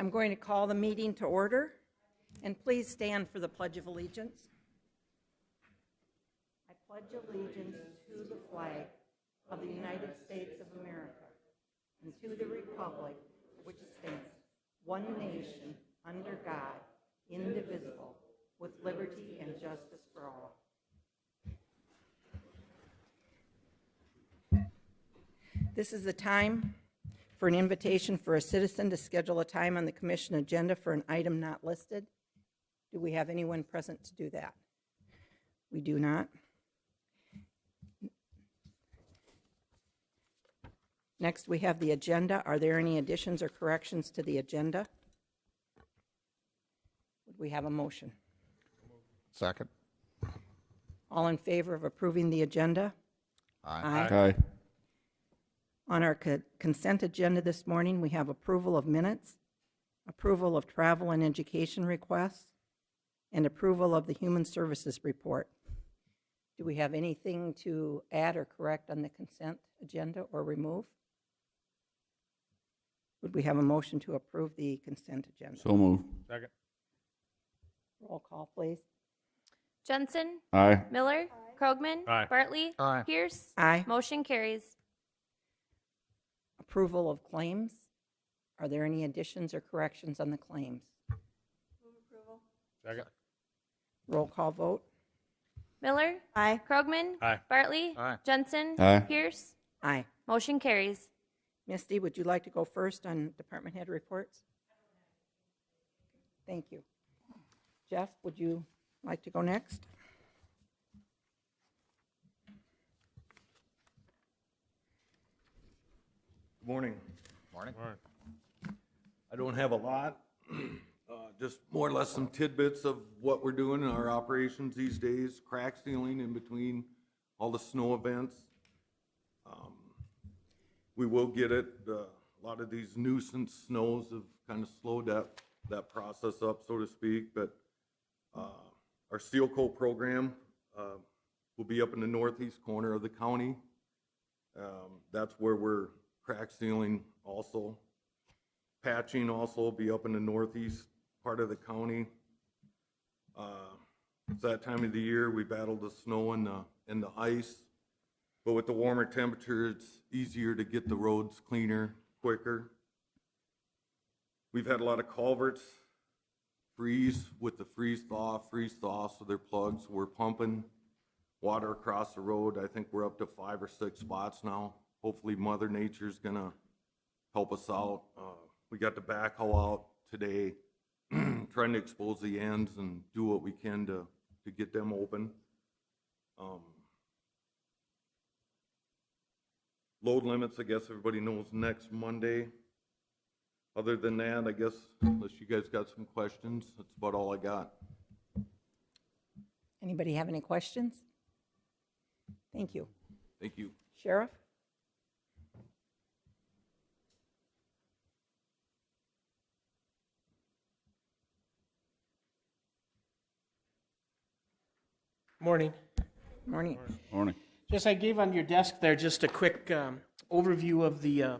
I'm going to call the meeting to order, and please stand for the Pledge of Allegiance. I pledge allegiance to the flag of the United States of America and to the republic which stands, one nation, under God, indivisible, with liberty and justice for all. This is the time for an invitation for a citizen to schedule a time on the commission agenda for an item not listed. Do we have anyone present to do that? We do not. Next, we have the agenda. Are there any additions or corrections to the agenda? Would we have a motion? Second. All in favor of approving the agenda? Aye. Aye. On our consent agenda this morning, we have approval of minutes, approval of travel and education requests, and approval of the Human Services report. Do we have anything to add or correct on the consent agenda or remove? Would we have a motion to approve the consent agenda? So moved. Second. Roll call, please. Jensen? Aye. Miller? Krogman? Aye. Bartley? Aye. Pierce? Aye. Motion carries. Approval of claims. Are there any additions or corrections on the claims? Move approval. Second. Roll call vote. Miller? Aye. Krogman? Aye. Bartley? Aye. Jensen? Aye. Pierce? Aye. Motion carries. Misty, would you like to go first on department head reports? Thank you. Jeff, would you like to go next? Good morning. Morning. I don't have a lot, just more or less some tidbits of what we're doing in our operations these days, crack sealing in between all the snow events. We will get it. A lot of these nuisance snows have kind of slowed that process up, so to speak, but our seal coat program will be up in the northeast corner of the county. That's where we're crack sealing also. Patching also will be up in the northeast part of the county. It's that time of the year. We battle the snow and the ice, but with the warmer temperature, it's easier to get the roads cleaner, quicker. We've had a lot of culverts freeze with the freeze thaw, so they're plugged. So we're pumping water across the road. I think we're up to 5 or 6 spots now. Hopefully Mother Nature's gonna help us out. We got the backhoe out today, trying to expose the ends and do what we can to get them open. Load limits, I guess everybody knows, next Monday. Other than that, I guess, unless you guys got some questions, that's about all I got. Anybody have any questions? Thank you. Thank you. Sheriff? Morning. Morning. Morning. Just I gave on your desk there just a quick overview of the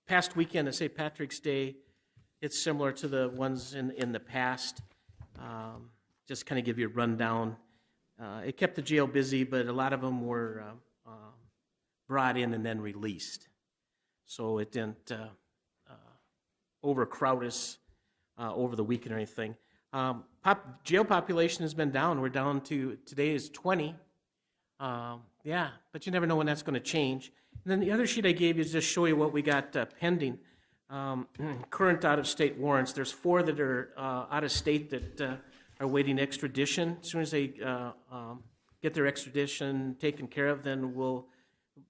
past weekend of St. Patrick's Day. It's similar to the ones in the past. Just kind of give you a rundown. It kept the jail busy, but a lot of them were brought in and then released. So it didn't overcrowd us over the weekend or anything. Jail population has been down. We're down to, today is 20. Yeah, but you never know when that's going to change. And then the other sheet I gave you is just show you what we got pending. Current out-of-state warrants. There's 4 that are out of state that are waiting extradition. As soon as they get their extradition taken care of, then we'll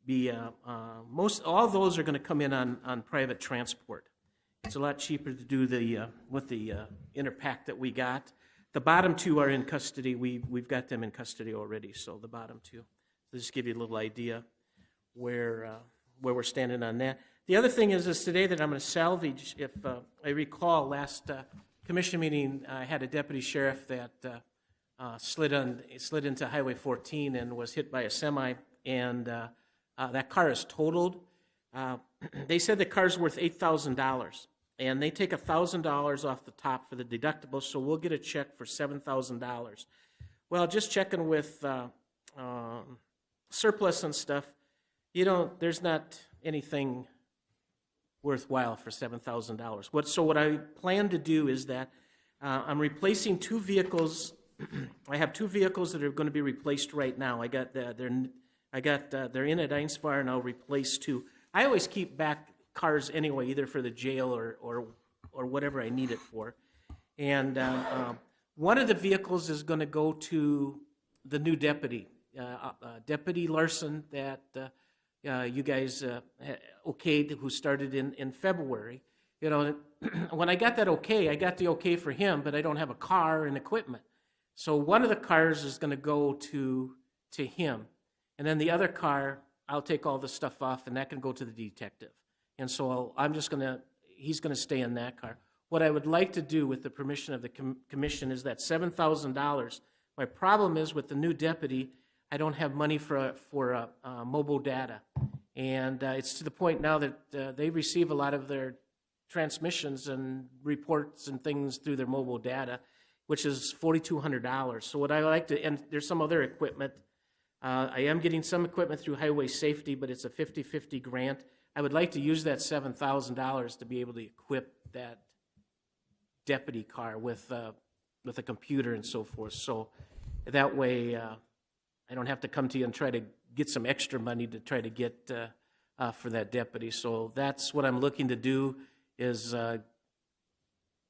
be, all those are going to come in on private transport. It's a lot cheaper to do with the interpack that we got. The bottom 2 are in custody. We've got them in custody already, so the bottom 2. So just give you a little idea where we're standing on that. The other thing is today that I'm going to salvage, if I recall, last commission meeting, I had a deputy sheriff that slid into Highway 14 and was hit by a semi, and that car is totaled. They said the car's worth $8,000. and they take $1,000 off the top for the deductible, so we'll get a check for $7,000. Well, just checking with surplus and stuff, there's not anything worthwhile for $7,000. So what I plan to do is that I'm replacing 2 vehicles. I have 2 vehicles that are going to be replaced right now. They're in at Einsvar, and I'll replace 2. I always keep back cars anyway, either for the jail or whatever I need it for. And one of the vehicles is going to go to the new deputy, Deputy Larson, that you guys okayed, who started in February. When I got that okay, I got the okay for him, but I don't have a car and equipment. So one of the cars is going to go to him, and then the other car, I'll take all the stuff off, and that can go to the detective. And so he's going to stay in that car. What I would like to do, with the permission of the commission, is that $7,000. My problem is, with the new deputy, I don't have money for mobile data. And it's to the point now that they receive a lot of their transmissions and reports and things through their mobile data, which is $4,200. So what I like to, and there's some other equipment. I am getting some equipment through Highway Safety, but it's a 50-50 grant. I would like to use that $7,000 to be able to equip that deputy car with a computer and so forth. So that way, I don't have to come to you and try to get some extra money to try to get for that deputy. So that's what I'm looking to do, is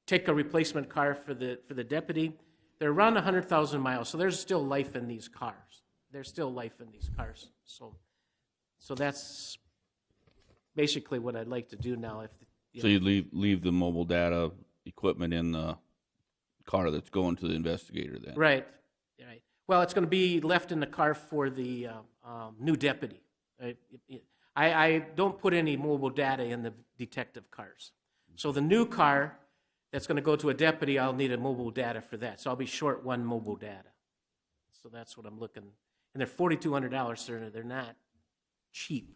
take a replacement car for the deputy. They're around 100,000 miles, so there's still life in these cars. There's still life in these cars. So that's basically what I'd like to do now. So you leave the mobile data equipment in the car that's going to the investigator then? Right. Well, it's going to be left in the car for the new deputy. I don't put any mobile data in the detective cars. So the new car that's going to go to a deputy, I'll need a mobile data for that. So I'll be short 1 mobile data. So that's what I'm looking. And they're $4,200, sir. They're not cheap.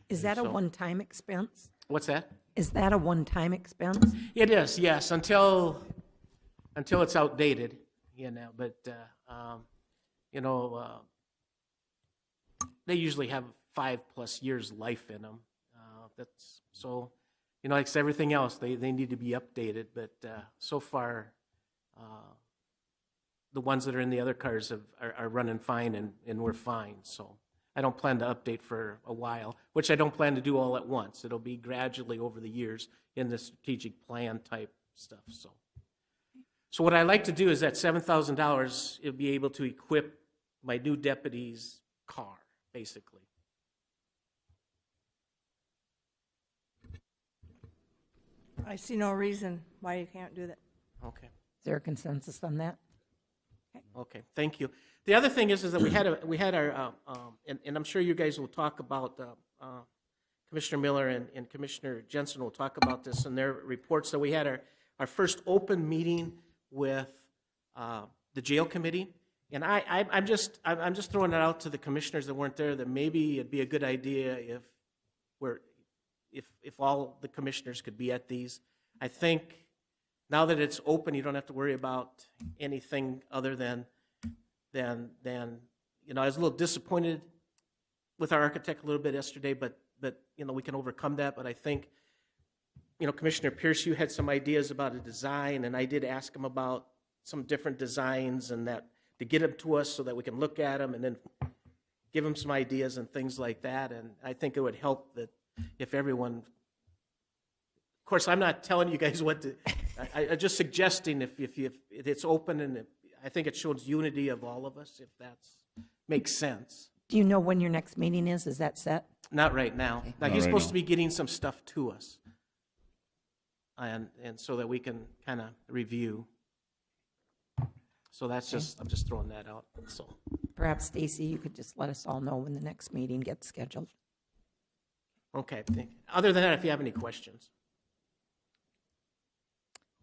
Is that a So- one-time expense? What's that? Is that a one-time expense? It is, yes, until it's outdated, But they usually have 5+ years life in them. That's so, like everything else, they need to be updated. But so far, the ones that are in the other cars are running fine, and we're fine. So I don't plan to update for a while, which I don't plan to do all at once. It'll be gradually over the years in the strategic plan type stuff. So what I like to do is that $7,000, it'll be able to equip my new deputy's car, basically. I see no reason why you can't do that. Okay. Is there a consensus on that? Okay, thank you. The other thing is that we had our, and I'm sure you guys will talk about, Commissioner Miller and Commissioner Jensen will talk about this in their reports. So we had our first open meeting with the jail committee, and I'm just throwing it out to the commissioners that weren't there, that maybe it'd be a good idea if all the commissioners could be at these. I think now that it's open, you don't have to worry about anything other than I was a little disappointed with our architect a little bit yesterday, but we can overcome that. But I think, Commissioner Pierce, you had some ideas about a design, and I did ask him about some different designs, and that to get them to us so that we can look at them and then give them some ideas and things like that. And I think it would help that if everyone, of course, I'm not telling you guys what to, I'm just suggesting if it's open, and I think it shows unity of all of us, if that makes sense. Do you know when your next meeting is? Is that set? Not right now. Now, Not he's right supposed now. to be getting some stuff to us, and so that we can kind of review. So that's just, I'm just throwing that out. So, Perhaps, Stacy, you could just let us all know when the next meeting gets scheduled. okay. Other than that, if you have any questions.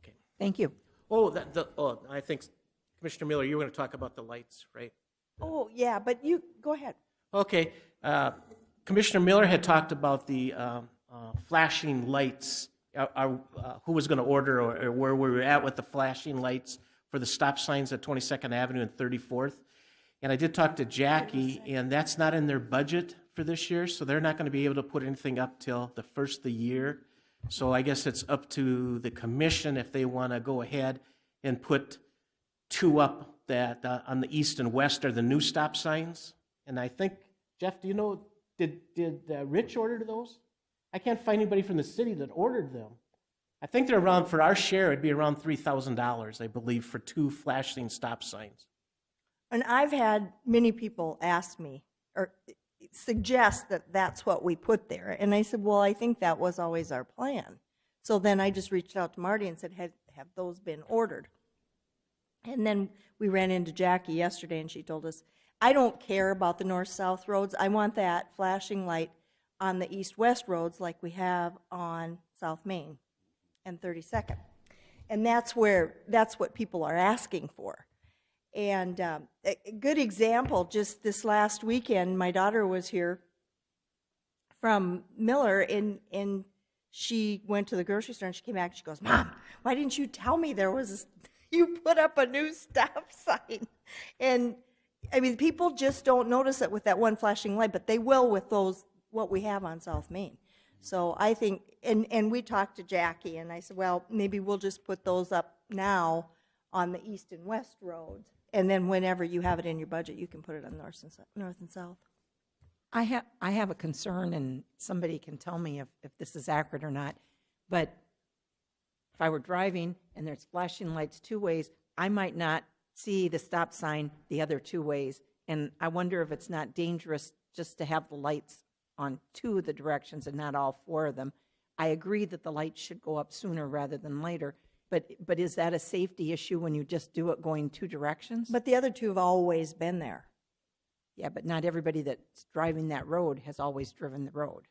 Okay. Thank you. Oh, I think, Commissioner Miller, you were going to talk about the lights, right? Oh, yeah, but you, go ahead. Okay. Commissioner Miller had talked about the flashing lights who was going to order or where we were at with the flashing lights for the stop signs at 22nd Avenue and 34th. And I did talk to Jackie, and that's not in their budget for this year, so they're not going to be able to put anything up till the first of the year. So I guess it's up to the commission if they want to go ahead and put 2 up that on the east and west are the new stop signs. And I think, Jeff, do you know, did Rich order those? I can't find anybody from the city that ordered them. I think they're around, for our share, it'd be around $3,000, I believe, for 2 flashing stop signs. And I've had many people ask me or suggest that that's what we put there. And I said, well, I think that was always our plan. So then I just reached out to Marty and said, have those been ordered? And then we ran into Jackie yesterday and she told us, I don't care about the north-south roads. I want that flashing light on the east-west roads like we have on South Main and 32nd. And that's what people are asking for. And a good example, just this last weekend, my daughter was here from Miller, and she went to the grocery store, and she came back, and she goes, Mom, why didn't you tell me you put up a new stop sign? And, I mean, people just don't notice it with that one flashing light, but they will with what we have on South Main. So I think, and we talked to Jackie, and I said, well, maybe we'll just put those up now on the east and west roads. And then whenever you have it in your budget, you can put it on north and south. I have a concern, and somebody can tell me if this is accurate or not, but if I were driving and there's flashing lights 2 ways, I might not see the stop sign the other 2 ways, and I wonder if it's not dangerous just to have the lights on 2 of the directions and not all 4 of them. I agree that the lights should go up sooner rather than later, but is that a safety issue when you just do it going 2 directions? But the other 2 have always been there. Yeah, but not everybody that's driving that road has always driven the road.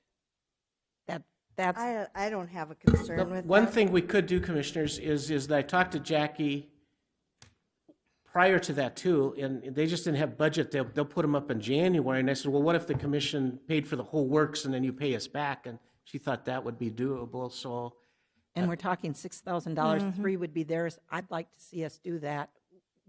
That's I don't have a concern with One that. thing we could do, commissioners, is that I talked to Jackie prior to that too, and they just didn't have budget. They'll put them up in January. And I said, well, what if the commission paid for the whole works and then you pay us back? And she thought that would be doable. So, and we're talking $6,000. 3 would be theirs. I'd like to see us do that.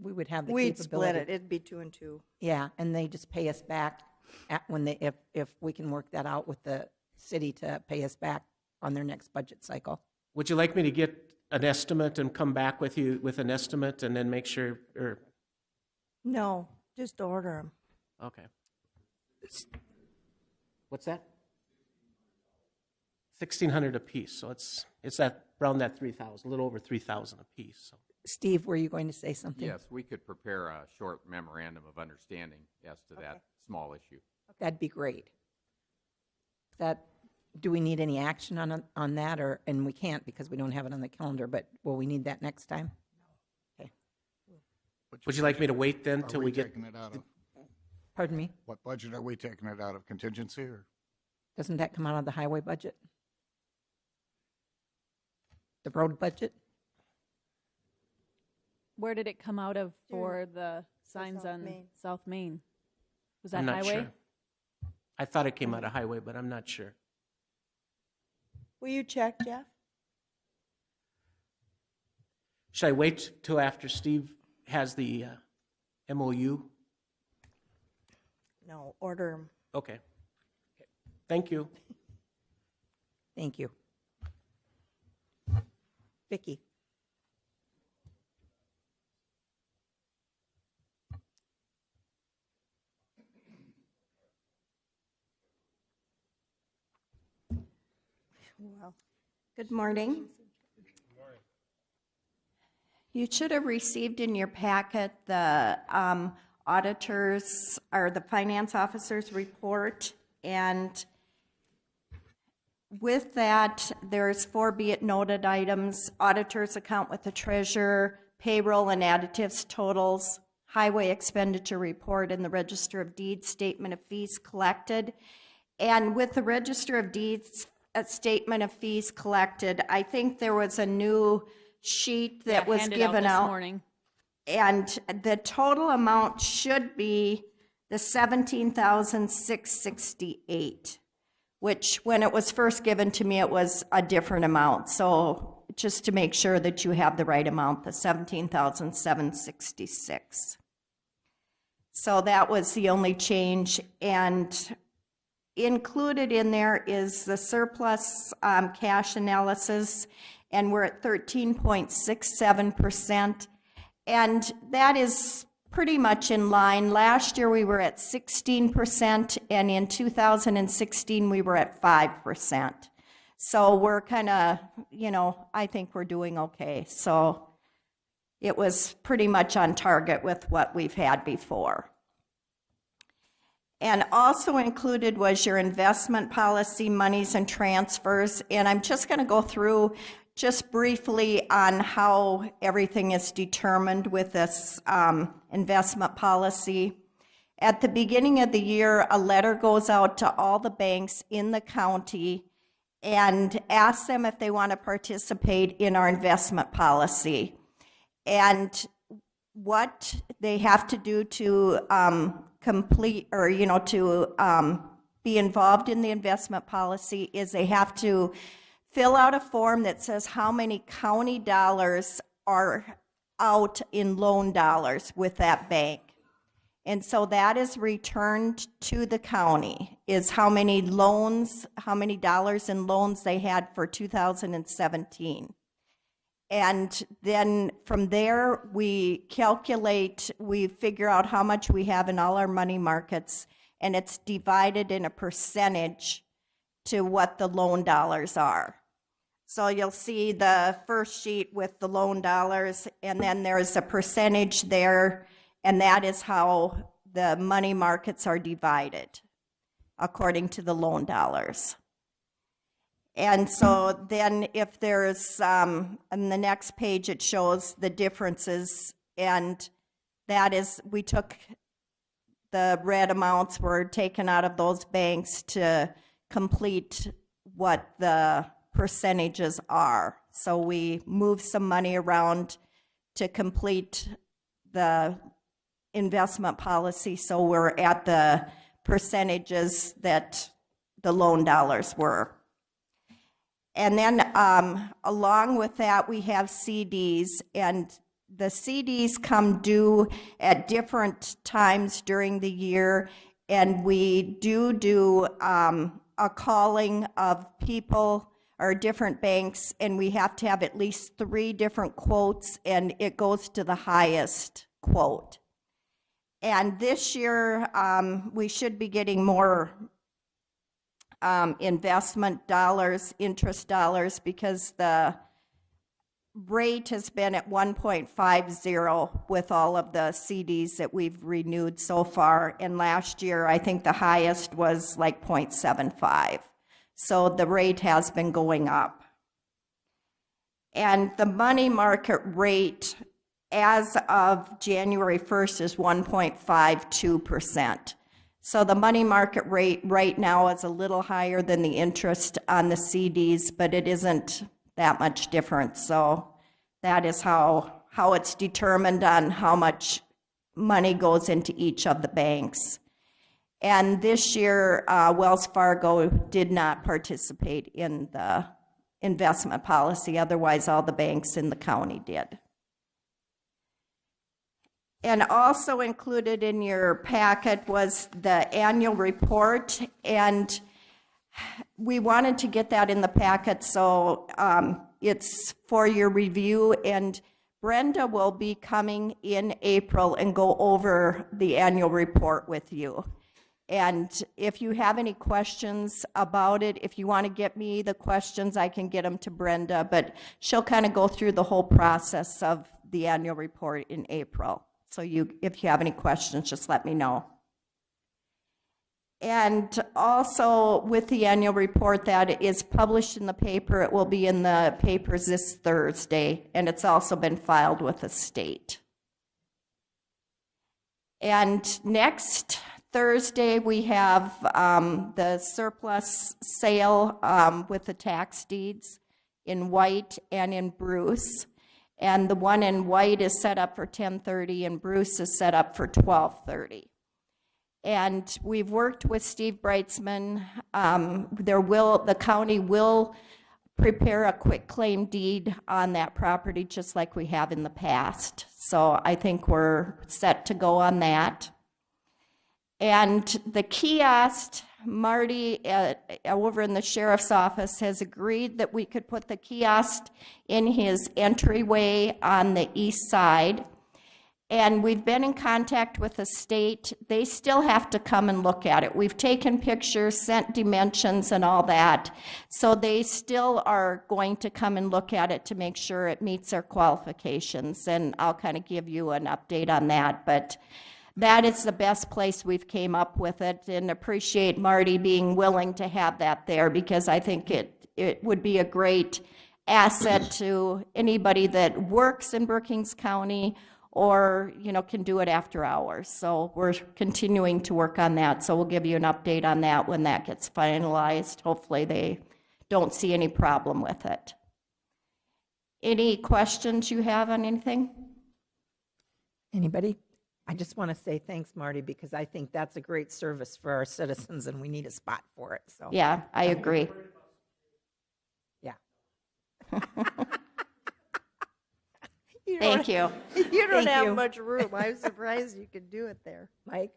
We would have the We'd capability. split it. It'd be 2 and 2. Yeah, and they just pay us back if we can work that out with the city to pay us back on their next budget cycle. would you like me to get an estimate and come back with you with an estimate and then make sure, or, No, just order them. okay. What's that? 1,600 apiece, so it's around that 3,000, a little over 3,000 apiece, so. Steve, were you going to say something? Yes, we could prepare a short memorandum of understanding as to that small issue. That'd be great. Do we need any action on that, and we can't because we don't have it on the calendar, but will we need that next time? Okay. Would you like me to wait then Are till we we get, taking it out of, Pardon me? what budget are we taking it out of, contingency or? Doesn't that come out of the highway budget? The road budget? Where did it come out of for the signs South on Main. South Main? Was that I'm not highway? sure. I thought it came out of highway, but I'm not sure. Will you check, Jeff? Should I wait till after Steve has the MOU? No, order them. Okay. Thank you. Thank you. Vicki? Well, Good morning. You should have received in your packet the auditors or the finance officer's report. And with that, there's 4 be it noted items: auditor's account with the treasurer, payroll and additives totals, highway expenditure report, and the register of deeds statement of fees collected. And with the register of deeds statement of fees collected, I think there was a new sheet that was handed given this out. morning. And the total amount should be the $17,668. which when it was first given to me, it was a different amount. So just to make sure that you have the right amount, the $17,766. So that was the only change, and included in there is the surplus cash analysis, and we're at 13.67%, and that is pretty much in line. Last year we were at 16%, and in 2016 we were at 5%. So we're kind of, I think we're doing okay. So it was pretty much on target with what we've had before. And also included was your investment policy, monies and transfers. And I'm just going to go through just briefly on how everything is determined with this investment policy. At the beginning of the year, a letter goes out to all the banks in the county and asks them if they want to participate in our investment policy. And what they have to do to complete, or to be involved in the investment policy is they have to fill out a form that says how many county dollars are out in loan dollars with that bank. And so that is returned to the county, is how many loans, how many dollars in loans they had for 2017. And then from there, we calculate, we figure out how much we have in all our money markets, and it's divided in a percentage to what the loan dollars are. So you'll see the first sheet with the loan dollars, and then there's a percentage there, and that is how the money markets are divided according to the loan dollars. And so then if there's, on the next page, it shows the differences, and that is, we took the red amounts were taken out of those banks to complete what the percentages are. So we moved some money around to complete the investment policy, so we're at the percentages that the loan dollars were. And then along with that, we have CDs, and the CDs come due at different times during the year, and we do a calling of people or different banks, and we have to have at least 3 different quotes, and it goes to the highest quote. And this year, we should be getting more investment dollars, interest dollars, because the rate has been at 1.50 with all of the CDs that we've renewed so far. And last year, I think the highest was like 0.75. So the rate has been going up. And the money market rate as of January 1st is 1.52%. So the money market rate right now is a little higher than the interest on the CDs, but it isn't that much different. So that is how it's determined on how much money goes into each of the banks. And this year, Wells Fargo did not participate in the investment policy. Otherwise, all the banks in the county did. And also included in your packet was the annual report, and we wanted to get that in the packet, so it's for your review, and Brenda will be coming in April and go over the annual report with you. And if you have any questions about it, if you want to get me the questions, I can get them to Brenda, but she'll kind of go through the whole process of the annual report in April. So if you have any questions, just let me know. And also with the annual report that is published in the paper, it will be in the papers this Thursday, and it's also been filed with the state. And next Thursday, we have the surplus sale with the tax deeds in White and in Bruce. And the one in White is set up for 10:30, and Bruce is set up for 12:30. And we've worked with Steve Breitzman. The county will prepare a quitclaim deed on that property, just like we have in the past. So I think we're set to go on that. And the kiosk, Marty over in the sheriff's office has agreed that we could put the kiosk in his entryway on the east side. And we've been in contact with the state. They still have to come and look at it. We've taken pictures, sent dimensions and all that. So they still are going to come and look at it to make sure it meets our qualifications. And I'll kind of give you an update on that. But that is the best place we've came up with it, and appreciate Marty being willing to have that there, because I think it would be a great asset to anybody that works in Brookings County or, can do it after hours. So we're continuing to work on that. So we'll give you an update on that when that gets finalized. Hopefully they don't see any problem with it. Any questions you have on anything? Anybody? I just want to say thanks, Marty, because I think that's a great service for our citizens, and we need a spot for it, so. Yeah, I agree. Yeah. Thank you. You don't Thank have you. much room. I'm surprised you could do it there. Mike?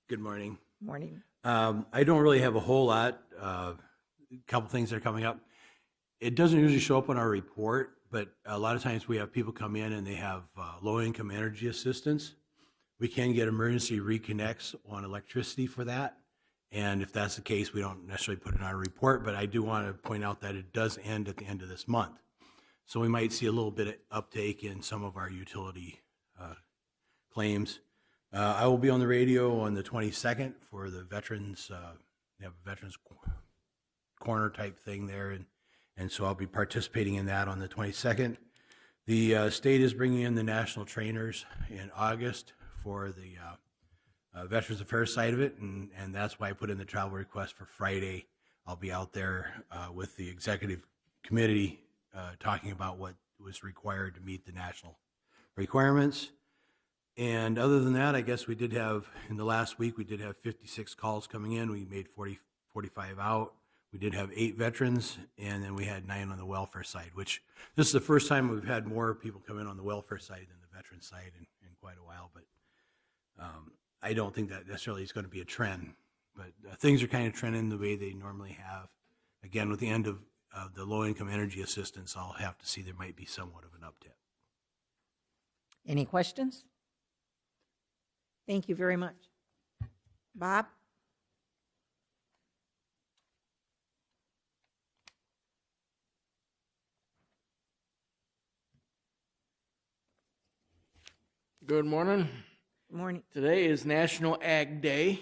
Good morning. Morning. I don't really have a whole lot. A couple things that are coming up. It doesn't usually show up on our report, but a lot of times we have people come in and they have low-income energy assistance. We can get emergency reconnects on electricity for that. And if that's the case, we don't necessarily put it in our report, but I do want to point out that it does end at the end of this month. So we might see a little bit of uptake in some of our utility claims. I will be on the radio on the 22nd for the veterans, they have a veterans corner type thing there, and so I'll be participating in that on the 22nd. The state is bringing in the national trainers in August for the Veterans Affairs side of it, and that's why I put in the travel request for Friday. I'll be out there with the executive committee talking about what was required to meet the national requirements. And other than that, I guess we did have, in the last week, we did have 56 calls coming in. We made 45 out. We did have 8 veterans, and then we had 9 on the welfare side, which this is the first time we've had more people come in on the welfare side than the veteran side in quite a while. But I don't think that necessarily is going to be a trend. But things are kind of trending the way they normally have. Again, with the end of the low-income energy assistance, I'll have to see there might be somewhat of an uptick. Any questions? Thank you very much. Bob? Good morning. Good morning. Today is National Ag Day,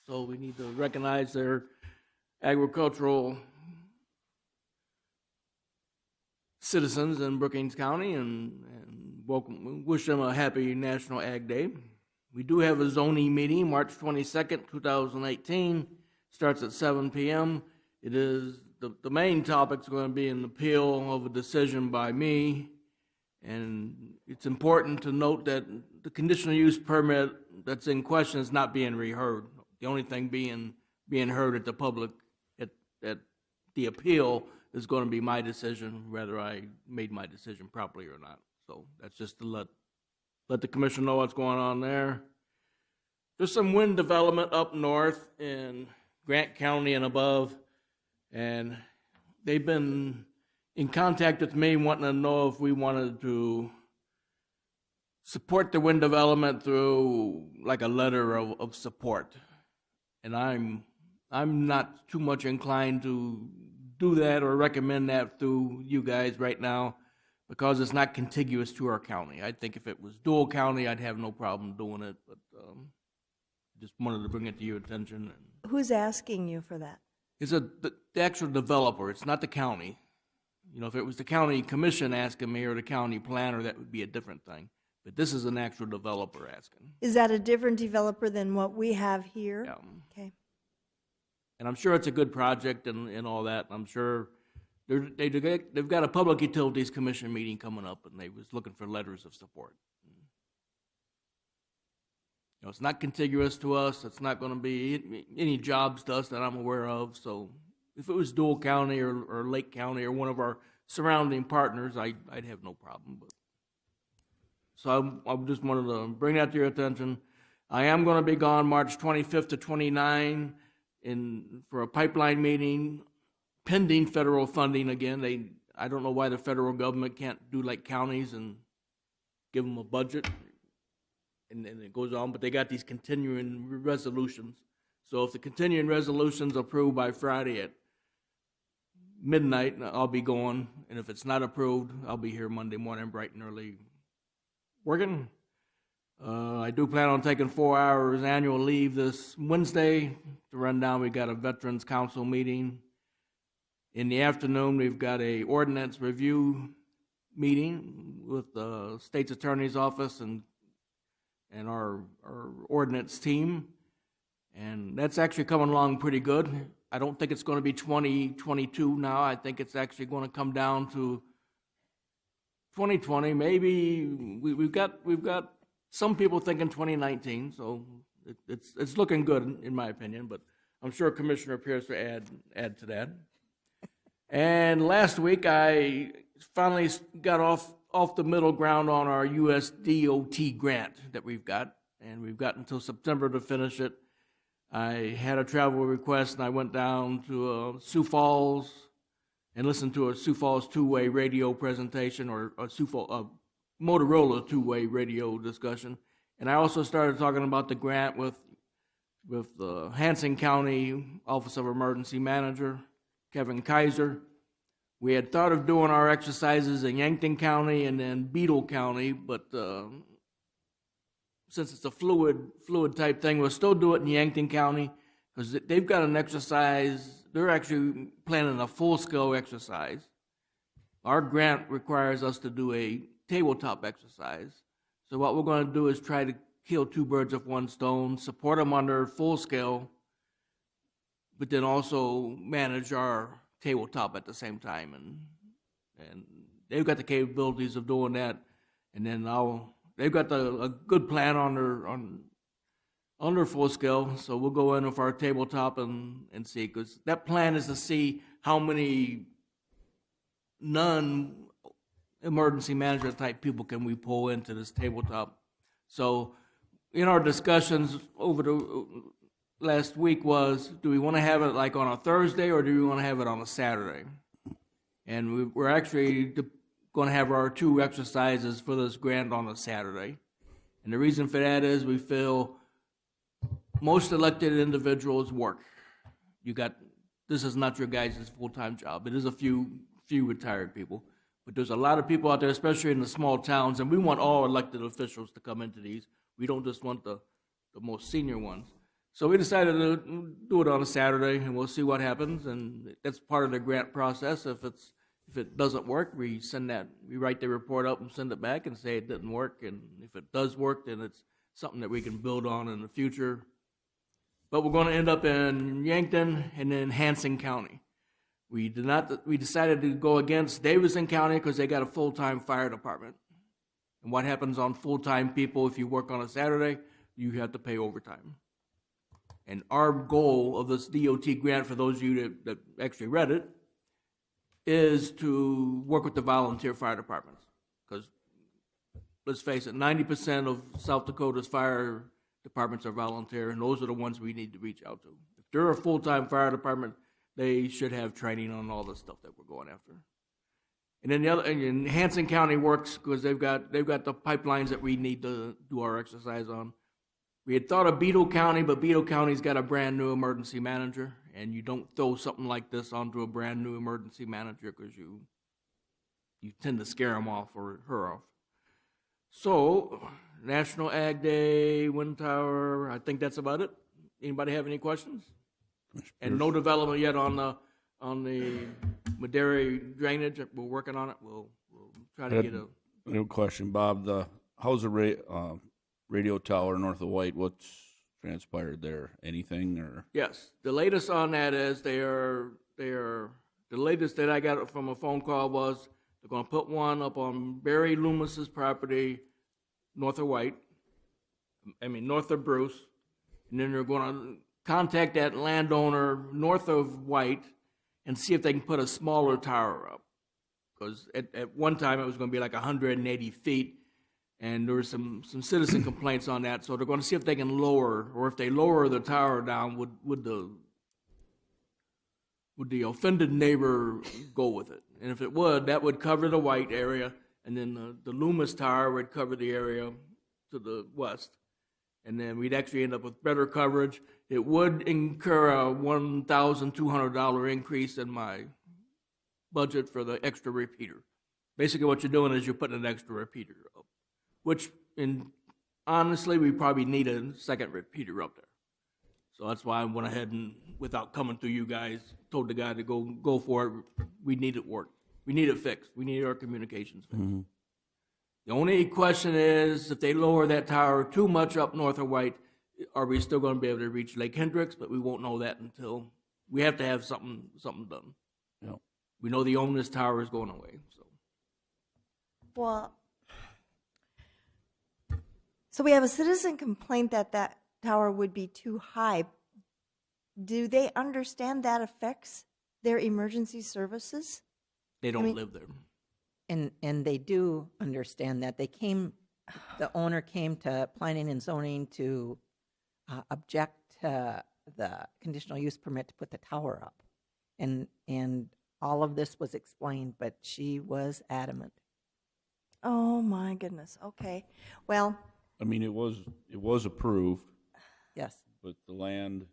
so we need to recognize their agricultural citizens in Brookings County and welcome, wish them a happy National Ag Day. We do have a zoning meeting, March 22nd, 2018, starts at 7 p.m. It is, the main topic's going to be an appeal of a decision by me, and it's important to note that the conditional use permit that's in question is not being reheard. The only thing being heard at the public, at the appeal, is going to be my decision, whether I made my decision properly or not. So that's just to let the commission know what's going on there. There's some wind development up north in Grant County and above, and they've been in contact with me wanting to know if we wanted to support the wind development through like a letter of support. And I'm not too much inclined to do that or recommend that through you guys right now, because it's not contiguous to our county. I think if it was dual county, I'd have no problem doing it, but just wanted to bring it to your attention. Who's asking you for that? It's the actual developer, it's not the county. You know, if it was the county commission asking me or the county planner, that would be a different thing. But this is an actual developer asking. Is that a different developer than what we have here? Yeah. Okay. And I'm sure it's a good project and all that. I'm sure they've got a Public Utilities Commission meeting coming up, and they was looking for letters of support. You know, it's not contiguous to us. It's not going to be any jobs to us that I'm aware of. So if it was Dual County or Lake County or one of our surrounding partners, I'd have no problem. But so I just wanted to bring that to your attention. I am going to be gone March 25th to 29 for a pipeline meeting, pending federal funding again. I don't know why the federal government can't do like counties and give them a budget, and it goes on, but they got these continuing resolutions. So if the continuing resolution's approved by Friday at midnight, I'll be going, and if it's not approved, I'll be here Monday morning bright and early working. I do plan on taking 4 hours annual leave this Wednesday to run down. We got a Veterans Council meeting. In the afternoon, we've got a ordinance review meeting with the state's attorney's office and our ordinance team. And that's actually coming along pretty good. I don't think it's going to be 2022 now. I think it's actually going to come down to 2020. Maybe we've got some people thinking 2019, so it's looking good in my opinion, but I'm sure Commissioner Pierce will add to that. And last week I finally got off the middle ground on our USDOT grant that we've got, and we've got until September to finish it. I had a travel request, and I went down to Sioux Falls and listened to a Sioux Falls two-way radio presentation, or a Motorola two-way radio discussion. And I also started talking about the grant with the Hanson County Office of Emergency Manager, Kevin Kaiser. We had thought of doing our exercises in Yankton County and then Beadle County, but since it's a fluid type thing, we'll still do it in Yankton County because they've got an exercise. They're actually planning a full-scale exercise. Our grant requires us to do a tabletop exercise. So what we're going to do is try to kill two birds with one stone, support them under full scale, but then also manage our tabletop at the same time. And they've got the capabilities of doing that. And then they've got a good plan on their full scale. So we'll go in with our tabletop and see, because that plan is to see how many non-emergency management type people can we pull into this tabletop. So in our discussions over the last week was, do we want to have it like on a Thursday or do we want to have it on a Saturday? And we're actually going to have our two exercises for this grant on a Saturday. And the reason for that is we feel most elected individuals work. This is not your guys' full-time job. It is a few retired people. But there's a lot of people out there, especially in the small towns, and we want all elected officials to come into these. We don't just want the most senior ones. So we decided to do it on a Saturday, and we'll see what happens. And that's part of the grant process. If it doesn't work, we write the report up and send it back and say it didn't work. And if it does work, then it's something that we can build on in the future. But we're going to end up in Yankton and then Hanson County. We decided to go against Davidson County because they got a full-time fire department. And what happens on full-time people, if you work on a Saturday, you have to pay overtime. And our goal of this DOT grant, for those of you that actually read it, is to work with the volunteer fire departments. Because let's face it, 90% of South Dakota's fire departments are volunteer, and those are the ones we need to reach out to. If they're a full-time fire department, they should have training on all the stuff that we're going after. And then and Hanson County works because they've got the pipelines that we need to do our exercise on. We had thought of Beadle County, but Beadle County's got a brand new emergency manager, and you don't throw something like this onto a brand new emergency manager because you tend to scare them off or her off. So, National Ag Day, Wind Tower, I think that's about it. Anybody have any questions? And no development yet on the Madera drainage. We're working on it. We'll try to get a new question, Bob. How's the radio tower north of White? What's transpired there? Anything or? Yes, the latest on that is the latest that I got from a phone call was they're gonna put one up on Barry Loomis's property, north of Bruce, and then they're gonna contact that landowner north of White and see if they can put a smaller tower up. Because at one time it was gonna be like 180 feet, and there were some citizen complaints on that, so they're gonna see if they can lower, or if they lower the tower down, would the offended neighbor go with it? And if it would, that would cover the White area, and then the Loomis Tower would cover the area to the west. And then we'd actually end up with better coverage. It would incur a $1,200 increase in my budget for the extra repeater. Basically what you're doing is you're putting an extra repeater up, which honestly, we probably need a second repeater up there. So that's why I went ahead and, without coming to you guys, told the guy to go for it. We need it worked. We need it fixed. We need our communications fixed. Mm-hmm. The only question is, if they lower that tower too much up north of White, are we still going to be able to reach Lake Hendricks? But we won't know that until we have to have something done. Yep. We know the owner of this tower is going away. Well, so we have a citizen complaint that that tower would be too high. Do they understand that affects their emergency services? They don't live there. And they do understand that. The owner came to planning and zoning to object to the conditional use permit to put the tower up. And all of this was explained, but she was adamant. Oh, my goodness. Okay. Well, I mean, it was approved, Yes. but the land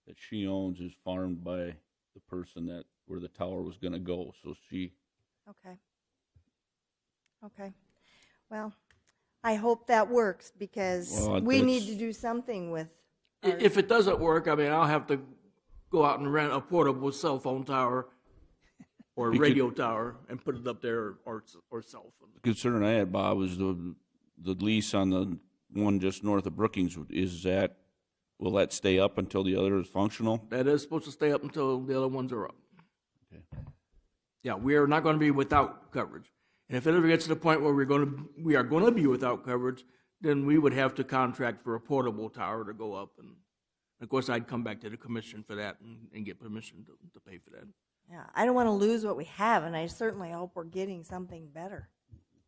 that she owns is farmed by the person where the tower was going to go. So she. okay. Okay. Well, I hope that works because Well, we need that's- to do something with. If it doesn't work, I mean, I'll have to go out and rent a portable cell phone tower or We could- radio tower and put it up there, or cell phone. The concern I had, Bob, was the lease on the one just north of Brookings. Will that stay up until the other is functional? That is supposed to stay up until the other ones are up. Okay. Yeah, we are not going to be without coverage. And if it ever gets to the point where we are going to be without coverage, then we would have to contract for a portable tower to go up. And of course, I'd come back to the commission for that and get permission to pay for that. Yeah, I don't want to lose what we have, and I certainly hope we're getting something better.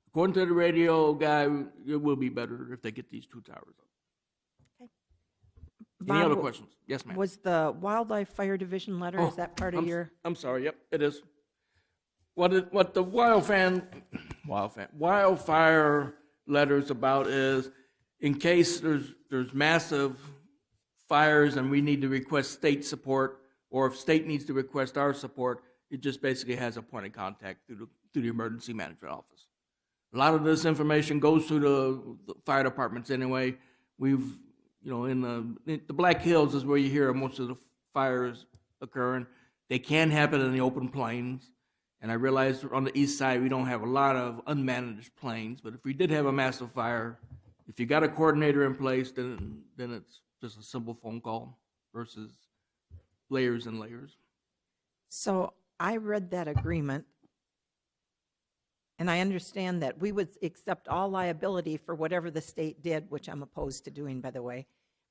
According to the radio guy, it will be better if they get these two towers up. Okay. Any Bob, other questions? Yes, ma'am. Was the Wildlife Fire Division letter, is that part of your? I'm sorry. Yep, it is. What the wildfire letter's about is, in case there's massive fires and we need to request state support, or if state needs to request our support, it just basically has a point of contact through the emergency management office. A lot of this information goes to the fire departments anyway. We've, in the Black Hills is where you hear most of the fires occurring. They can happen in the open plains. And I realize on the east side, we don't have a lot of unmanaged plains, but if we did have a massive fire, if you got a coordinator in place, then it's just a simple phone call versus layers and layers. So I read that agreement, and I understand that we would accept all liability for whatever the state did, which I'm opposed to doing, by the way.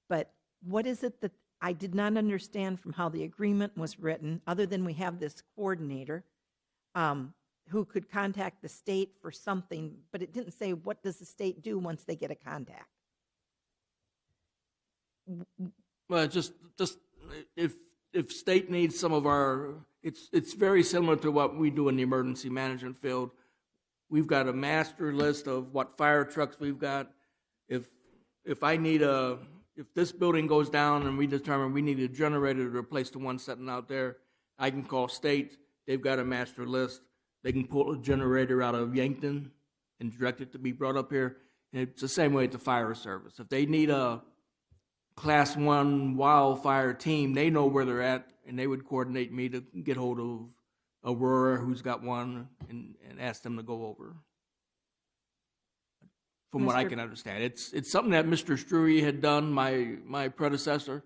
But what is it that I did not understand from how the agreement was written, other than we have this coordinator who could contact the state for something, but it didn't say what does the state do once they get a contact. Well, just if state needs some of our, it's very similar to what we do in the emergency management field. We've got a master list of what fire trucks we've got. If this building goes down and we determine we need a generator to replace the one sitting out there, I can call state. They've got a master list. They can pull a generator out of Yankton and direct it to be brought up here. And it's the same way at the fire service. If they need a Class 1 wildfire team, they know where they're at, and they would coordinate me to get hold of Aurora, who's got one, and ask them to go over. from what I Mr. can understand. It's something that Mr. Struy had done, my predecessor.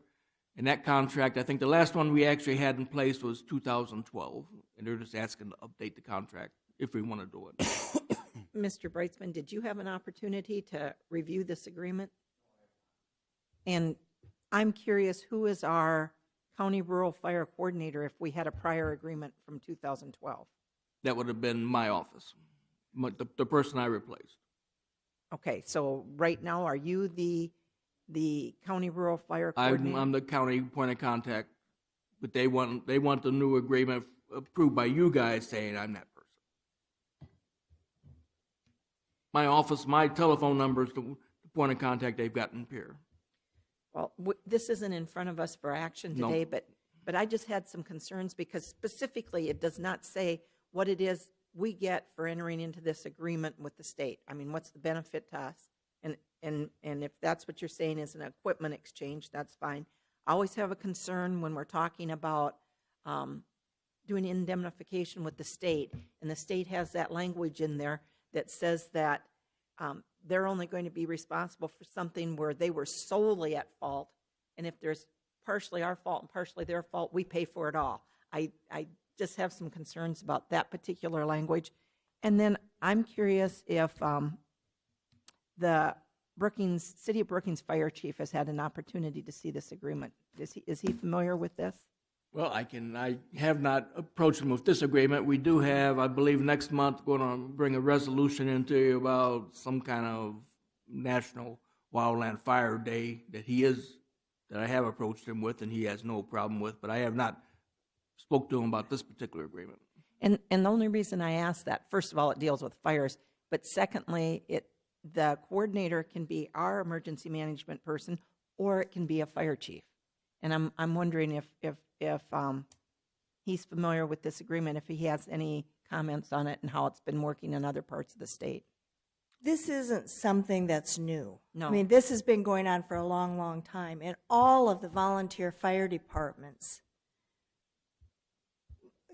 And that contract, I think the last one we actually had in place was 2012. And they're just asking to update the contract if we want to do it. Mr. Brightsman, did you have an opportunity to review this agreement? And I'm curious, who is our county rural fire coordinator if we had a prior agreement from 2012? That would have been my office, the person I replaced. Okay, so right now, are you the county rural fire coordinator? I'm the county point of contact, but they want the new agreement approved by you guys saying I'm that person. My office, my telephone number is the point of contact they've got in Pierre. Well, this isn't in front of us for action No. today, but I just had some concerns because specifically it does not say what it is we get for entering into this agreement with the state. I mean, what's the benefit to us? And if that's what you're saying is an equipment exchange, that's fine. I always have a concern when we're talking about doing indemnification with the state, and the state has that language in there that says that they're only going to be responsible for something where they were solely at fault, and if there's partially our fault and partially their fault, we pay for it all. I just have some concerns about that particular language. And then I'm curious if the City of Brookings Fire Chief has had an opportunity to see this agreement. Is he familiar with this? Well, I have not approached them with this agreement. We do have, I believe, next month going to bring a resolution into you about some kind of National Wildland Fire Day that I have approached him with and he has no problem with, but I have not spoke to him about this particular agreement. And the only reason I ask that, first of all, it deals with fires, but secondly, the coordinator can be our emergency management person, or it can be a fire chief. And I'm wondering if he's familiar with this agreement, if he has any comments on it and how it's been working in other parts of the state. This isn't something that's new. No. I mean, this has been going on for a long, long time, and all of the volunteer fire departments,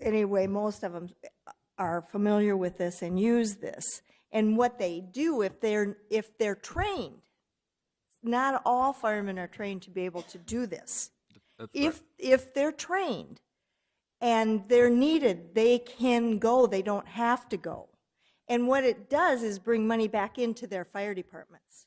anyway, most of them are familiar with this and use this. And what they do, if they're trained, not all firemen are trained to be able to do this. That's If they're trained and they're needed, they can go. They don't have to go. And what it does is bring money back into their fire departments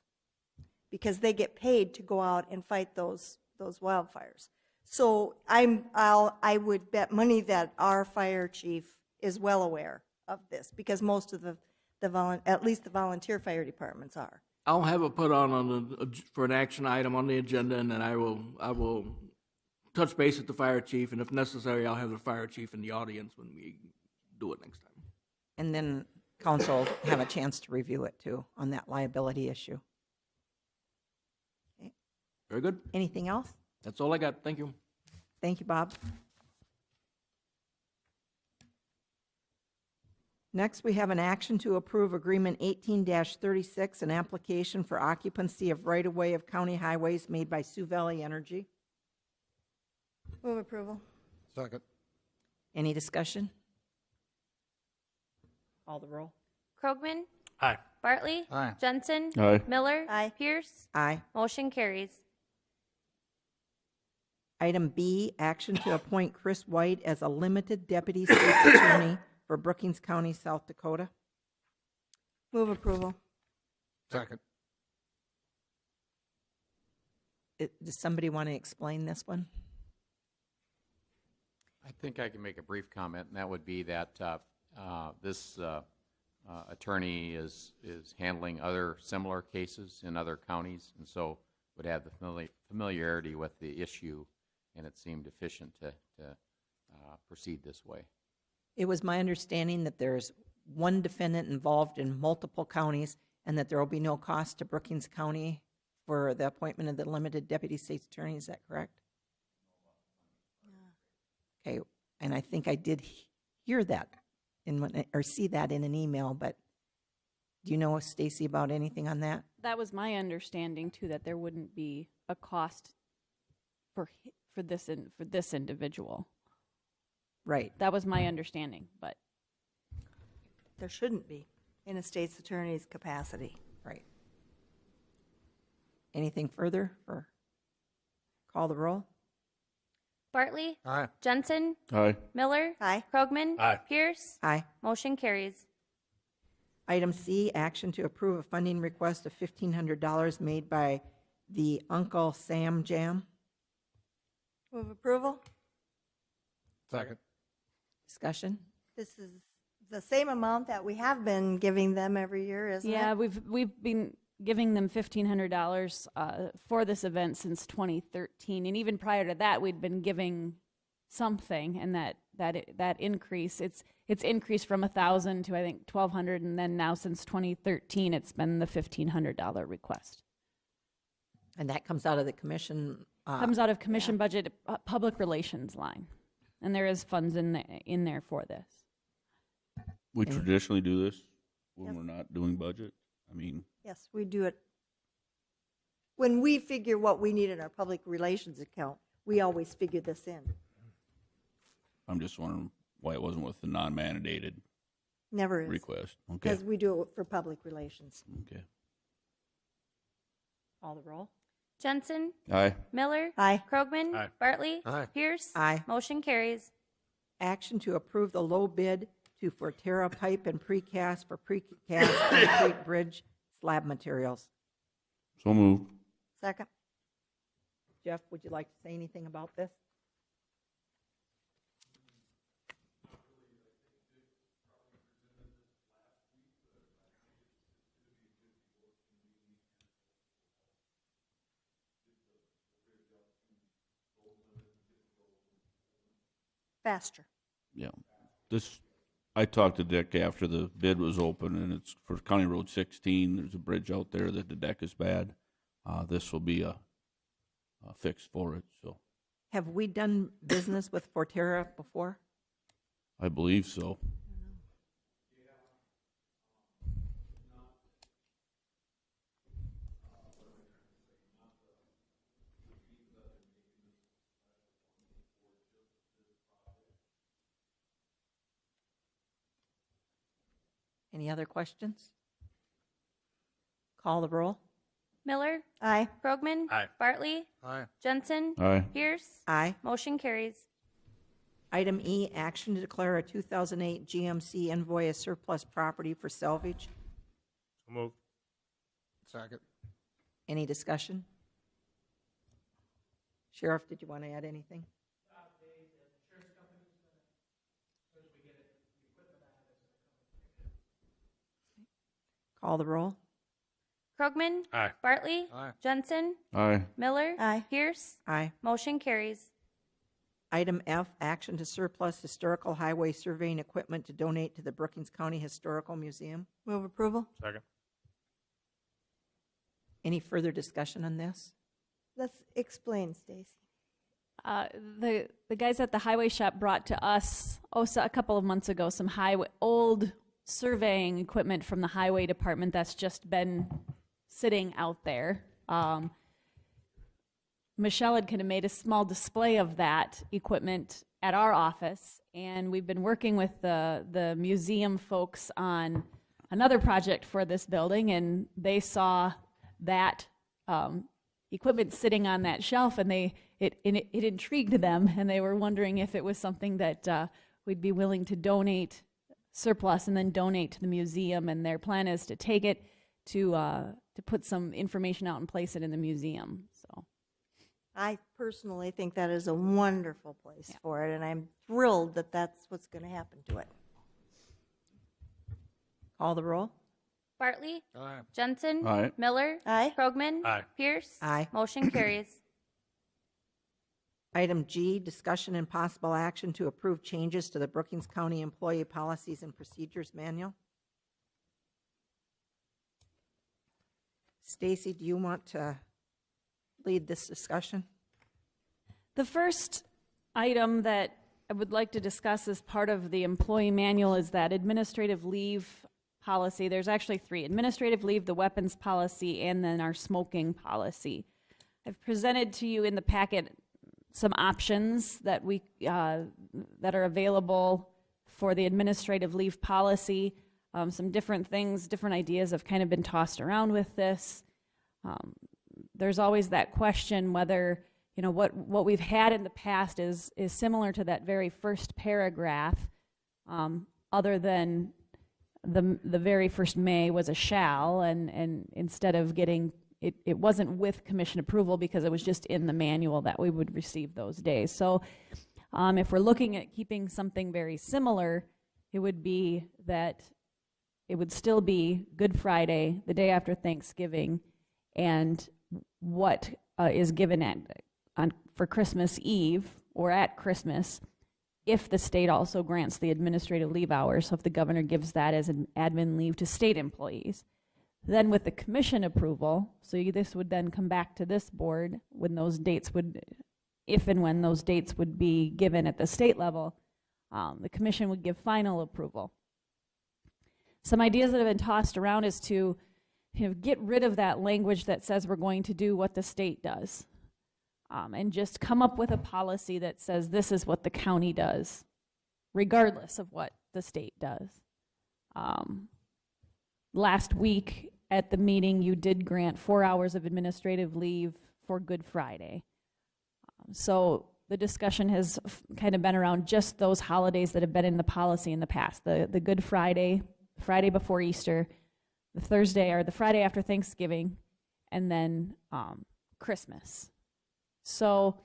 because they get paid to go out and fight those wildfires. So I would bet money that our fire chief is well aware of this because most of at least the volunteer fire departments are. I'll have it put on for an action item on the agenda, and then I will touch base with the fire chief, and if necessary, I'll have the fire chief in the audience when we do it next time. And then council have a chance to review it too on that liability issue. Okay. Very good. Anything else? That's all I got. Thank you. Thank you, Bob. Next, we have an action to approve Agreement 18-36, an application for occupancy of right-of-way of county highways made by Sioux Valley Energy. Move approval. Second. Any discussion? Call the roll. Krogman? Aye. Bartley? Aye. Jensen? Aye. Miller? Aye. Pierce? Aye. Motion carries. Item B, action to appoint Chris White as a limited deputy state's attorney for Brookings County, South Dakota. Move approval. Second. Does somebody want to explain this one? I think I can make a brief comment, and that would be that this attorney is handling other similar cases in other counties, and so would have the familiarity with the issue, and it seemed efficient to proceed this way. It was my understanding that there's one defendant involved in multiple counties and that there will be no cost to Brookings County for the appointment of the limited deputy state's attorney. Is that correct? Okay, and I think I did hear that or see that in an email, but do you know, Stacy, about anything on that? That was my understanding too, that there wouldn't be a cost for this individual. Right. That was my understanding, but There shouldn't be in a state's attorney's capacity. Right. Anything further for, call the roll? Bartley? Aye. Jensen? Aye. Miller? Aye. Krogman? Aye. Pierce? Aye. Motion carries. Item C, action to approve a funding request of $1,500 made by the Uncle Sam Jam. Move approval? Second. Discussion? This is the same amount that we have been giving them every year, isn't it? Yeah, we've been giving them $1,500 for this event since 2013, and even prior to that, we'd been giving something, and that increase, it's increased from 1,000 to I think 1,200, and then now since 2013, it's been the $1,500 request. And that comes out of the commission. Comes out of commission budget, public relations line, and there is funds in there for this. We Okay. traditionally do this when Yes. we're not doing budget. I mean, Yes, we do it. When we figure what we need in our public relations account, we always figure this in. I'm just wondering why it wasn't with the non-mandated Never is. request. Okay. Because we do it for public relations. Okay. Call the roll? Jensen? Aye. Miller? Aye. Krogman? Aye. Bartley? Aye. Pierce? Aye. Motion carries. Action to approve the low bid to Forterra Pipe and Precast for precast concrete bridge slab materials. So moved. Second? Jeff, would you like to say anything about this? Faster. Yeah. I talked to Dick after the bid was open, and it's for County Road 16. There's a bridge out there that the deck is bad. This will be a fix for it, so Have we done business with Forterra before? I believe so. Any other questions? Call the roll? Miller? Aye. Krogman? Aye. Bartley? Aye. Jensen? Aye. Pierce? Aye. Motion carries. Item E, action to declare a 2008 GMC Envoy as surplus property for salvage. So moved. Second. Any discussion? Sheriff, did you want to add anything? Call the roll? Krogman? Aye. Bartley? Aye. Jensen? Aye. Miller? Aye. Pierce? Aye. Motion carries. Item F, action to surplus historical highway surveying equipment to donate to the Brookings County Historical Museum. Move approval? Second. Any further discussion on this? Let's explain, Stacy. The guys at the highway shop brought to us a couple of months ago some old surveying equipment from the highway department that's just been sitting out there. Michelle had kind of made a small display of that equipment at our office, and we've been working with the museum folks on another project for this building, and they saw that equipment sitting on that shelf, and it intrigued them, and they were wondering if it was something that we'd be willing to donate surplus and then donate to the museum. And their plan is to take it to put some information out and place it in the museum. So I personally think that is a wonderful place for it, and I'm thrilled that that's what's going to happen to it. Call the roll? Bartley? Aye. Jensen? Aye. Miller? Aye. Krogman? Aye. Pierce? Aye. Motion carries. Item G, discussion and possible action to approve changes to the Brookings County Employee Policies and Procedures Manual. Stacy, do you want to lead this discussion? the first item that I would like to discuss as part of the employee manual is that administrative leave policy. There's actually three: administrative leave, the weapons policy, and then our smoking policy. I've presented to you in the packet some options that that are available for the administrative leave policy. Some different things, different ideas have kind of been tossed around with this. there's always that question whether, you know, what we've had in the past is similar to that very first paragraph, other than the very first may was a shall, and instead of getting, it wasn't with commission approval because it was just in the manual that we would receive those days. So if we're looking at keeping something very similar, it would be that it would still be Good Friday, the day after Thanksgiving, and what is given for Christmas Eve or at Christmas, if the state also grants the administrative leave hours. So if the governor gives that as an admin leave to state employees, then with the commission approval, so this would then come back to this board when those dates would, if and when those dates would be given at the state level, the commission would give final approval. Some ideas that have been tossed around is to, you know, get rid of that language that says we're going to do what the state does, and just come up with a policy that says this is what the county does, regardless of what the state does. Last week at the meeting, you did grant 4 hours of administrative leave for Good Friday. So the discussion has kind of been around just those holidays that have been in the policy in the past. The Good Friday, Friday before Easter, the Thursday or the Friday after Thanksgiving, and then Christmas. So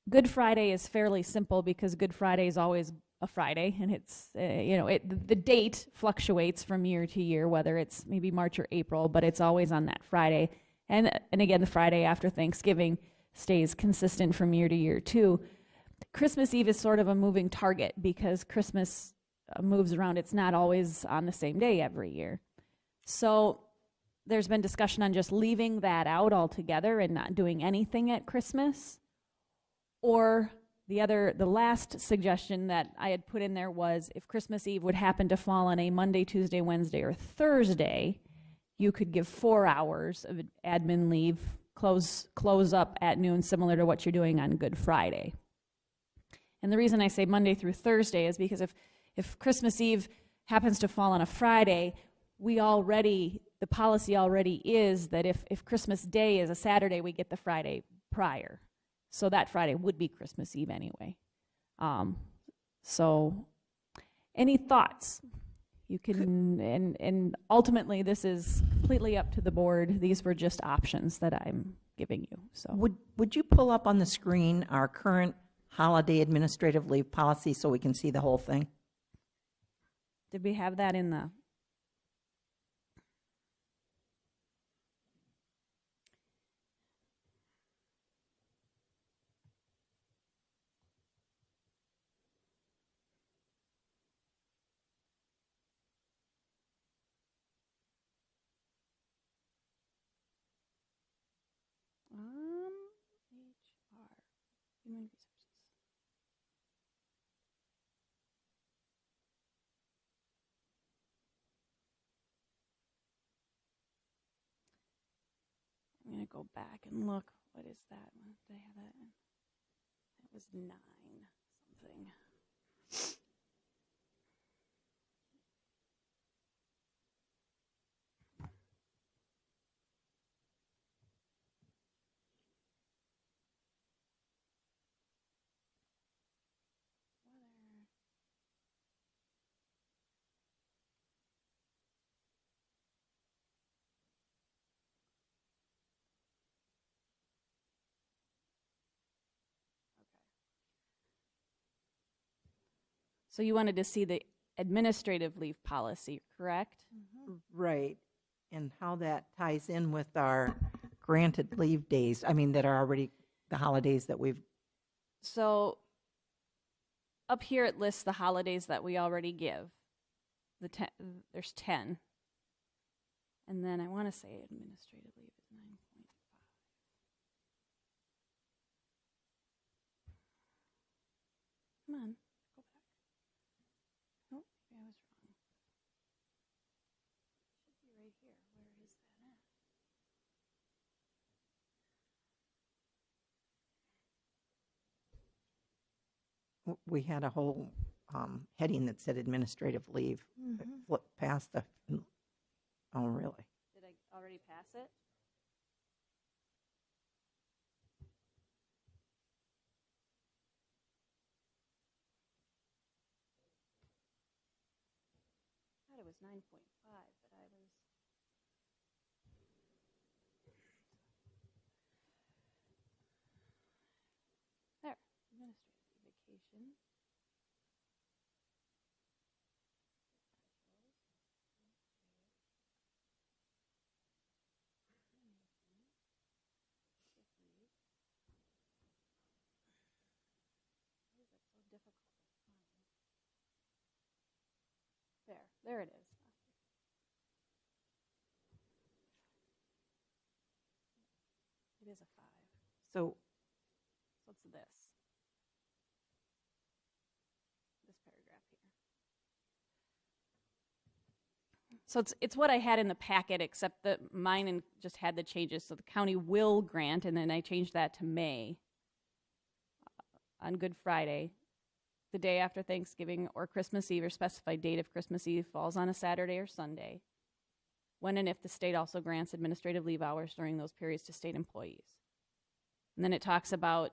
Good Friday is fairly simple because Good Friday is always a Friday, and it's the date fluctuates from year to year, whether it's maybe March or April, but it's always on that Friday. And again, the Friday after Thanksgiving stays consistent from year to year too. Christmas Eve is sort of a moving target because Christmas moves around. It's not always on the same day every year. So there's been discussion on just leaving that out altogether and not doing anything at Christmas. Or the last suggestion that I had put in there was if Christmas Eve would happen to fall on a Monday, Tuesday, Wednesday, or Thursday, you could give 4 hours of admin leave, close up at noon, similar to what you're doing on Good Friday. And the reason I say Monday through Thursday is because if Christmas Eve happens to fall on a Friday, the policy already is that if Christmas Day is a Saturday, we get the Friday prior. So that Friday would be Christmas Eve anyway. So any thoughts? You can, and ultimately this is completely up to the board. These were just options that I'm giving you. So Would you pull up on the screen our current holiday administrative leave policy so we can see the whole thing? did we have that in the? HR, Human Resources. I'm gonna go back and look. What is that one? Did I have that in? That was 9 something. So you wanted to see the administrative leave policy, correct? Right, and how that ties in with our granted leave days, I mean, that are already the holidays that we've, So up here it lists the holidays that we already give. There's 10. And then I want to say administrative leave is 9.5. Come on, go back. Nope, maybe I was wrong. Should be right here. Where is that at? we had a whole heading that said administrative leave. It flipped past the, oh, really? Did I? already pass it? I thought it was 9.5, but I was. There, administrative vacation. Why is that so difficult to find? There it is. It is a 5. So So it's this. This paragraph here. So it's what I had in the packet, except that mine just had the changes. So the county will grant, and then I changed that to may on Good Friday, the day after Thanksgiving or Christmas Eve, or specified date of Christmas Eve falls on a Saturday or Sunday, when and if the state also grants administrative leave hours during those periods to state employees. And then it talks about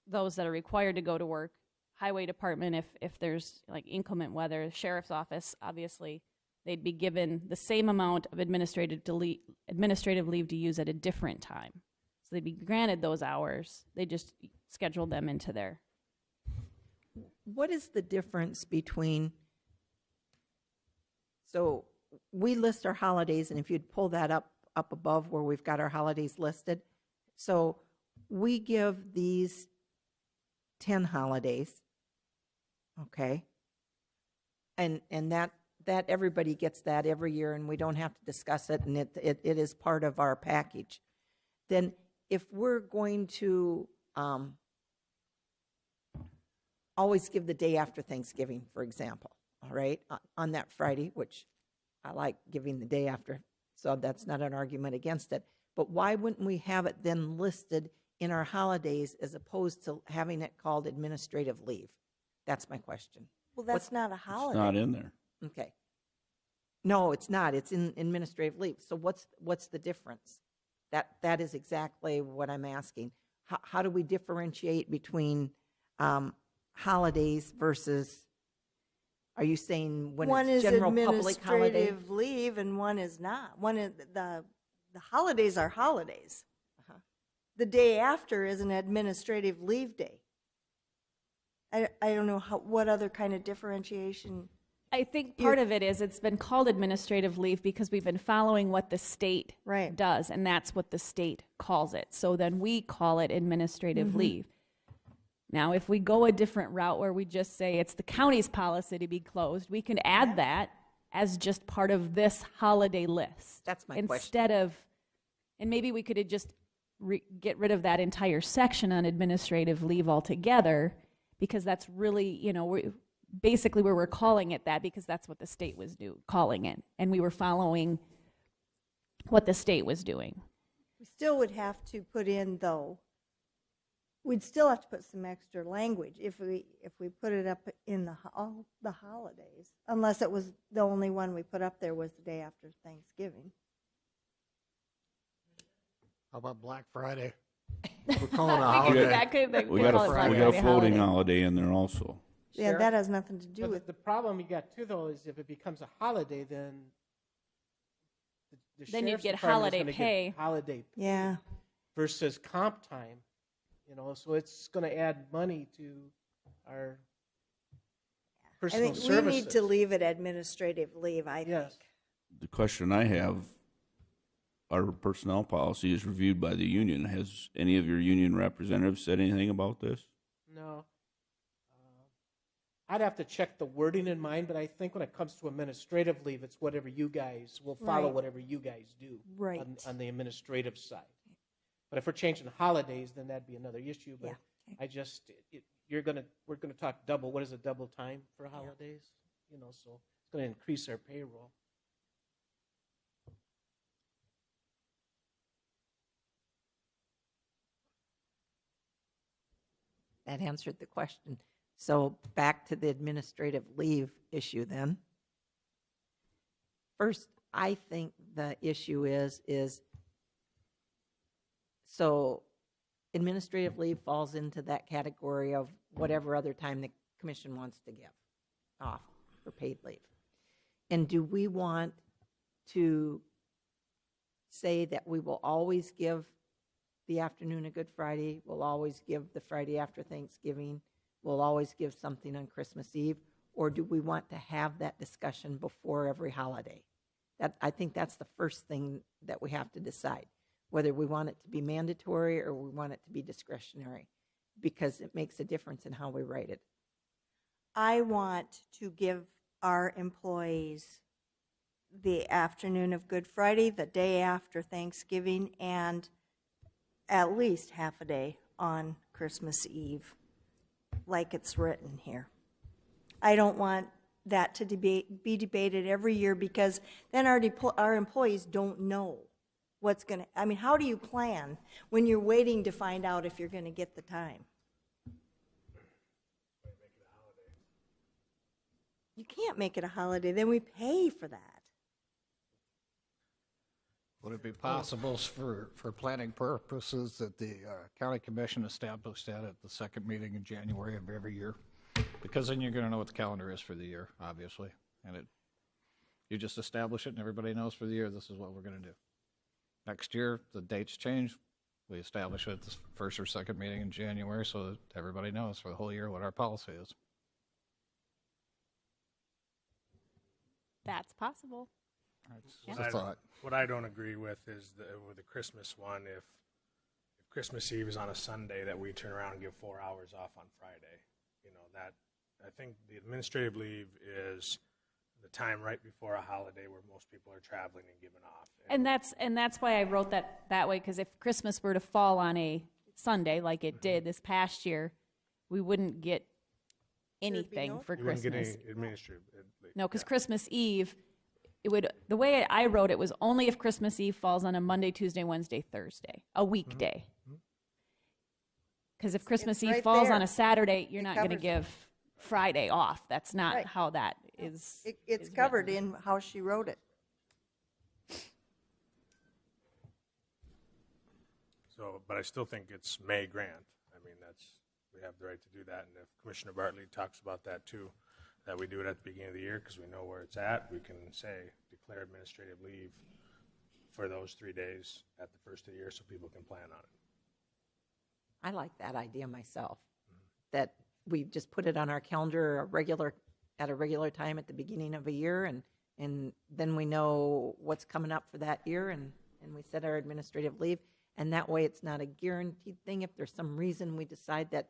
those that are required to go to work, highway department if there's like inclement weather, sheriff's office, obviously, they'd be given the same amount of administrative leave to use at a different time. So they'd be granted those hours. They just scheduled them into their. what is the difference between, so we list our holidays, and if you'd pull that up above where we've got our holidays listed, so we give these 10 holidays, okay? And that everybody gets that every year, and we don't have to discuss it, and it is part of our package. Then if we're going to always give the day after Thanksgiving, for example, all right, on that Friday, which I like giving the day after, so that's not an argument against it, but why wouldn't we have it then listed in our holidays as opposed to having it called administrative leave? That's my question. Well, that's not a It's holiday. not in there. Okay. No, it's not. It's in administrative leave. So what's the difference? That is exactly what I'm asking. How do we differentiate between holidays versus, are you saying when One it's is general public holiday? administrative leave and one is not. One is, the holidays are holidays. Uh-huh. The day after is an administrative leave day. I don't know what other kind of differentiation. I think part of it is it's been called administrative leave because we've been following what the state Right. does, and that's what the state calls it. So then we call it administrative leave. Now, if we go a different route where we just say it's the county's policy to be closed, we can add that as just part of this holiday list. That's my question. Instead of, and maybe we could just get rid of that entire section on administrative leave altogether, because that's really, basically where we're calling it that, because that's what the state was calling it, and we were following what the state was doing. We still would have to put in, though, we'd still have to put some extra language if we put it up in all the holidays, unless it was the only one we put up there was the day after Thanksgiving. How about Black Friday? We're calling a We holiday. We got a floating holiday. holiday in there also. Yeah, Sure. that has nothing to do But with, the problem you got too, though, is if it becomes a holiday, then the Then you'd sheriff's get department is holiday gonna get pay. holiday pay yeah. versus comp time, so it's going to add money to our I personal think we services. need to leave it administrative leave, I think. Yes. The question I have, our personnel policy is reviewed by the union. Has any of your union representatives said anything about this? No. I'd have to check the wording in mind, but I think when it comes to administrative leave, it's whatever you guys, we'll follow Right. whatever you guys do Right. on the administrative side. But if we're changing holidays, then that'd be another issue. But Yeah. I just, we're gonna talk double. What is a double time for holidays? So it's gonna increase our payroll. That answered the question. So back to the administrative leave issue then. First, I think the issue is, so administrative leave falls into that category of whatever other time the commission wants to give off for paid leave. And do we want to say that we will always give the afternoon of Good Friday, we'll always give the Friday after Thanksgiving, we'll always give something on Christmas Eve, or do we want to have that discussion before every holiday? I think that's the first thing that we have to decide, whether we want it to be mandatory or we want it to be discretionary, because it makes a difference in how we write it. I want to give our employees the afternoon of Good Friday, the day after Thanksgiving, and at least half a day on Christmas Eve, like it's written here. I don't want that to be debated every year, because then our employees don't know what's going to, I mean, how do you plan when you're waiting to find out if you're going to get the time? You can't make it a holiday, then we pay for that. Would it be possible for planning purposes that the county commission established that at the second meeting in January of every year? Because then you're going to know what the calendar is for the year, obviously. And you just establish it and everybody knows for the year, this is what we're going to do. Next year, the dates change. We establish it at the first or second meeting in January so that everybody knows for the whole year what our policy is. That's possible. That's a thought. What I don't agree with is with the Christmas one, if Christmas Eve is on a Sunday, that we turn around and give 4 hours off on Friday. You know, that, I think the administrative leave is the time right before a holiday where most people are traveling and giving off. And that's why I wrote that way, because if Christmas were to fall on a Sunday like it did this past year, we wouldn't get anything for You wouldn't Christmas. get any administrative leave. No, because Yeah. Christmas Eve, the way I wrote it was only if Christmas Eve falls on a Monday, Tuesday, Wednesday, Thursday, a weekday. Because if Christmas Eve right falls there. on a Saturday, you're It not going to covers it. give Friday off. That's not Right. how that is. It's is covered written. in how she wrote it. So, but I still think it's May grant. I mean, we have the right to do that. And if Commissioner Bartley talks about that too, that we do it at the beginning of the year because we know where it's at, we can say declare administrative leave for those 3 days at the first of the year so people can plan on it. I like that idea myself, that we just put it on our calendar at a regular time at the beginning of a year, and then we know what's coming up for that year, and we set our administrative leave. And that way it's not a guaranteed thing. If there's some reason we decide that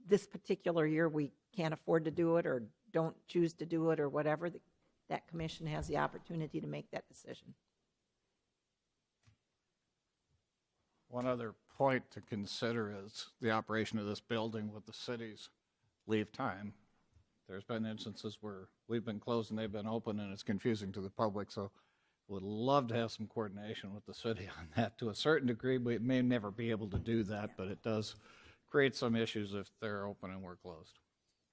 this particular year we can't afford to do it or don't choose to do it or whatever, that commission has the opportunity to make that decision. One other point to consider is the operation of this building with the city's leave time. There's been instances where we've been closed and they've been open, and it's confusing to the public, so would love to have some coordination with the city on that. To a certain degree, we may never be able to do that, but it does create some issues if they're open and we're closed.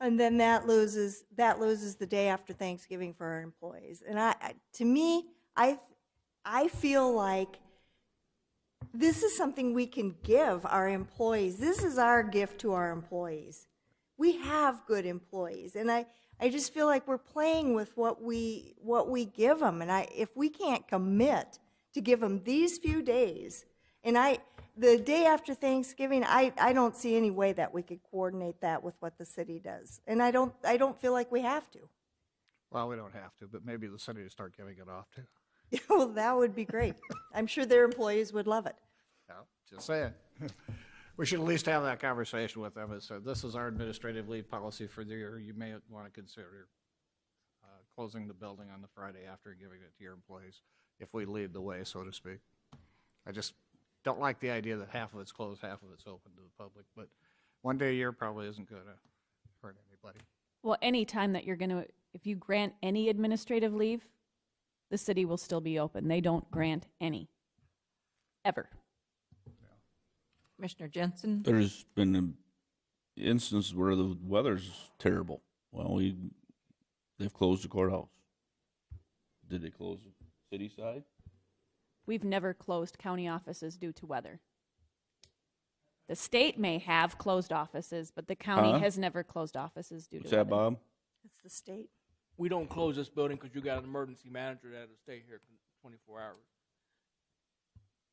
And then that loses the day after Thanksgiving for our employees. And to me, I feel like this is something we can give our employees. This is our gift to our employees. We have good employees, and I just feel like we're playing with what we give them. And if we can't commit to give them these few days, and the day after Thanksgiving, I don't see any way that we could coordinate that with what the city does. And I don't feel like we have to. Well, we don't have to, but maybe the city to start giving it off too. Well, that would be great. I'm sure their employees would love it. Yeah, just saying. We should at least have that conversation with them and say, this is our administrative leave policy for the year. You may want to consider closing the building on the Friday after, giving it to your employees if we lead the way, so to speak. I just don't like the idea that half of it's closed, half of it's open to the public, but one day a year probably isn't going to hurt anybody. Well, any time that if you grant any administrative leave, the city will still be open. They don't grant any, ever. Commissioner Jensen? There's been instances where the weather's terrible. Well, they've closed the courthouse. Did they close City side? We've never closed county offices due to weather. The state may have closed offices, but the county Huh? has never closed offices due What's to that, weather. Bob? It's the state. We don't close this building because you got an emergency manager that'll stay here 24 hours.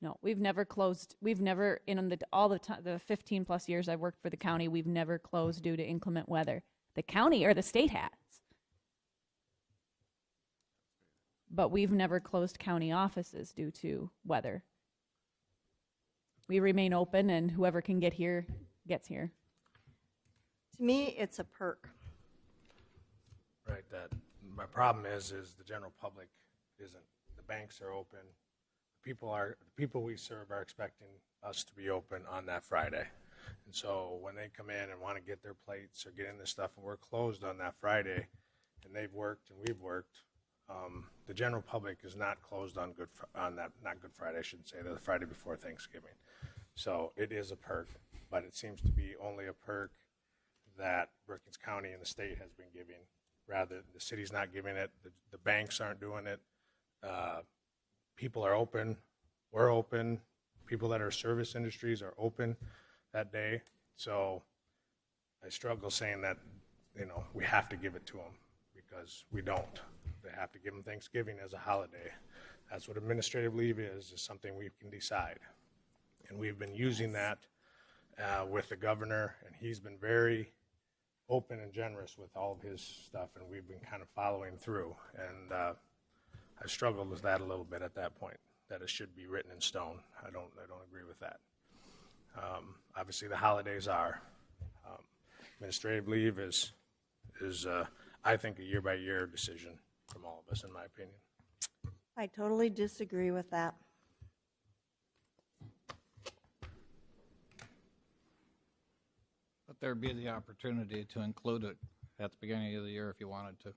No, we've never closed. We've never, in the 15 plus years I've worked for the county, we've never closed due to inclement weather. The county or the state has. But we've never closed county offices due to weather. We remain open, and whoever can get here gets here. To me, it's a perk. Right, that, my problem is the general public isn't. The banks are open. The people we serve are expecting us to be open on that Friday. And so when they come in and want to get their plates or get in this stuff, and we're closed on that Friday, and they've worked and we've worked, the general public is not closed on not Good Friday, I shouldn't say, the Friday before Thanksgiving. So it is a perk, but it seems to be only a perk that Brookings County and the state has been giving. Rather, the city's not giving it, the banks aren't doing it. People are open, we're open, people that are service industries are open that day. So I struggle saying that, we have to give it to them, because we don't. They have to give them Thanksgiving as a holiday. That's what administrative leave is something we can decide. And we've been using that with the governor, and he's been very open and generous with all of his stuff, and we've been kind of following through. And I struggled with that a little bit at that point, that it should be written in stone. I don't agree with that. Obviously, the holidays are. Administrative leave is I think, a year-by-year decision from all of us, in my opinion. I totally disagree with that. But there'd be the opportunity to include it at the beginning of the year if you wanted to.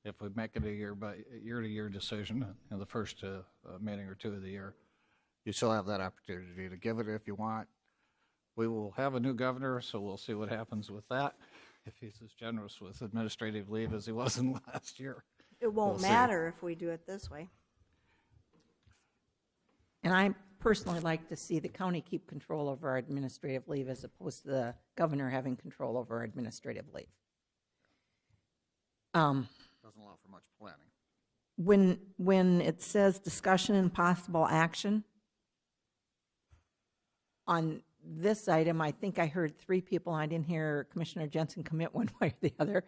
If we make it a year-to-year decision in the first meeting or two of the year, you still have that opportunity to give it if you want. We will have a new governor, so we'll see what happens with that, if he's as generous with administrative leave as he was in last year. It won't We'll see. matter if we do it this way. And I personally like to see the county keep control over our administrative leave as opposed to the governor having control over our administrative leave. Doesn't allow for much planning. When it says discussion and possible action, on this item, I think I heard three people. I didn't hear Commissioner Jensen commit one way or the other.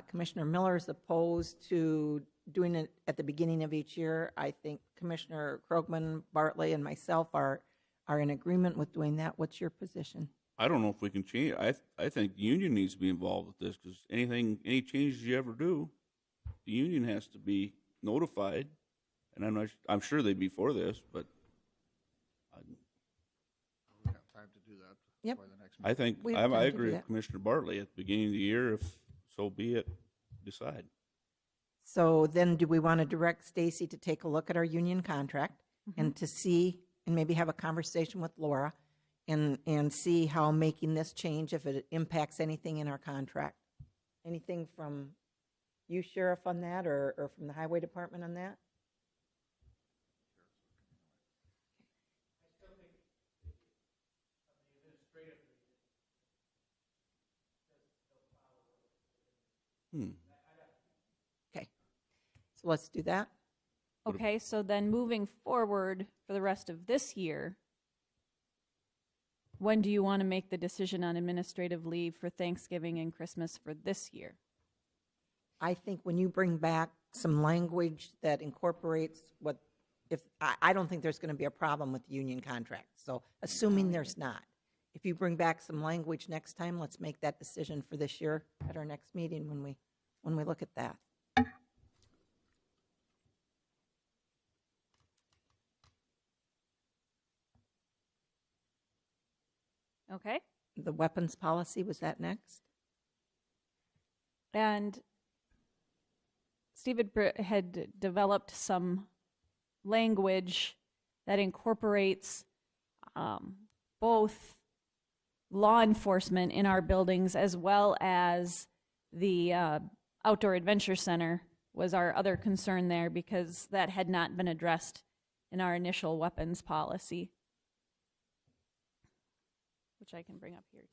Commissioner Miller is opposed to doing it at the beginning of each year. I think Commissioner Krogman, Bartley, and myself are in agreement with doing that. What's your position? I don't know if we can change. I think the union needs to be involved with this, because any changes you ever do, the union has to be notified. And I'm sure they'd be for this, but We have time to do that. Yep. By the next meeting. I think We have time I to do agree that. with Commissioner Bartley. At the beginning of the year, if so be it, decide. So then do we want to direct Stacy to take a look at our union contract and to see, and maybe have a conversation with Laura and see how making this change, if it impacts anything in our contract? Anything from you, Sheriff, on that, or from the Highway Department on that? Okay, so let's do that. Okay, so then moving forward for the rest of this year, when do you want to make the decision on administrative leave for Thanksgiving and Christmas for this year? I think when you bring back some language that incorporates I don't think there's going to be a problem with the union contract. So assuming there's not, if you bring back some language next time, let's make that decision for this year at our next meeting when we look at that. Okay? The weapons policy, was that next? And Steve had developed some language that incorporates both law enforcement in our buildings as well as the Outdoor Adventure Center was our other concern there, because that had not been addressed in our initial weapons policy, which I can bring up here too.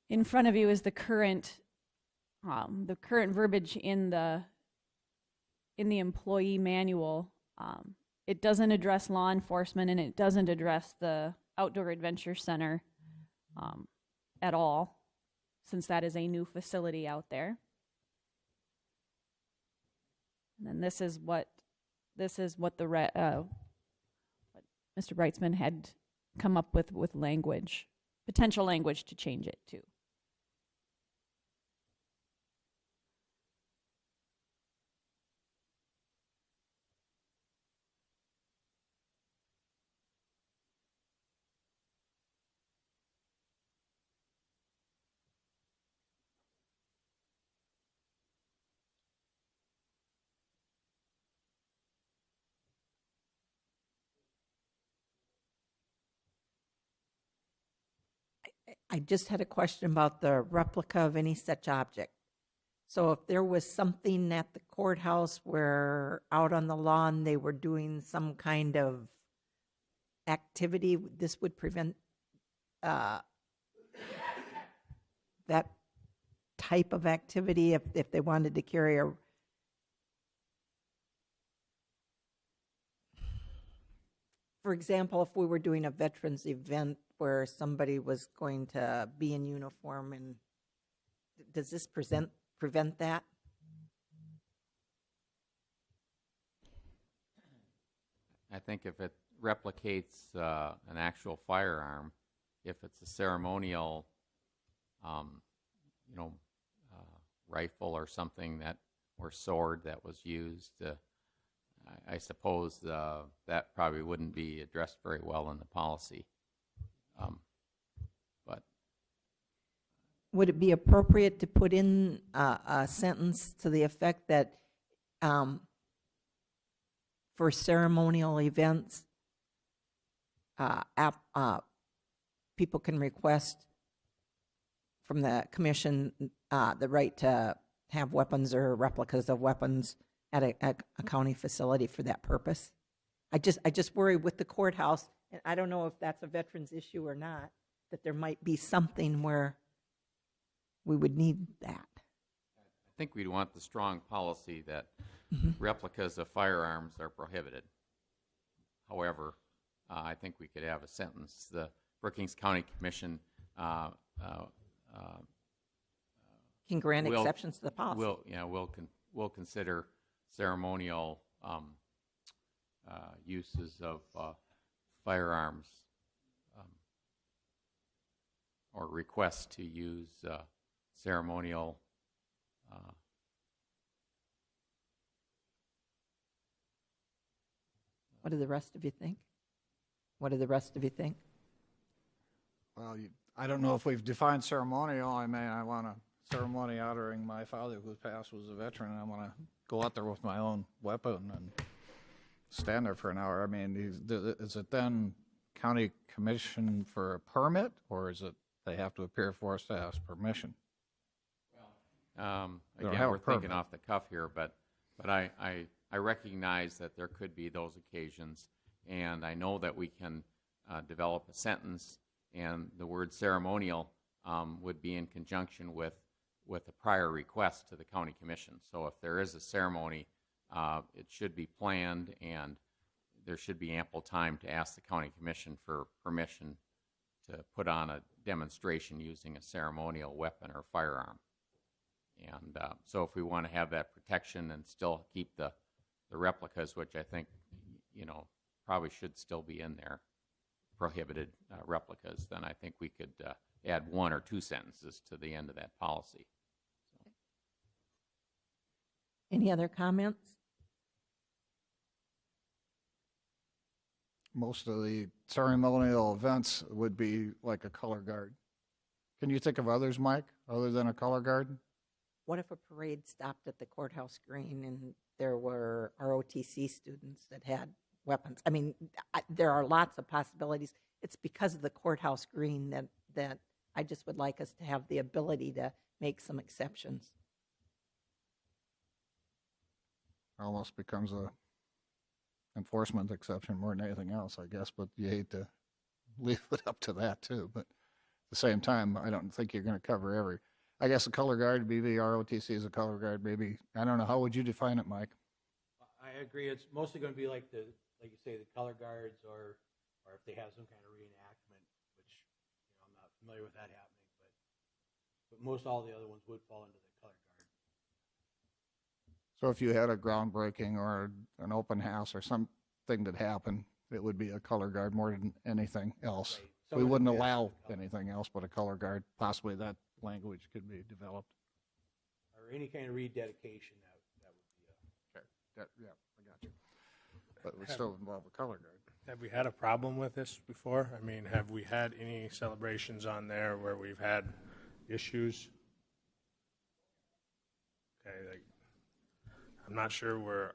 In front of you is the current verbiage in the employee manual. It doesn't address law enforcement, and it doesn't address the Outdoor Adventure Center at all, since that is a new facility out there. And then this is what what Mr. Brightsman had come up with language, potential language to change it to. I just had a question about the replica of any such object. So if there was something at the courthouse where out on the lawn they were doing some kind of activity, this would prevent that type of activity if they wanted to carry a... For example, if we were doing a veterans event where somebody was going to be in uniform, and does this prevent that? I think if it replicates an actual firearm, if it's a ceremonial, rifle or something or sword that was used, I suppose that probably wouldn't be addressed very well in the policy. But would it be appropriate to put in a sentence to the effect that for ceremonial events, people can request from the commission the right to have weapons or replicas of weapons at a county facility for that purpose? I just worry with the courthouse, and I don't know if that's a veterans issue or not, that there might be something where we would need that. I think we'd want the strong policy that replicas of firearms are prohibited. However, I think we could have a sentence. The Brookings County Commission can grant exceptions to the policy. We'll consider ceremonial uses of firearms or requests to use ceremonial What do the rest of you think? What do the rest of you think? Well, I don't know if we've defined ceremonial. I mean, I want a ceremony honoring my father who passed, was a veteran, and I want to go out there with my own weapon and stand there for an hour. I mean, is it then county commission for a permit, or is it they have to appear for us to ask permission? Again, we're thinking off the cuff here, but I recognize that there could be those occasions, and I know that we can develop a sentence, and the word ceremonial would be in conjunction with a prior request to the county commission. So if there is a ceremony, it should be planned, and there should be ample time to ask the county commission for permission to put on a demonstration using a ceremonial weapon or firearm. And so if we want to have that protection and still keep the replicas, which I think, probably should still be in there, prohibited replicas, then I think we could add one or two sentences to the end of that policy. Any other comments? Most of the ceremonial events would be like a color guard. Can you think of others, Mike, other than a color guard? what if a parade stopped at the courthouse green and there were ROTC students that had weapons? I mean, there are lots of possibilities. It's because of the courthouse green that I just would like us to have the ability to make some exceptions. Almost becomes a enforcement exception more than anything else, I guess, but you hate to leave it up to that too. But at the same time, I don't think you're going to cover every. I guess a color guard, maybe ROTC is a color guard, maybe. I don't know. How would you define it, Mike? I agree. It's mostly going to be like you say, the color guards, or if they have some kind of reenactment, which I'm not familiar with that happening, but most all the other ones would fall into the color guard. So if you had a groundbreaking or an open house or something that happened, it would be a color guard more than anything else. Right. We wouldn't allow anything else but a color guard. Possibly that language could be developed. Or any kind of rededication, that would be a... Okay. Yeah, I got you. But it would still involve a color guard. Have we had a problem with this before? I mean, have we had any celebrations on there where we've had issues? Okay, like, I'm not sure we're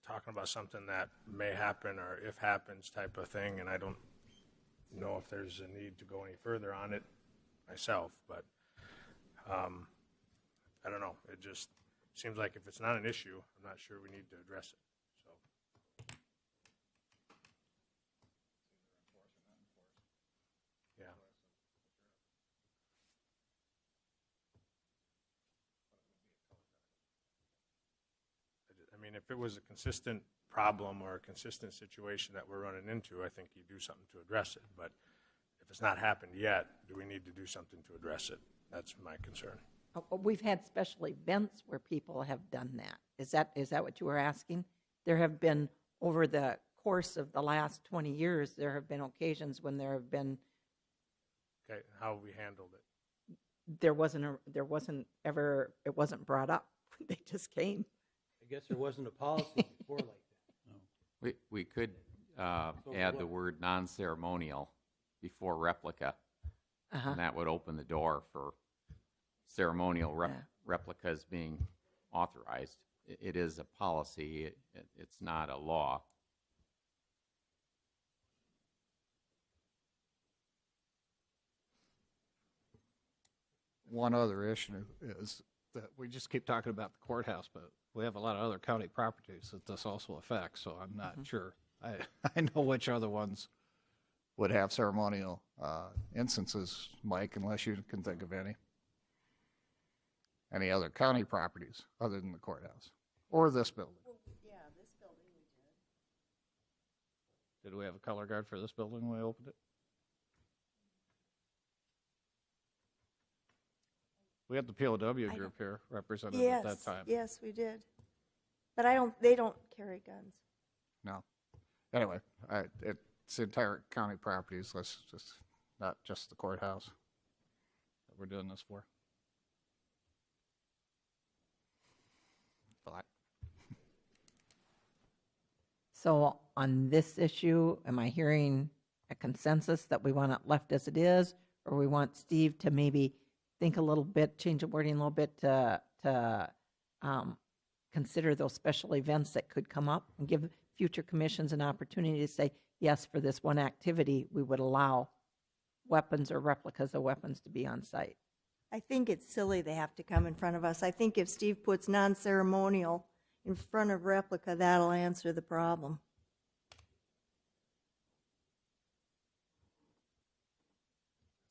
talking about something that may happen or if happens type of thing, and I don't know if there's a need to go any further on it myself, but I don't know. It just seems like if it's not an issue, I'm not sure we need to address it. So, yeah. I mean, if it was a consistent problem or a consistent situation that we're running into, I think you do something to address it. But if it's not happened yet, do we need to do something to address it? That's my concern. We've had special events where people have done that. Is that what you were asking? There have been, over the course of the last 20 years, there have been occasions when there have been. Okay, how have we handled it? There wasn't ever, it wasn't brought up. They just came. I guess there wasn't a policy before like that. We could add the word non-ceremonial before replica, and that would open the door for ceremonial replicas being authorized. It is a policy. It's not a law. One other issue is that we just keep talking about the courthouse, but we have a lot of other county properties that this also affects, so I'm not sure. I know which other ones would have ceremonial instances, Mike, unless you can think of any. Any other county properties other than the courthouse or this building? Well, yeah, this building we did. Did we have a color guard for this building when we opened it? We had the POW group here represented at that time. Yes, we did. But they don't carry guns. No. Anyway, it's entire county properties. Let's just, not just the courthouse that we're doing this for. Thought. So on this issue, am I hearing a consensus that we want it left as it is, or we want Steve to maybe think a little bit, change the wording a little bit to consider those special events that could come up and give future commissions an opportunity to say, yes, for this one activity, we would allow weapons or replicas of weapons to be on site? I think it's silly they have to come in front of us. I think if Steve puts non-ceremonial in front of replica, that'll answer the problem.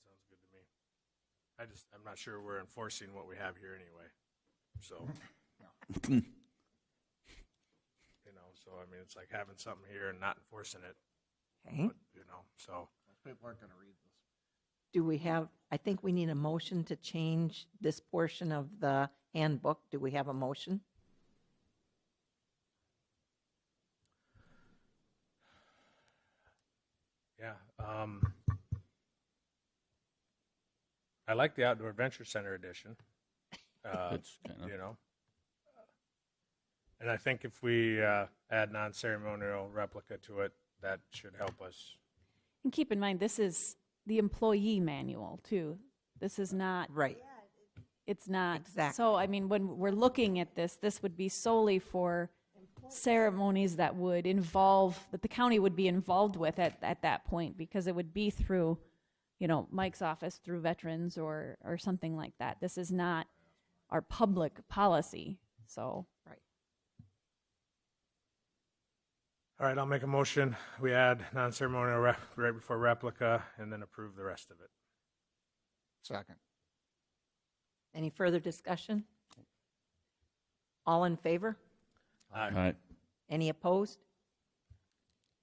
Sounds good to me. I'm not sure we're enforcing what we have here anyway. So, so I mean, it's like having something here and not enforcing it. Okay. But, so. People aren't going to read this. Do we have, I think we need a motion to change this portion of the handbook. Do we have a motion? Yeah. I like the Outdoor Adventure Center edition. It's kind of, and I think if we add non-ceremonial replica to it, that should help us. And keep in mind, this is the employee manual, too. This is not. Right. it's not. Exactly. So, I mean, when we're looking at this, this would be solely for ceremonies that would involve, that the county would be involved with at that point, because it would be through, you know, Mike's office, through veterans or something like that. This is not our public policy, so. Right. All right, I'll make a motion. We add non-ceremonial right before replica and then approve the rest of it. Second. Any further discussion? All in favor? All right. Any opposed?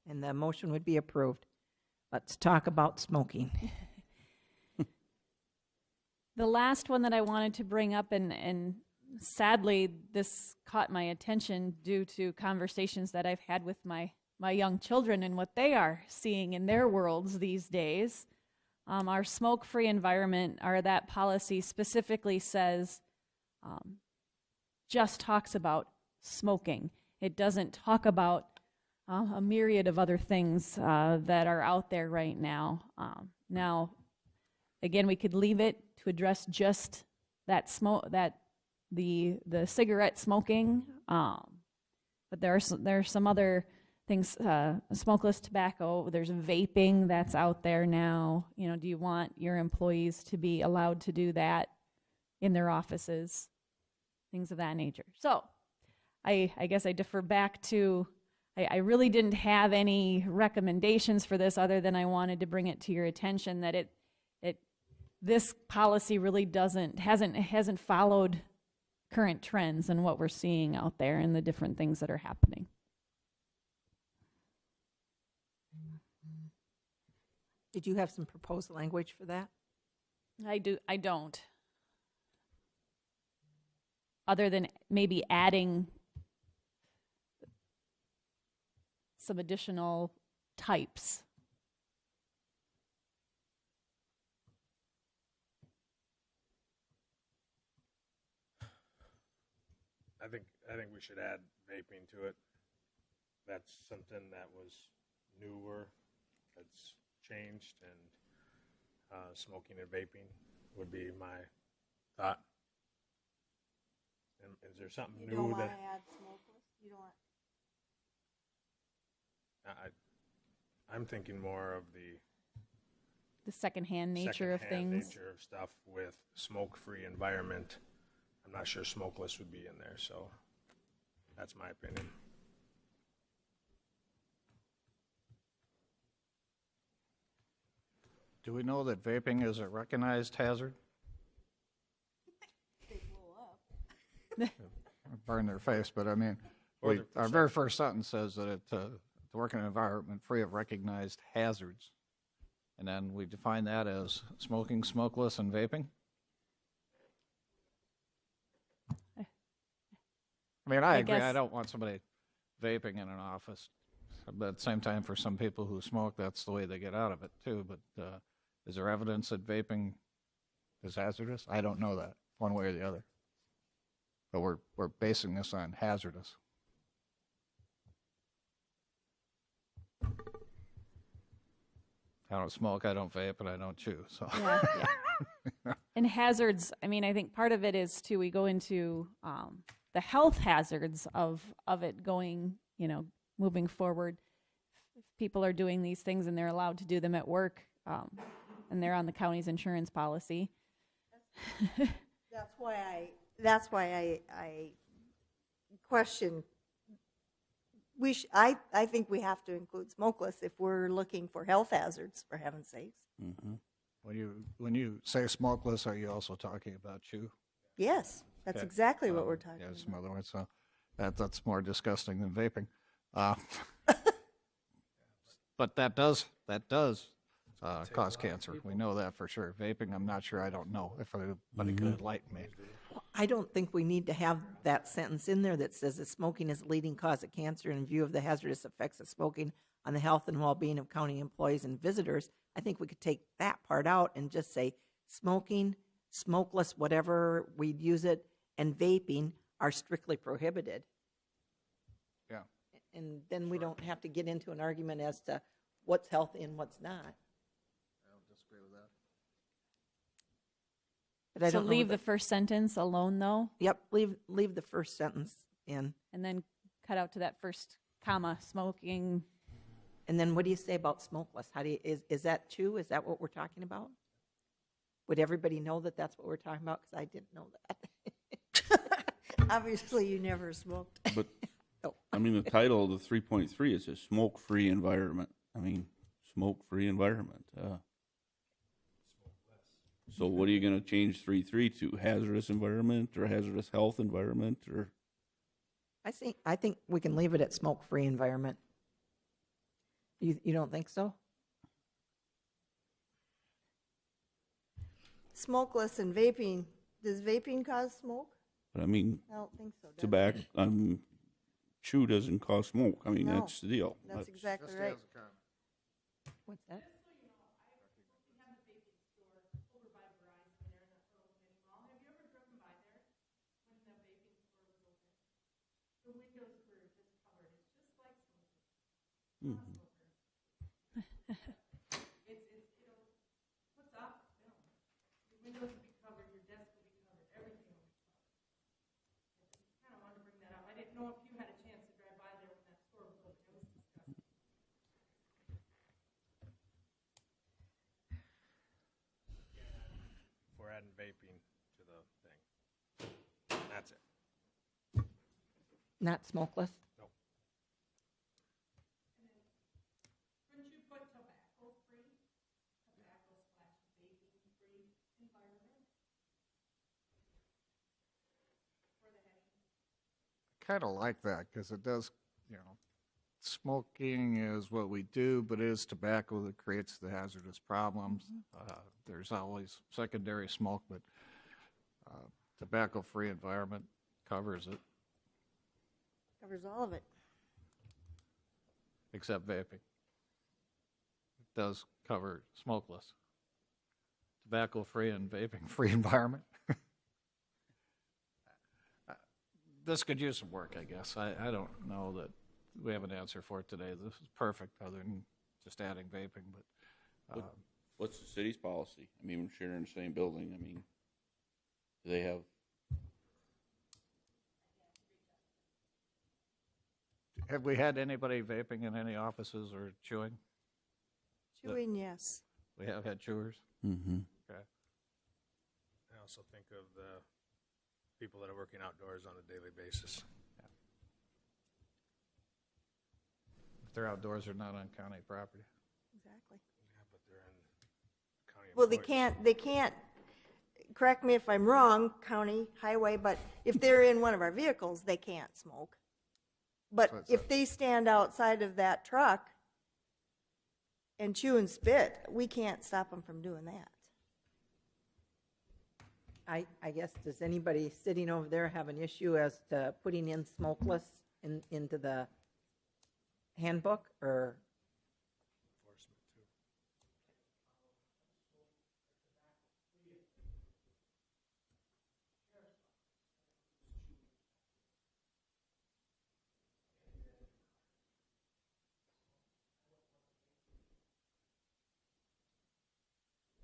And the motion would be approved. Let's talk about smoking. The last one that I wanted to bring up, and sadly, this caught my attention due to conversations that I've had with my young children and what they are seeing in their worlds these days. Our smoke-free environment, or that policy specifically says, just talks about smoking. It doesn't talk about a myriad of other things that are out there right now. Now, again, we could leave it to address just that the cigarette smoking, but there are some other things, smokeless tobacco. There's vaping that's out there now. You know, do you want your employees to be allowed to do that in their offices? Things of that nature. So I guess I defer back to, I really didn't have any recommendations for this other than I wanted to bring it to your attention that this policy really hasn't followed current trends and what we're seeing out there and the different things that are happening. Did you have some proposed language for that? I don't. Other than maybe adding some additional types. I think we should add vaping to it. That's something that was newer, that's changed, and smoking and vaping would be my thought. And is there something new You don't want that to add smokeless? You don't want... I'm thinking more of The secondhand nature of things. nature of stuff with smoke-free environment. I'm not sure smokeless would be in there, so that's my opinion. Do we know that vaping is a recognized hazard? Burn their face, but I mean, our very first sentence says that it to work in an environment free of recognized hazards. And then we define that as smoking, smokeless, and vaping. I mean, I agree. I guess- don't want somebody vaping in an office. But at the same time, for some people who smoke, that's the way they get out of it, too. But is there evidence that vaping is hazardous? I don't know that, one way or the other. But we're basing this on hazardous. I don't smoke, I don't vape, and I don't chew. So Yeah. And hazards, I mean, I think part of it is too, we go into the health hazards of it going, you know, moving forward. If people are doing these things and they're allowed to do them at work, and they're on the county's insurance policy. That's why I question. I think we have to include smokeless if we're looking for health hazards, for heaven's sakes. Mm-hmm. when you say smokeless, are you also talking about chew? Yes, that's Okay. exactly what we're talking Yeah, about. some other words. So that's more disgusting than vaping. But that does cause cancer. We know that for sure. Vaping, I'm not sure. I don't know if anybody could enlighten me. I don't think we need to have that sentence in there that says that smoking is a leading cause of cancer in view of the hazardous effects of smoking on the health and well-being of county employees and visitors. I think we could take that part out and just say smoking, smokeless, whatever we'd use it, and vaping are strictly prohibited. Yeah. And then we don't have to get into an argument as to what's healthy and what's not. I don't disagree with that. But I So don't know leave that- the first sentence alone, though, Yep, leave the first sentence in. and then cut out to that first comma, smoking. And then what do you say about smokeless? How do you, is that too? Is that what we're talking about? Would everybody know that that's what we're talking about? Because I didn't know that. Obviously, you never smoked. But, Oh. I mean, the title of the 3.3 is a smoke-free environment. I mean, smoke-free environment. So what are you going to change 3.3 to? Hazardous environment or hazardous health environment or? I think we can leave it at smoke-free environment. You don't think so? Smokeless and vaping. Does vaping cause smoke? But I mean, I don't think so. does it? tobacco, chew doesn't cause smoke. I mean, No, that's the deal. That's exactly right. What's that? Mhm. We're adding vaping to the thing. That's it. Not smokeless? Nope. Kind of like that because it does, smoking is what we do, but it is tobacco that creates the hazardous problems. There's always secondary smoke, but tobacco-free environment covers it, Covers all of it. except vaping. It does cover smokeless. Tobacco-free and vaping-free environment. This could use some work, I guess. I don't know that we have an answer for it today. This is perfect, other than just adding vaping, but What's the city's policy? I mean, we're sharing the same building. I mean, do they have, have we had anybody vaping in any offices or chewing? Chewing, yes. We have had chewers? mm-hmm. Okay. I also think of the people that are working outdoors on a daily basis. If they're outdoors, they're not on county property. Exactly. Yeah, but they're in county Well, employees. they can't, correct me if I'm wrong, county, highway, but if they're in one of our vehicles, they can't smoke. But That's if they stand outside of that truck and chew and spit, we can't stop them from doing that. I guess, does anybody sitting over there have an issue as to putting in smokeless into the handbook, or? Enforcement too.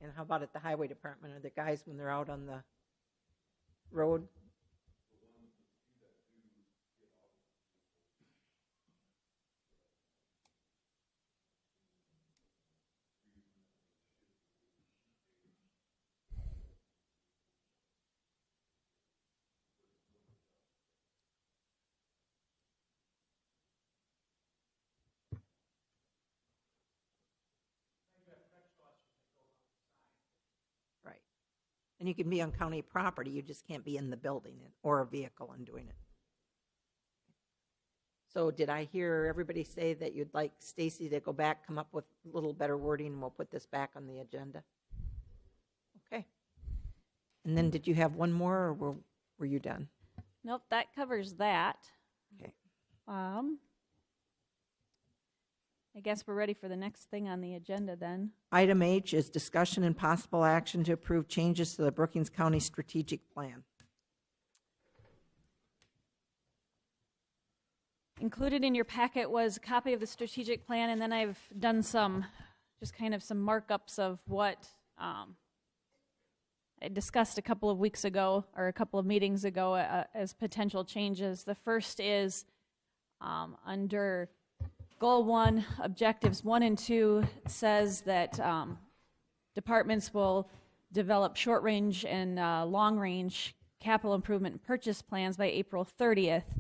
And how about at the highway department? Are the guys, when they're out on the road? Right. And you can be on county property, you just can't be in the building or a vehicle and doing it. So did I hear everybody say that you'd like Stacy to go back, come up with a little better wording, and we'll put this back on the agenda? Okay. And then did you have one more, or were you done? Nope, that covers that. Okay. I guess we're ready for the next thing on the agenda then. Item H is discussion and possible action to approve changes to the Brookings County Strategic Plan. Included in your packet was a copy of the strategic plan, and then I've done some, just kind of some markups of what I I discussed a couple of weeks ago, or a couple of meetings ago, as potential changes. The first is under Goal 1, Objectives 1 and 2 says that departments will develop short-range and long-range capital improvement and purchase plans by April 30th.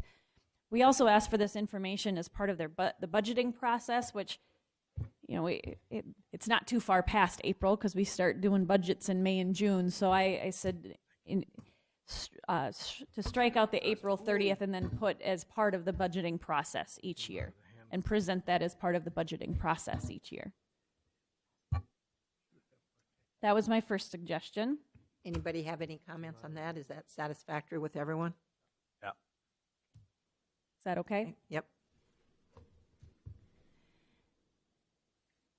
We also asked for this information as part of their the budgeting process, which, you know, it's not too far past April because we start doing budgets in May and June. So I said to strike out the April 30th and then put as part of the budgeting process each year, and present that as part of the budgeting process each year. That was my first suggestion. Anybody have any comments on that? Is that satisfactory with everyone? Yeah. Is that okay? Yep.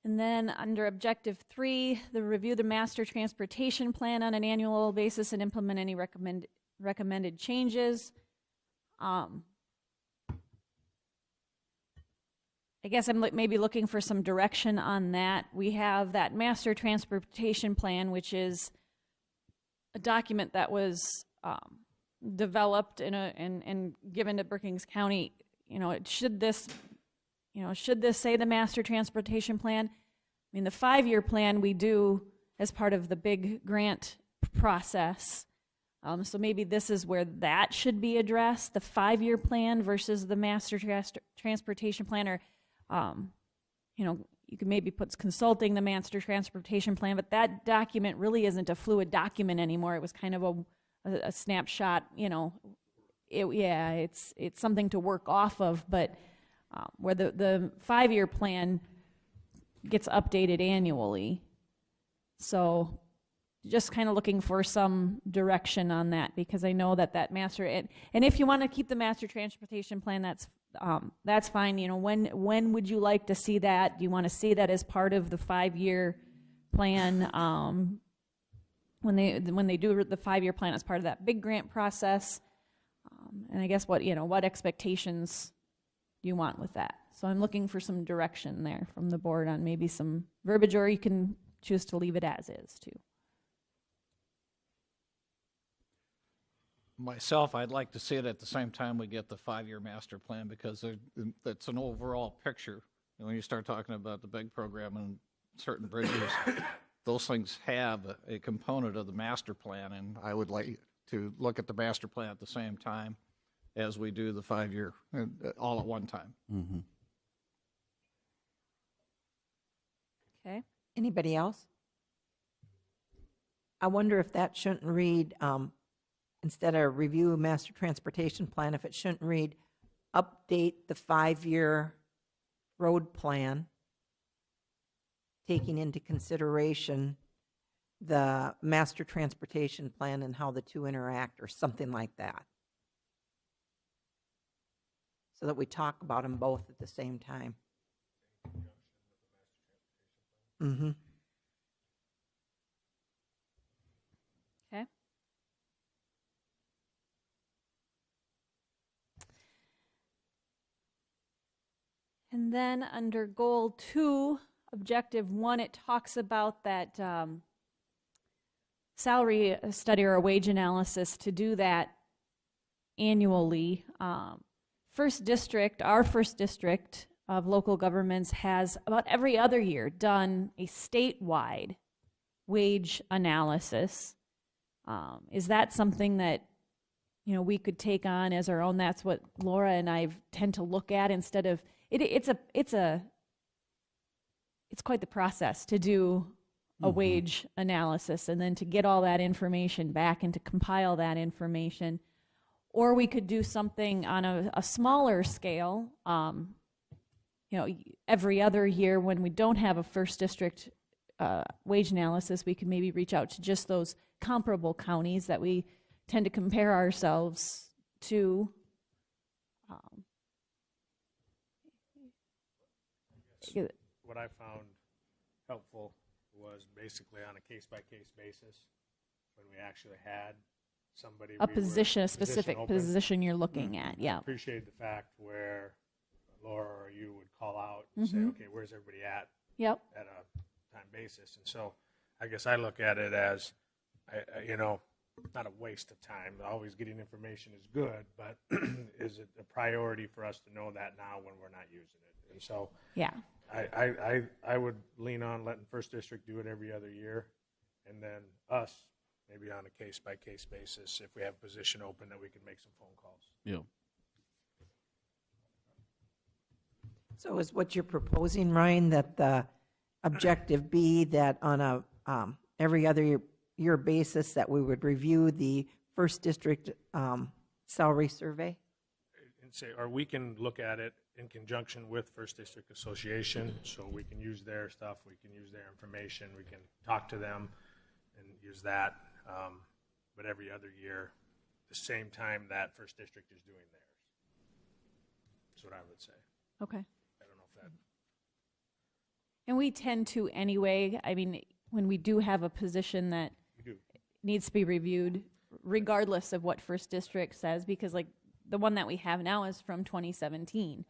And then under Objective 3, the review the master transportation plan on an annual basis and implement any recommended changes. I guess I'm maybe looking for some direction on that. We have that master transportation plan, which is a document that was developed and given to Brookings County. You know, should this say the master transportation plan? I mean, the 5-year plan we do as part of the big grant process. So maybe this is where that should be addressed, the 5-year plan versus the master transportation plan, or you could maybe put consulting the master transportation plan, but that document really isn't a fluid document anymore. It was kind of a snapshot, it's something to work off of, but where the 5-year plan gets updated annually. So just kind of looking for some direction on that, because I know that master, and if you want to keep the master transportation plan, that's fine. When would you like to see that? Do you want to see that as part of the 5-year plan? When they do the 5-year plan as part of that big grant process, and I guess what expectations do you want with that? So I'm looking for some direction there from the board on maybe some verbiage, or you can choose to leave it as is too. Myself, I'd like to see it at the same time we get the 5-year master plan, because that's an overall picture. And when you start talking about the big program and certain bridges, those things have a component of the master plan, and I would like to look at the master plan at the same time as we do the 5-year, all at one time. Mm-hmm. Okay. Anybody else? I wonder if that shouldn't read, instead of review master transportation plan, if it shouldn't read update the 5-year road plan, taking into consideration the master transportation plan and how the two interact, or something like that. So that we talk about them both at the same time. Mm-hmm. Okay. And then under Goal 2, Objective 1, it talks about that salary study or a wage analysis, to do that annually. Our first district of local governments has about every other year done a statewide wage analysis. Is that something that we could take on as our own? That's what Laura and I tend to look at, instead of it's quite the process to do a wage analysis, and then to get all that information back and to compile that information. Or we could do something on a smaller scale, every other year when we don't have a first district wage analysis, we could maybe reach out to just those comparable counties that we tend to compare ourselves to. What I found helpful was basically on a case-by-case basis, when we actually had somebody. A specific open. position you're looking at, yeah. I appreciate the fact where Laura or you would call out and say, okay, where's everybody at? Yep. At a time basis. And so I guess I look at it as you know, not a waste of time. Always getting information is good, but is it a priority for us to know that now when we're not using it? And so Yeah. I would lean on letting First District do it every other year, and then us, maybe on a case-by-case basis, if we have a position open, that we can make some phone calls. Yeah. So is what you're proposing, Ryan, that the objective be that on a every other year basis that we would review the First District salary survey? And say, or we can look at it in conjunction with First District Association, so we can use their stuff, we can use their information, we can talk to them and use that. But every other year, the same time that First District is doing theirs. That's what I would say. Okay. I don't know if that. And we tend to anyway, I mean, when we do have a position that needs to be reviewed, regardless of what First District says, because like the one that we have now is from 2017.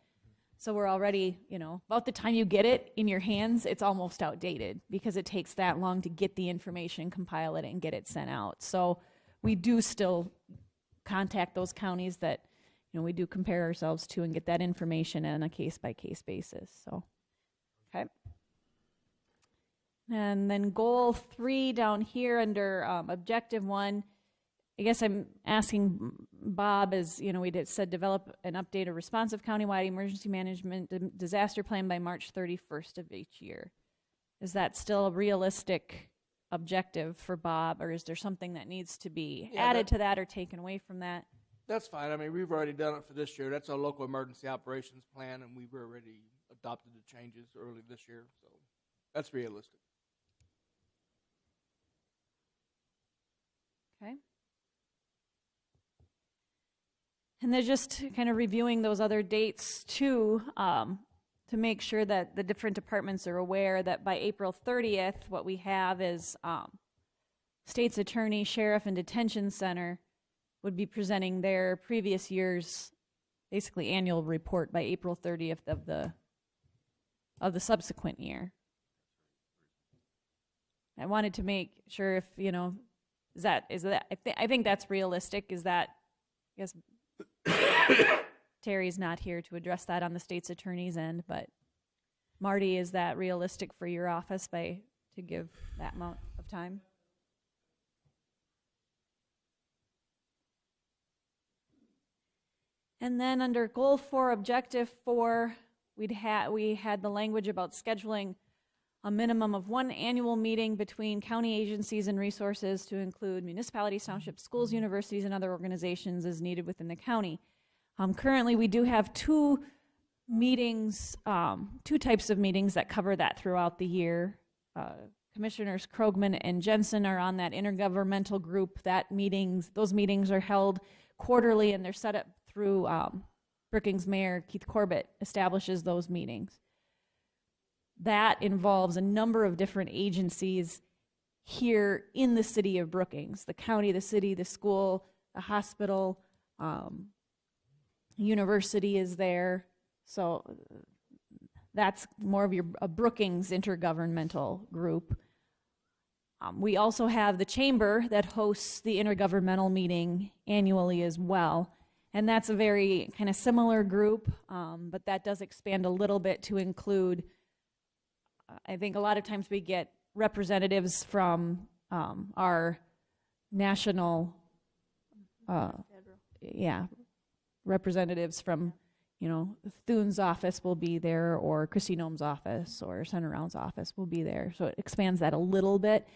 So we're already, you know, about the time you get it in your hands, it's almost outdated because it takes that long to get the information, compile it, and get it sent out. So we do still contact those counties that, you know, we do compare ourselves to and get that information on a case-by-case basis. So, okay. And then goal 3 down here under objective 1, I guess I'm asking Bob, as you know, we said develop and update a responsive countywide emergency management disaster plan by March 31st of each year. Is that still a realistic objective for Bob, or is there something that needs to be added to that or taken away from that? That's fine. I mean, we've already done it for this year. That's our local emergency operations plan, and we've already adopted the changes early this year, so that's realistic. Okay. And they're just kind of reviewing those other dates too, to make sure that the different departments are aware that by April 30th, what we have is state's attorney, sheriff, and detention center would be presenting their previous year's basically annual report by April 30th of the subsequent year. I wanted to make sure if, you know, I think that's realistic. Is that, I guess Terry's not here to address that on the state's attorney's end, but Marty, is that realistic for your office to give that amount of time? And then under goal 4, objective 4, we had the language about scheduling a minimum of 1 annual meeting between county agencies and resources to include municipalities, townships, schools, universities, and other organizations as needed within the county. Currently, we do have 2 meetings, 2 types of meetings that cover that throughout the year. Commissioners Krogman and Jensen are on that intergovernmental group. Those meetings are held quarterly, and they're set up through Brookings Mayor Keith Corbett establishes those meetings. That involves a number of different agencies here in the city of Brookings, the county, the city, the school, the hospital, university is there. So that's more of a Brookings intergovernmental group. We also have the chamber that hosts the intergovernmental meeting annually as well. And that's a very kind of similar group, but that does expand a little bit to include, I think a lot of times we get representatives from our national, representatives from, you know, Thune's office will be there, or Christy Nome's office, or Senator Round's office will be there. So it expands that a little bit.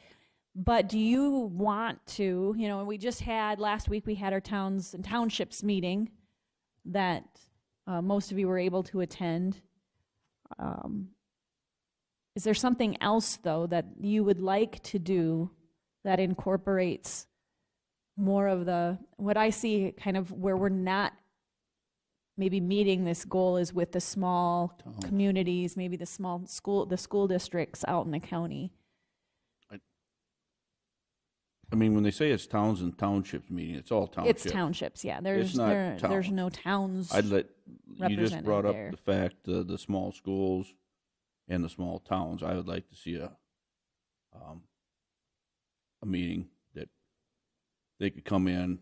But do you want to, you know, we just had, last week we had our towns and townships meeting that most of you were able to attend. Is there something else, though, that you would like to do that incorporates more of what I see kind of where we're not maybe meeting this goal is with the small communities, maybe the school districts out in the county? I mean, when they say it's towns and townships meeting, it's all townships. It's townships, yeah. There's no towns. You just brought up the fact the small schools and the small towns. I would like to see a meeting that they could come in,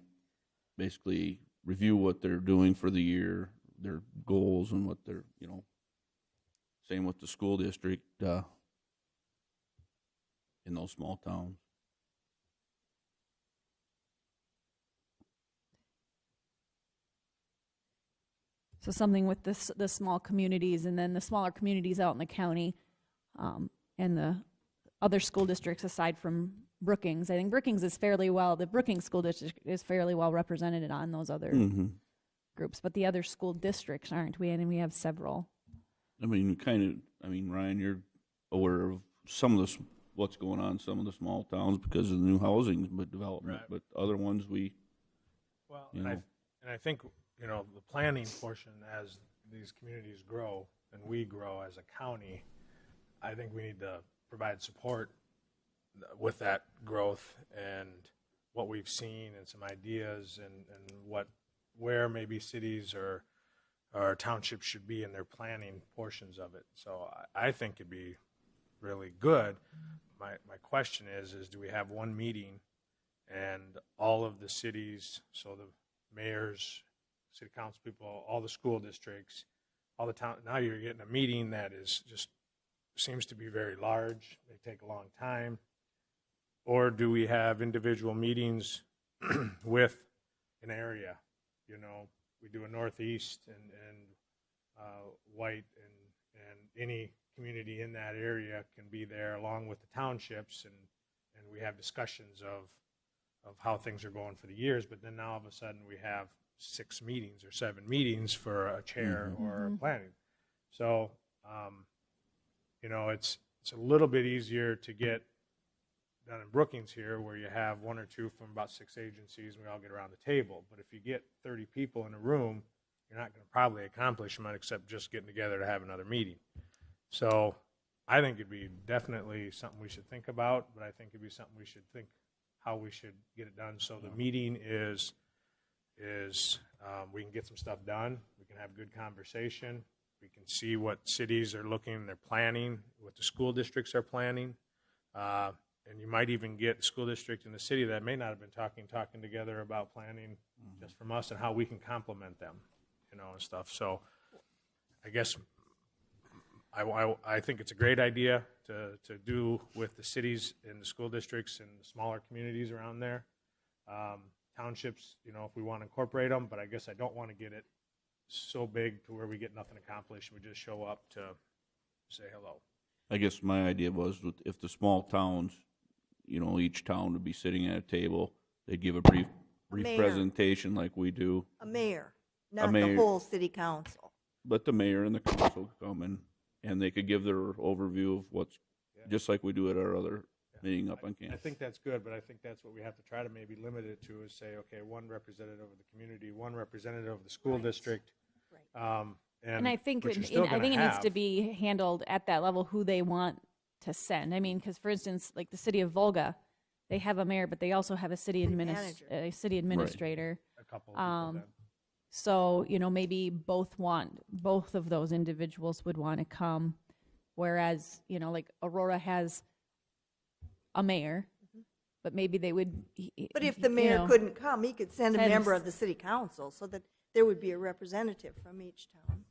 basically review what they're doing for the year, their goals and what they're, same with the school district in those small towns. So something with the small communities, and then the smaller communities out in the county, and the other school districts aside from Brookings. I think Brookings is the Brookings School District is fairly well represented on those other groups, but the other school districts aren't. We have several. I mean, Ryan, you're aware of some of what's going on in some of the small towns because of the new housing development, Right. but other ones Well, and I think, the planning portion, as these communities grow and we grow as a county, I think we need to provide support with that growth and what we've seen and some ideas and where maybe cities or townships should be in their planning portions of it. So I think it'd be really good. My question is do we have one meeting and all of the cities, so the mayors, city council people, all the school districts, all the town, now you're getting a meeting that is just seems to be very large. They take a long time. Or do we have individual meetings with an area? We do a Northeast and White and any community in that area can be there along with the townships, and we have discussions of how things are going for the years. But then now all of a sudden we have 6 meetings or 7 meetings for a chair or planning. So it's a little bit easier to get done in Brookings here, where you have 1 or 2 from about 6 agencies and we all get around the table. But if you get 30 people in a room, you're not going to probably accomplish much except just getting together to have another meeting. So I think it'd be definitely something we should think about, but I think it'd be something we should think how we should get it done. So the meeting is we can get some stuff done. We can have good conversation. We can see what cities are looking, they're planning, what the school districts are planning. And you might even get the school district and the city that may not have been talking together about planning just from us and how we can complement them, and stuff. So I guess I think it's a great idea to do with the cities and the school districts and the smaller communities around there. Townships, if we want to incorporate them, but I guess I don't want to get it so big to where we get nothing accomplished. We just show up to say hello. I guess my idea was if the small towns, each town would be sitting at a table, they'd give a brief mayor. presentation like we do. A mayor, not mayor. the whole city council. But the mayor and the council could come in, and they could give their overview of what's, just like we do at our other meeting up on I campus. think that's good, but I think that's what we have to try to maybe limit it to is say, okay, one representative of the community, one representative of the school district. And I think which it, you're still I think it gonna needs to have. be handled at that level, who they want to send. I mean, because for instance, like the city of Volga, they have a mayor, but they also have a city manager. administrator. A couple of people then. So, maybe both of those individuals would want to come, whereas, like Aurora has a mayor, but maybe they would. But if the mayor couldn't come, he could send a send member s- of the city council so that there would be a representative from each town.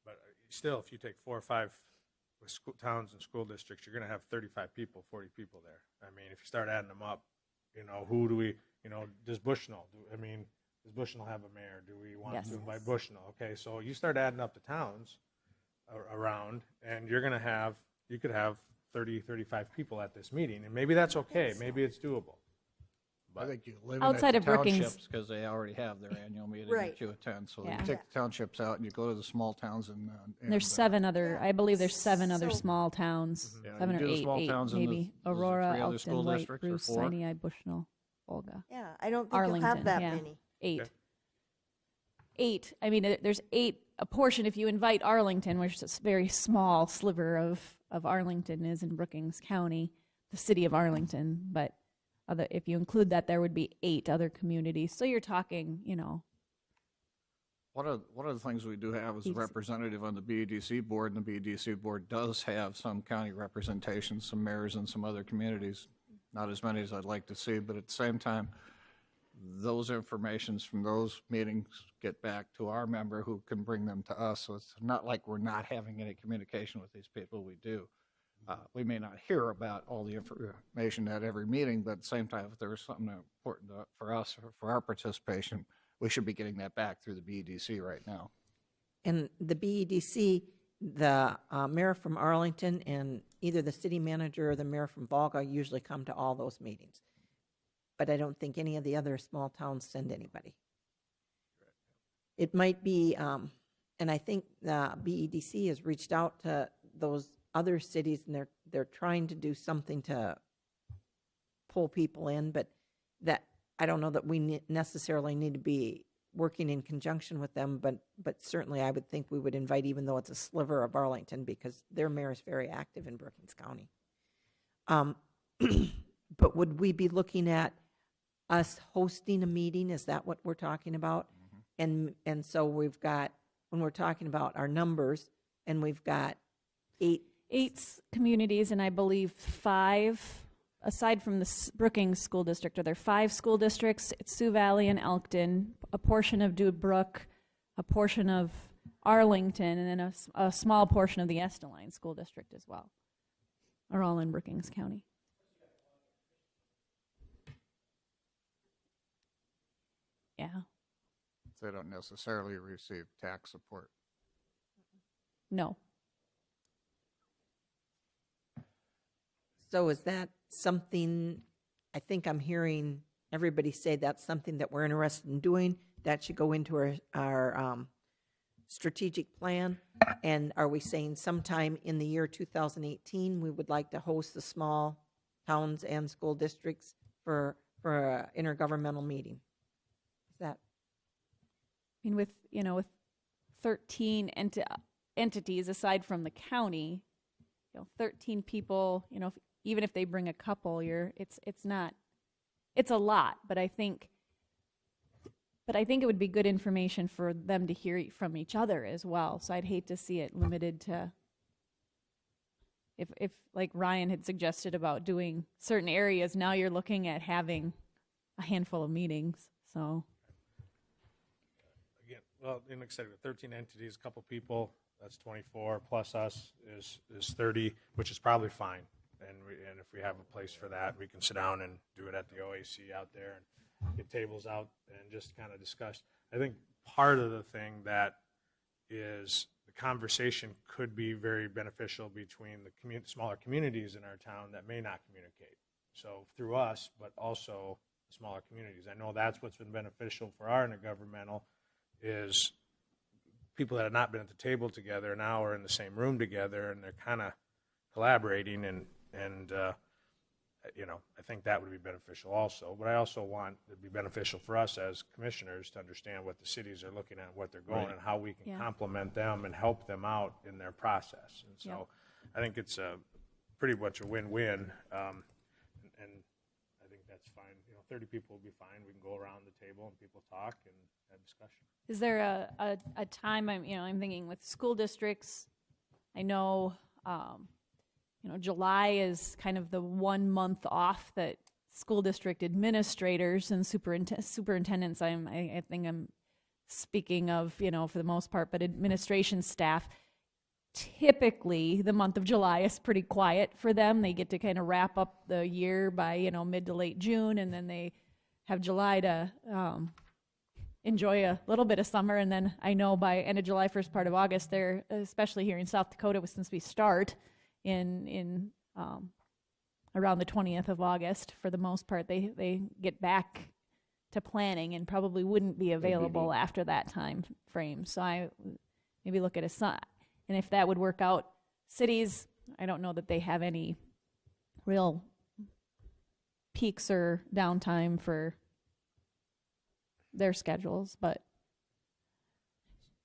But still, if you take 4 or 5 with towns and school districts, you're going to have 35 people, 40 people there. I mean, if you start adding them up, who do we, does Bushnell, does Bushnell have a mayor? Do we want Yes. to invite Bushnell? Okay, so you start adding up the towns around, and you could have 30, 35 people at this meeting, and maybe that's okay. Maybe it's doable. I think you limit Outside it of to Brookings- townships because they already have their annual meeting Right. that you attend. So Yeah. you take the townships out and you go to the small towns and There's 7 other, I believe there's 7 other So- small towns, Yeah, 7 you or do the 8, small 8 towns and the- maybe. is it Aurora, 3 other school Elkton, White, districts or Bruce, 4? Sinai, Bushnell, Volga. Yeah, I don't think you'll Arlington, have that yeah. many. 8. Okay. 8. I mean, there's 8, a portion, if you invite Arlington, which is a very small sliver of Arlington is in Brookings County, the city of Arlington, but if you include that, there would be 8 other communities. So you're talking, One of the things we do have is a BDC. representative on the BEDC board, and the BEDC board does have some county representation, some mayors and some other communities. not as many as I'd like to see, but at the same time, those informations from those meetings get back to our member who can bring them to us. So it's not like we're not having any communication with these people. We do. We may not hear about all the information at every meeting, but at the same time, if there was something important for us, for our participation, we should be getting that back through the BEDC right now. And the BEDC, the mayor from Arlington and either the city manager or the mayor from Volga usually come to all those meetings. But I don't think any of the other small towns send anybody. It might be, and I think the BEDC has reached out to those other cities, and they're trying to do something to pull people in, but that I don't know that we necessarily need to be working in conjunction with them, but certainly I would think we would invite, even though it's a sliver of Arlington, because their mayor is very active in Brookings County. But would we be looking at us hosting a meeting? Is that what we're talking about? Mm-hmm. And so we've got, when we're talking about our numbers, and we've got eight communities, and I believe 5, aside from the Brookings School District, are there 5 school districts? It's Sioux Valley and Elkton, a portion of Dude Brook, a portion of Arlington, and then a small portion of the Esteline School District as well, are all in Brookings County. Yeah. They don't necessarily receive tax support. No. So is that something, I think I'm hearing everybody say that's something that we're interested in doing, that should go into our strategic plan? And are we saying sometime in the year 2018, we would like to host the small towns and school districts for an intergovernmental meeting? Is that? I mean, with 13 entities aside from the county, 13 people, even if they bring a couple, it's a lot. But I think it would be good information for them to hear from each other as well. So I'd hate to see it limited to, if like Ryan had suggested about doing certain areas, now you're looking at having a handful of meetings. So. Again, well, like I said, 13 entities, a couple people, that's 24, plus us is 30, which is probably fine. And if we have a place for that, we can sit down and do it at the OAC out there and get tables out and just kind of discuss. I think part of the thing that is the conversation could be very beneficial between the smaller communities in our town that may not communicate. So through us, but also smaller communities. I know that's what's been beneficial for our intergovernmental is people that have not been at the table together now are in the same room together, and they're kind of collaborating, and I think that would be beneficial also. But I also want it to be beneficial for us as commissioners to understand what the cities are looking at, what they're going, and how we can complement them and help them out in their process. And so I think it's pretty much a win-win, and I think that's fine. 30 people will be fine. We can go around the table and people talk and have discussion. Is there a time, I'm thinking with school districts, I know, July is kind of the 1 month off that school district administrators and superintendents, I think I'm speaking of, for the most part, but administration staff, typically the month of July is pretty quiet for them. They get to kind of wrap up the year by, mid to late June, and then they have July to enjoy a little bit of summer. And then I know by end of July, first part of August, they're, especially here in South Dakota, since we start in around the 20th of August, for the most part, they get back to planning and probably wouldn't be available after that time frame. So I maybe look at and if that would work out. Cities, I don't know that they have any real peaks or downtime for their schedules,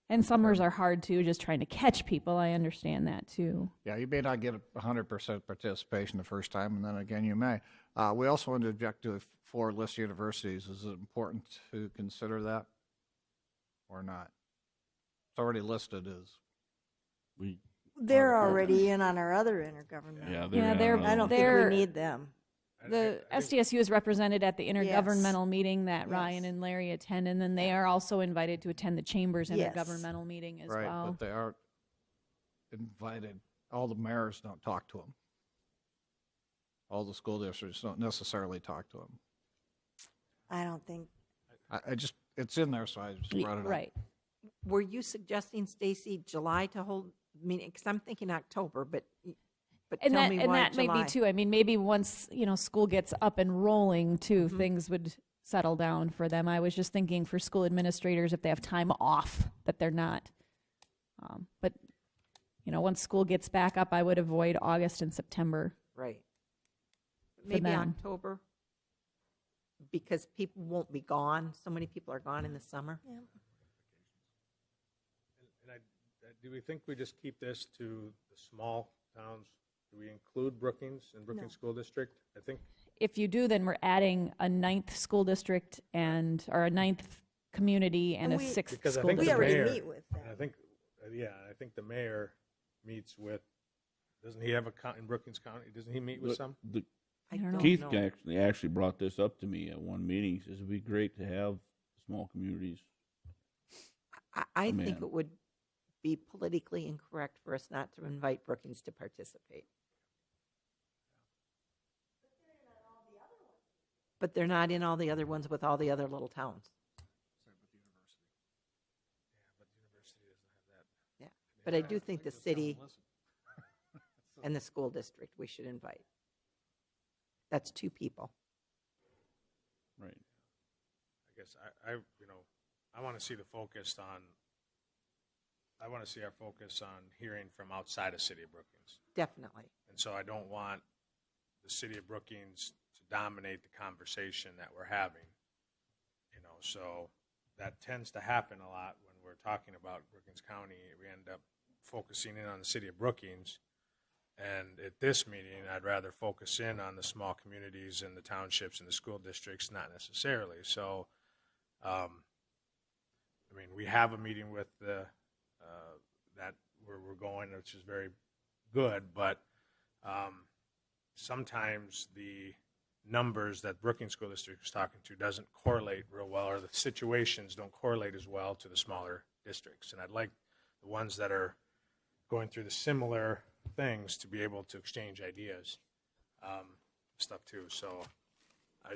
and summers are hard too, just trying to catch people. I understand that too. Yeah, you may not get 100% participation the first time, and then again you may. We also want to object to 4 list universities. Is it important to consider that or not? It's already listed as. They're already in on our other intergovernmental. Yeah, I don't think we need them. The SDSU is represented at the intergovernmental meeting that Ryan and Larry attend, and then they are also invited to attend the Chamber's Yes. intergovernmental meeting as Right, well. but they aren't invited, all the mayors don't talk to them. All the school districts don't necessarily talk to them. I don't think, I just, it's in there, so I just brought it up. Right. Were you suggesting, Stacy, July to hold meeting? Because I'm thinking October, but And tell that, me and why that may July. be too. I mean, maybe once, school gets up and rolling too, Mm-hmm. things would settle down for them. I was just thinking for school administrators, if they have time off, that they're not. But, once school gets back up, I would avoid August and September. Right. Maybe them. October, because people won't be gone. So many people are gone in the summer. And do we think we just keep this to the small towns? Do we include Brookings and Brookings School District? I think, If you do, then we're adding a 9th school district or a 9th community and a 6th because I school think the district. mayor, meet with them. I think, I think the mayor meets with, doesn't he have in Brookings County, doesn't he meet with some? I don't know. Keith actually brought this up to me at one meeting. He says it'd be great to have small communities. I think Man. it would be politically incorrect for us not to invite Brookings to participate. But they're not in all the other ones with all the other little towns. Yeah, but I do think the city and the school district we should invite. That's 2 people. Right. I guess I want to see the focus on, I want to see our focus on hearing from outside of City of Brookings. Definitely. And so I don't want the City of Brookings to dominate the conversation that we're having. So that tends to happen a lot when we're talking about Brookings County. We end up focusing in on the City of Brookings. And at this meeting, I'd rather focus in on the small communities and the townships and the school districts, not necessarily. So, we have a meeting with that where we're going, which is very good, but sometimes the numbers that Brookings School District is talking to doesn't correlate real well, or the situations don't correlate as well to the smaller districts. And I'd like the ones that are going through the similar things to be able to exchange ideas, stuff too. So I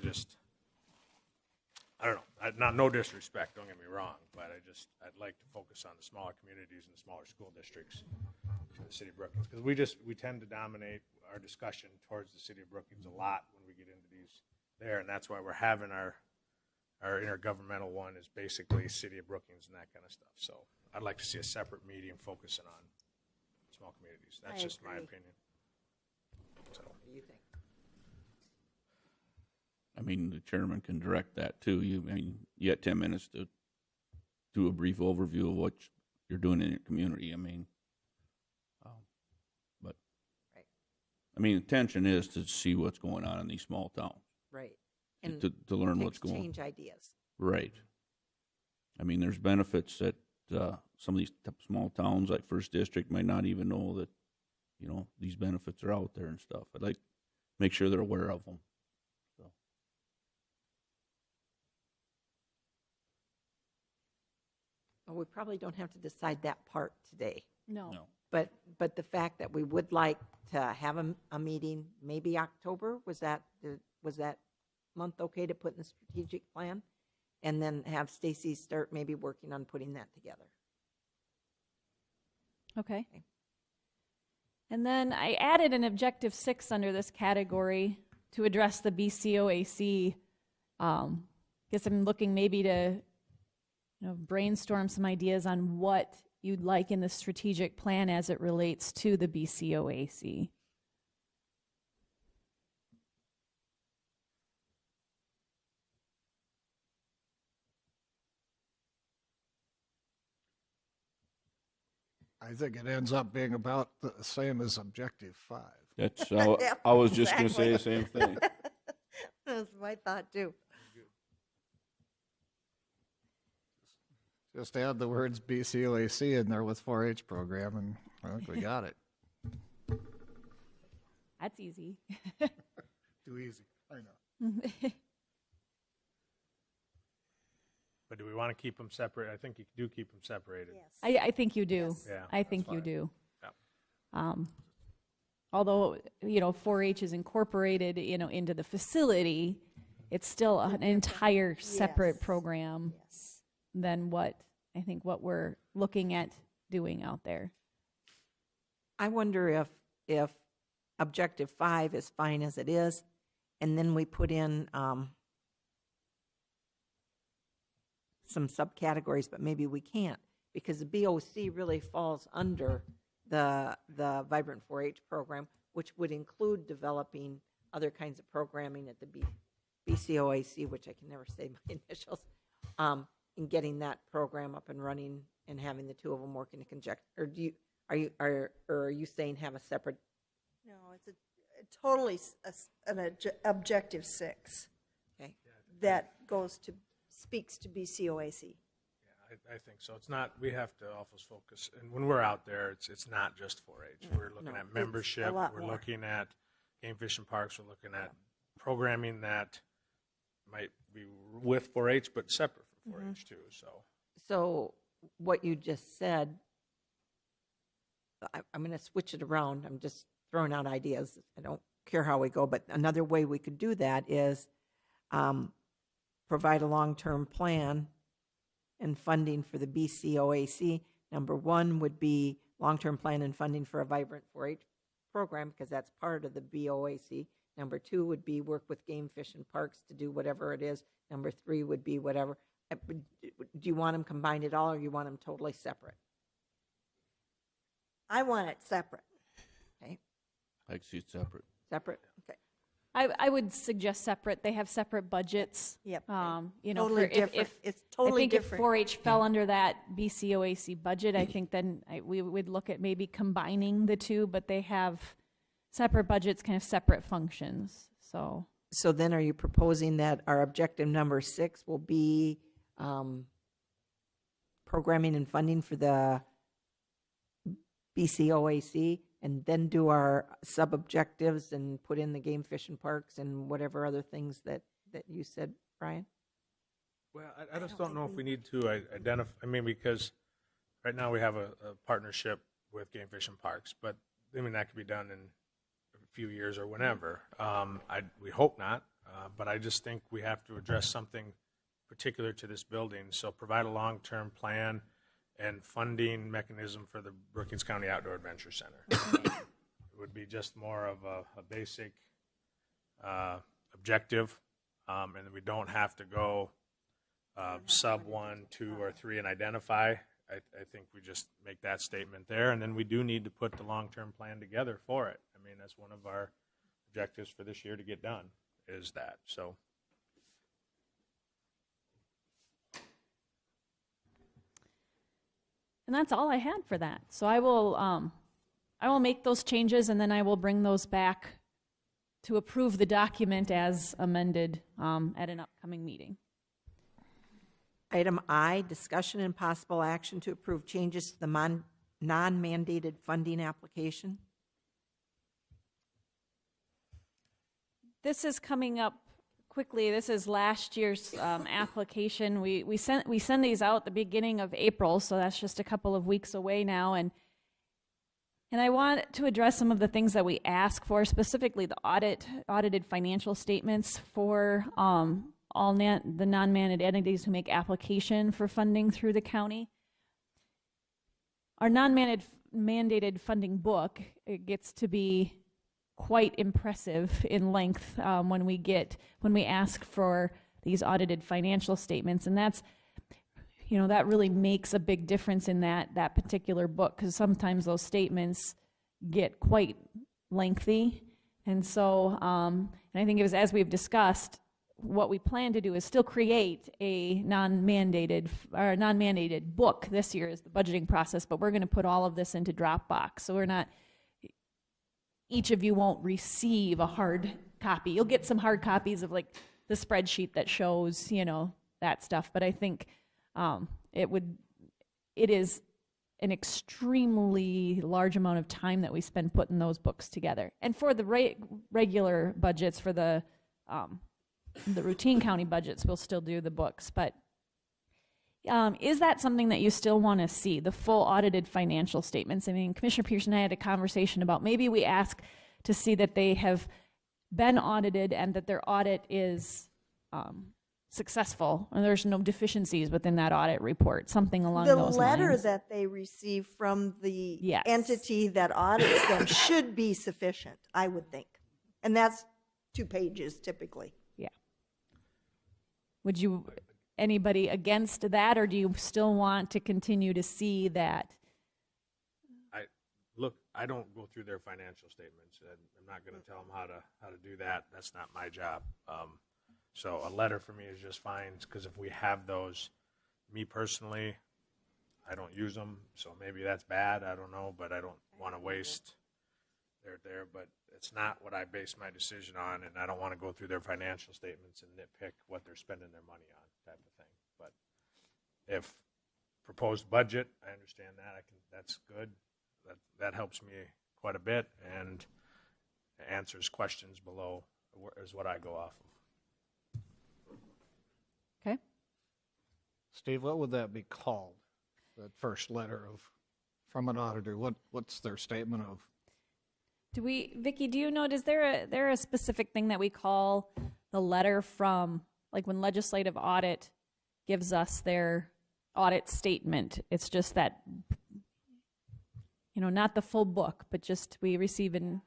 don't know, no disrespect, don't get me wrong, but I'd like to focus on the smaller communities and the smaller school districts in the City of Brookings, because we tend to dominate our discussion towards the City of Brookings a lot when we get into these there, and that's why we're having our intergovernmental one is basically City of Brookings and that kind of stuff. So I'd like to see a separate meeting focusing on small communities. That's just my opinion. So. What do you think? I mean, the chairman can direct that too. You got 10 minutes to do a brief overview of what you're doing in your community. But Right. the intention is to see what's going on in these small towns, Right. And to learn what's going on. exchange ideas. Right. There's benefits that some of these small towns like First District might not even know that, these benefits are out there and stuff. I'd like to make sure they're aware of them. So. Well, we probably don't have to decide that part today. No. But the fact that we would like to have a meeting, maybe October, was that month okay to put in the strategic plan? And then have Stacy start maybe working on putting that together. Okay. And then I added an objective 6 under this category to address the BCOAC. Guess I'm looking maybe to brainstorm some ideas on what you'd like in the strategic plan as it relates to the BCOAC. I think it ends up being about the same as Objective 5. That's I was just going to say the same thing. That's my thought too. Just add the words BCOAC in there with 4-H program, and I think we got it. That's easy. Too easy. I know. But do we want to keep them separate? I think you do keep them separated. Yes. I think you do. Yes. Yeah, I think that's you fine. do. Yeah. Although, 4-H is incorporated, into the facility, it's still an entire separate Yes. program Yes. than what we're looking at doing out there. I wonder if objective 5 is fine as it is, and then we put in some subcategories, but maybe we can't, because the BOC really falls under the Vibrant 4-H program, which would include developing other kinds of programming at the BCOAC, which I can never say my initials, in getting that program up and running and having the two of them work in a conjunction. Or are you saying have a separate? No, it's a totally an objective 6 Okay. that speaks to BCOAC. Yeah, I think so. It's not, we have to always focus, and when we're out there, it's not just 4-H. We're looking No, at it's membership, a lot we're more. looking at game fish and parks, we're looking at programming that might be with 4-H, but separate from 4-H too, so. So what you just said, I'm going to switch it around. I'm just throwing out ideas. I don't care how we go, but another way we could do that is provide a long-term plan and funding for the BCOAC. Number 1 would be long-term plan and funding for a Vibrant 4-H program, because that's part of the BOAC. Number 2 would be work with game fish and parks to do whatever it is. Number 3 would be whatever. Do you want them combined at all, or you want them totally separate? I want it separate. Okay, I can see it separate. separate, okay. I would suggest separate. They have separate budgets. Yep. for Totally different. It's I totally think different. if 4-H fell under that BCOAC budget, I think then we would look at maybe combining the two, but they have separate budgets, kind of separate functions, so. So then are you proposing that our objective number 6 will be programming and funding for the BCOAC, and then do our sub-objectives and put in the game, fish, and parks and whatever other things that you said, Brian? Well, I just don't know if we need to identify, because right now we have a partnership with Game Fish and Parks, but, that could be done in a few years or whenever. We hope not, but I just think we have to address something particular to this building, so provide a long-term plan and funding mechanism for the Brookings County Outdoor Adventure Center. It would be just more of a basic objective, and we don't have to go sub 1, 2, or 3 and identify. I think we just make that statement there, and then we do need to put the long-term plan together for it. That's one of our objectives for this year to get done, is that, so. And that's all I had for that. So I will make those changes, and then I will bring those back to approve the document as amended at an upcoming meeting. Item I, discussion and possible action to approve changes to the non-mandated funding application. This is coming up quickly. This is last year's application. We send these out at the beginning of April, so that's just a couple of weeks away now. And I want to address some of the things that we ask for, specifically the audited financial statements for the non-mandated entities who make application for funding through the county. Our non-mandated funding book, it gets to be quite impressive in length when we ask for these audited financial statements, and that's, that really makes a big difference in that particular book, because sometimes those statements get quite lengthy. And so, and I think it was, as we've discussed, what we plan to do is still create a non-mandated book this year is the budgeting process, but we're going to put all of this into Dropbox. So each of you won't receive a hard copy. You'll get some hard copies of like the spreadsheet that shows, that stuff. But I think it is an extremely large amount of time that we spend putting those books together. And for the regular budgets for the the routine county budgets, we'll still do the books. But is that something that you still want to see, the full audited financial statements? I mean, Commissioner Pearson and I had a conversation about maybe we ask to see that they have been audited and that their audit is successful and there's no deficiencies within that audit report, something along The those letter lines. that they receive from the Yes. entity that audits them should be sufficient, I would think. And that's 2 pages typically. Yeah. Would you, anybody against that, or do you still want to continue to see that? Look, I don't go through their financial statements, and I'm not going to tell them how to do that. That's not my job. So a letter for me is just fine, because if we have those, me personally, I don't use them, so maybe that's bad, I don't know, but I don't want to waste there, but it's not what I base my decision on, and I don't want to go through their financial statements and nitpick what they're spending their money on, type of thing. But if proposed budget, I understand that, that's good. That helps me quite a bit and answers questions below is what I go off of. Okay. Steve, what would that be called? That first letter from an auditor, what's their statement of? Vicki, do you know, is there a specific thing that we call the letter from, like when legislative audit gives us their audit statement? It's just that, not the full book, but just we receive in.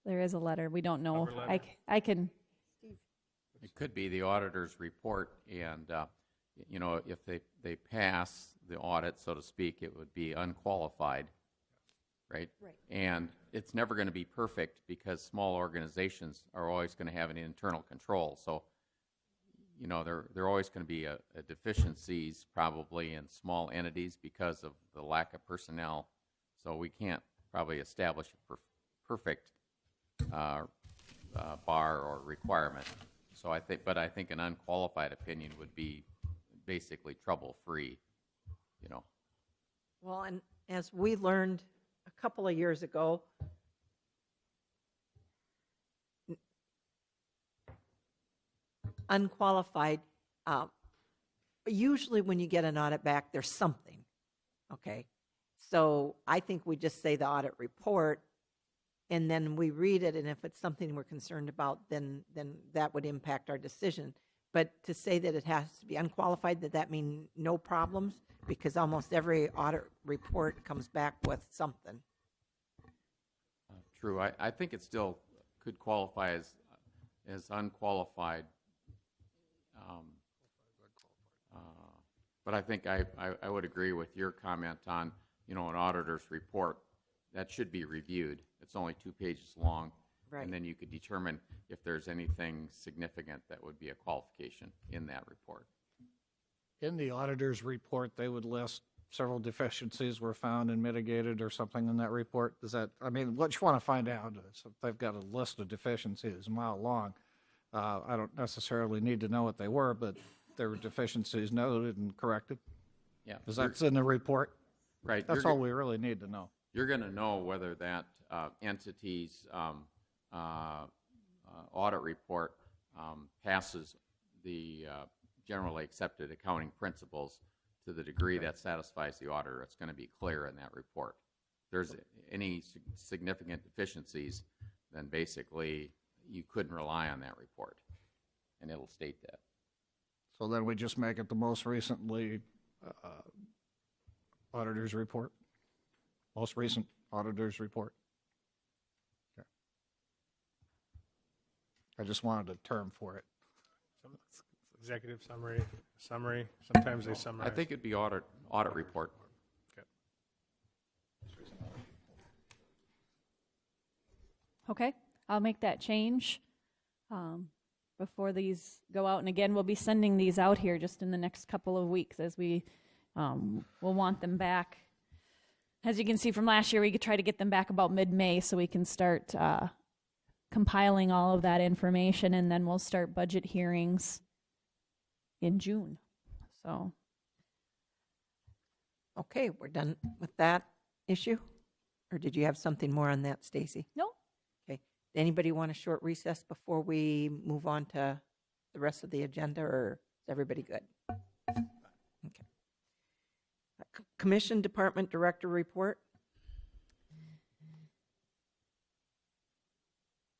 There is a letter. We don't know. I can. It could be the auditor's report, and if they pass the audit, so to speak, it would be unqualified, right? Right. And it's never going to be perfect because small organizations are always going to have an internal control. So, there are always going to be a deficiencies probably in small entities because of the lack of personnel. So we can't probably establish a perfect bar or requirement. So I think an unqualified opinion would be basically trouble-free, Well, and as we learned a couple of years ago, unqualified, usually when you get an audit back, there's something, okay? So I think we just say the audit report, and then we read it, and if it's something we're concerned about, then that would impact our decision. But to say that it has to be unqualified, that mean no problems? Because almost every audit report comes back with something. True. I think it still could qualify as unqualified. But I think I would agree with your comment on, an auditor's report. That should be reviewed. It's only 2 pages long. Right. And then you could determine if there's anything significant that would be a qualification in that report. In the auditor's report, they would list several deficiencies were found and mitigated or something in that report. What you want to find out is if they've got a list of deficiencies a mile long. I don't necessarily need to know what they were, but there were deficiencies noted and corrected. Yeah. Because that's in the report. Right. That's all we really need to know. You're going to know whether that entity's audit report passes the generally accepted accounting principles to the degree that satisfies the auditor. It's going to be clear in that report. If there's any significant deficiencies, then basically you couldn't rely on that report, and it'll state that. So then we just make it the most recently auditor's report? Most recent auditor's report? Okay. I just wanted a term for it. Executive summary, sometimes they summarize. I think it'd be audit report. Okay, I'll make that change before these go out. And again, we'll be sending these out here just in the next couple of weeks as we will want them back. As you can see from last year, we could try to get them back about mid-May so we can start compiling all of that information, and then we'll start budget hearings in June. So. Okay, we're done with that issue. Or did you have something more on that, Stacy? No? Okay. Anybody want a short recess before we move on to the rest of the agenda, or is everybody good? Okay. Commission Department Director report.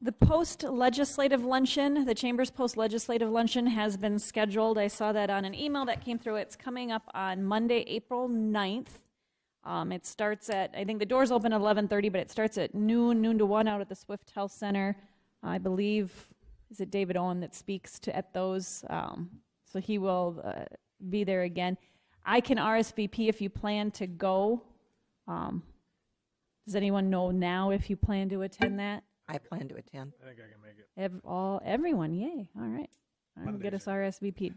The post-legislative luncheon, the Chamber's post-legislative luncheon has been scheduled. I saw that on an email that came through. It's coming up on Monday, April 9th. It starts at, I think the doors open at 11:30, but it starts at noon to 1 out at the Swift Health Center. I believe, is it David Owen that speaks at those? So he will be there again. I can RSVP if you plan to go. Does anyone know now if you plan to attend that? I plan to attend. I think I can make it. Everyone, yay. All right. I'll get us RSVP'd.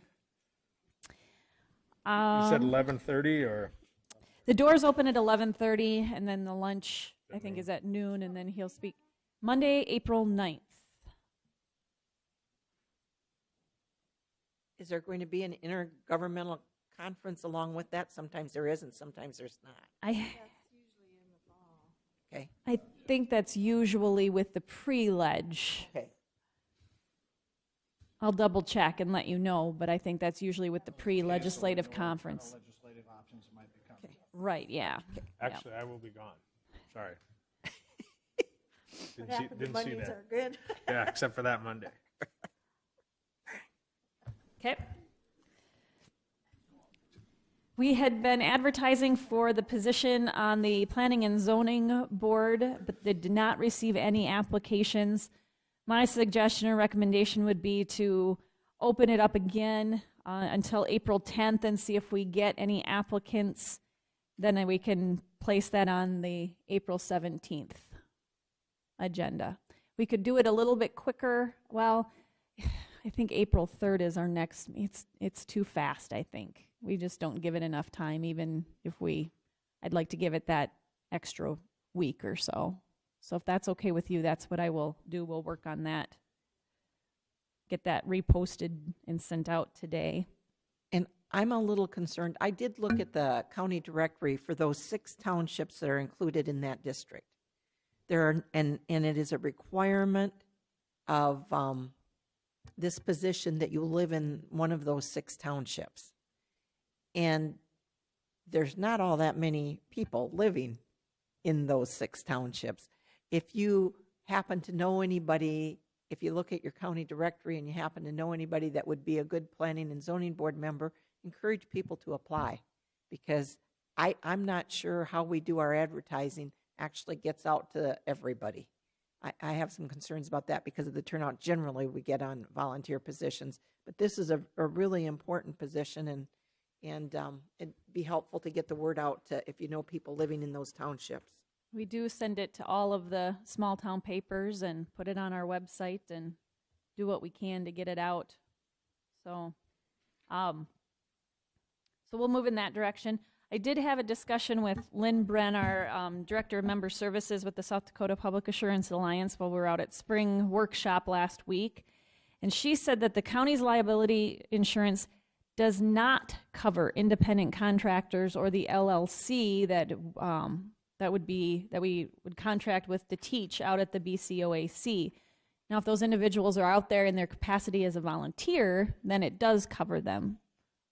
You said 11:30 or? The doors open at 11:30, and then the lunch, I think, is at noon, and then he'll speak Monday, April 9th. Is there going to be an intergovernmental conference along with that? Sometimes there is, and sometimes there's not. Okay. I think that's usually with the pre-ledge. Okay. I'll double check and let you know, but I think that's usually with the pre-legislative conference. Legislative options that might be coming. Okay. Right, yeah. Actually, I will be gone. Sorry. What happened to Didn't see Mondays that. are good. Yeah, except for that Monday. Okay. We had been advertising for the position on the Planning and Zoning Board, but they did not receive any applications. My suggestion or recommendation would be to open it up again until April 10th and see if we get any applicants. Then we can place that on the April 17th agenda. We could do it a little bit quicker. Well, I think April 3rd is our next. It's too fast, I think. We just don't give it enough time, even if I'd like to give it that extra week or so. So if that's okay with you, that's what I will do. We'll work on that. Get that reposted and sent out today. And I'm a little concerned. I did look at the county directory for those 6 townships that are included in that district. And it is a requirement of this position that you live in one of those 6 townships. And there's not all that many people living in those 6 townships. If you happen to know anybody, if you look at your county directory and you happen to know anybody that would be a good planning and zoning board member, encourage people to apply, because I'm not sure how we do our advertising actually gets out to everybody. I have some concerns about that because of the turnout generally we get on volunteer positions. But this is a really important position, and it'd be helpful to get the word out to if you know people living in those townships. We do send it to all of the small town papers and put it on our website and do what we can to get it out. So we'll move in that direction. I did have a discussion with Lynn Bren, our Director of Member Services with the South Dakota Public Assurance Alliance, while we were out at spring workshop last week. And she said that the county's liability insurance does not cover independent contractors or the LLC that we would contract with to teach out at the BCOAC. Now, if those individuals are out there in their capacity as a volunteer, then it does cover them.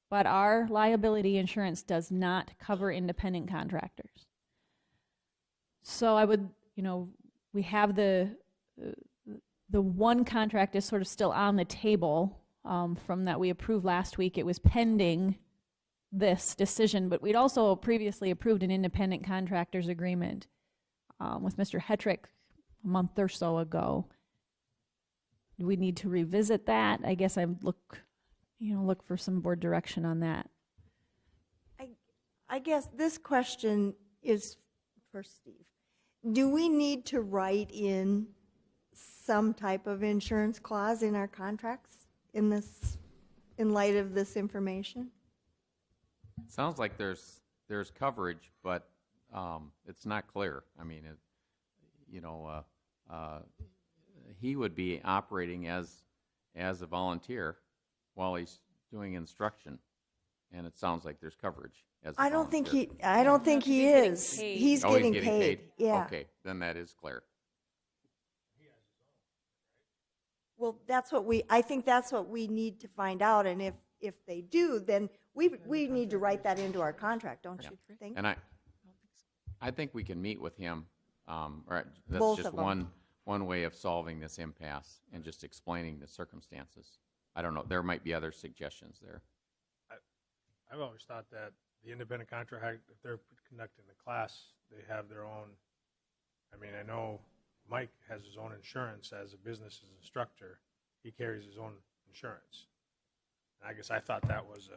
But our liability insurance does not cover independent contractors. So I would, we have the one contract is sort of still on the table from that we approved last week. It was pending this decision, but we'd also previously approved an independent contractors agreement with Mr. Hetrick a month or so ago. Do we need to revisit that? I guess I look for some board direction on that. I guess this question is for Steve. Do we need to write in some type of insurance clause in our contracts in light of this information? It sounds like there's coverage, but it's not clear. I mean, he would be operating as a volunteer while he's doing instruction. And it sounds like there's coverage as a I don't think volunteer. I don't think he He's getting is. paid. He's Oh, getting paid. Yeah. Okay, then that is clear. Well, I think that's what we need to find out, and if they do, then we need to write that into our contract, don't you think? And I think we can meet with him, or that's Both just of 'em. one way of solving this impasse and just explaining the circumstances. I don't know, there might be other suggestions there. I've always thought that the independent contractor, if they're conducting the class, they have their own, I mean, I know Mike has his own insurance as a business instructor. He carries his own insurance. And I guess I thought that was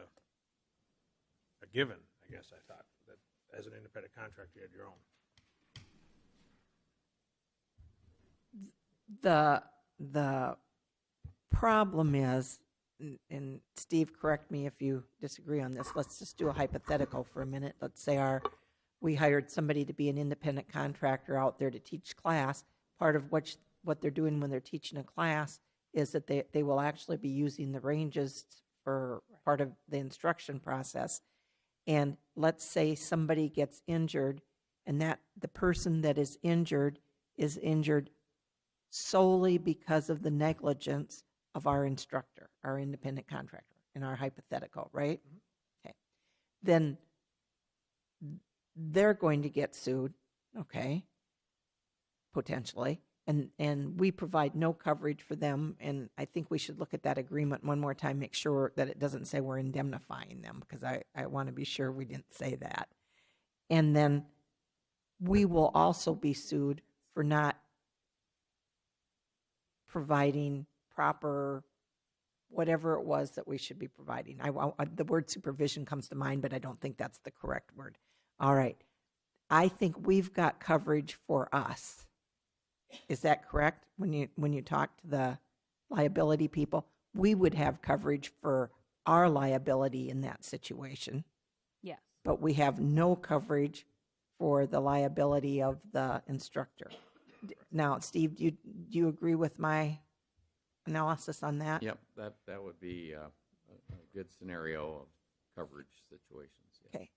a given, I guess I thought, that as an independent contractor, you had your own. The problem is, and Steve, correct me if you disagree on this, let's just do a hypothetical for a minute. Let's say we hired somebody to be an independent contractor out there to teach class. Part of what they're doing when they're teaching a class is that they will actually be using the ranges for part of the instruction process. And let's say somebody gets injured, and that the person that is injured solely because of the negligence of our instructor, our independent contractor, in our hypothetical, right? Okay. Then they're going to get sued, okay, potentially, and we provide no coverage for them, and I think we should look at that agreement one more time, make sure that it doesn't say we're indemnifying them, because I want to be sure we didn't say that. And then we will also be sued for not providing proper whatever it was that we should be providing. The word supervision comes to mind, but I don't think that's the correct word. All right. I think we've got coverage for us. Is that correct? When you talk to the liability people, we would have coverage for our liability in that situation, Yes. but we have no coverage for the liability of the instructor. Now, Steve, do you agree with my analysis on that? Yep, that would be a good scenario of coverage situations. Yeah. Okay.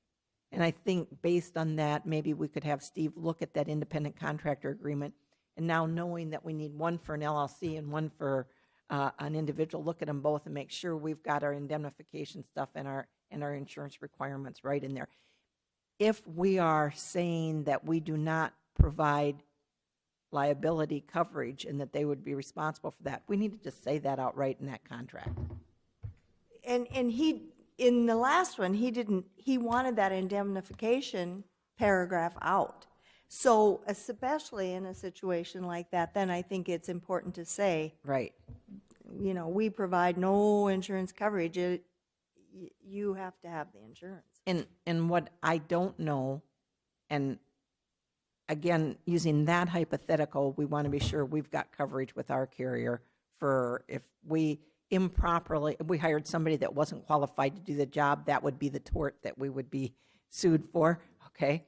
And I think based on that, maybe we could have Steve look at that independent contractor agreement. And now knowing that we need one for an LLC and one for an individual, look at them both and make sure we've got our indemnification stuff and our insurance requirements right in there. If we are saying that we do not provide liability coverage and that they would be responsible for that, we need to just say that outright in that contract. And he, in the last one, he wanted that indemnification paragraph out. So especially in a situation like that, then I think it's important to say, Right. you know, we provide no insurance coverage. You have to have the insurance. And what I don't know, and again, using that hypothetical, we want to be sure we've got coverage with our carrier for if we hired somebody that wasn't qualified to do the job, that would be the tort that we would be sued for, okay?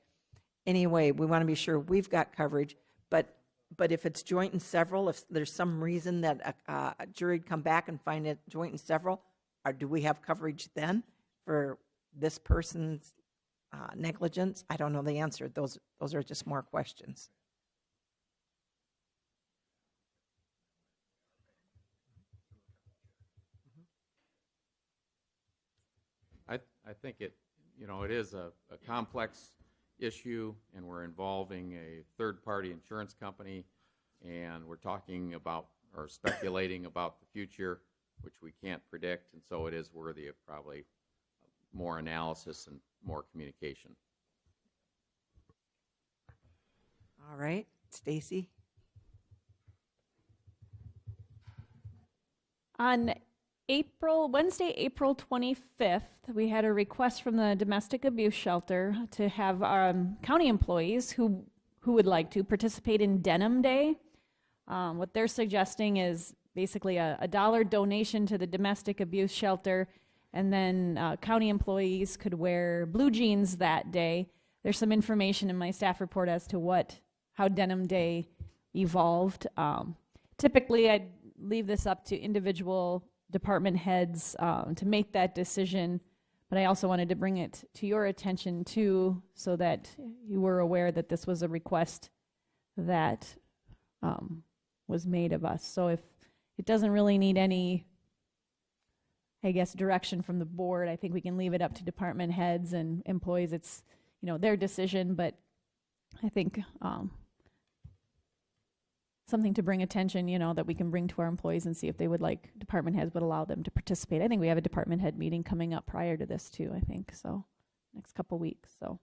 Anyway, we want to be sure we've got coverage, but if it's joint and several, if there's some reason that a jury'd come back and find it joint and several, or do we have coverage then for this person's negligence? I don't know the answer. Those are just more questions. I think it is a complex issue, and we're involving a third-party insurance company, and we're talking about or speculating about the future, which we can't predict, and so it is worthy of probably more analysis and more communication. All right, Stacy? On Wednesday, April 25th, we had a request from the domestic abuse shelter to have county employees who would like to participate in Denim Day. What they're suggesting is basically a dollar donation to the domestic abuse shelter, and then county employees could wear blue jeans that day. There's some information in my staff report as to how Denim Day evolved. Typically, I'd leave this up to individual department heads to make that decision, But I also wanted to bring it to your attention too, so that you were aware that this was a request that was made of us. So if it doesn't really need any, I guess, direction from the board, I think we can leave it up to department heads and employees. It's, their decision, but I think something to bring attention, that we can bring to our employees and see if they would like, department heads would allow them to participate. I think we have a department head meeting coming up prior to this too, I think, so next couple weeks, so.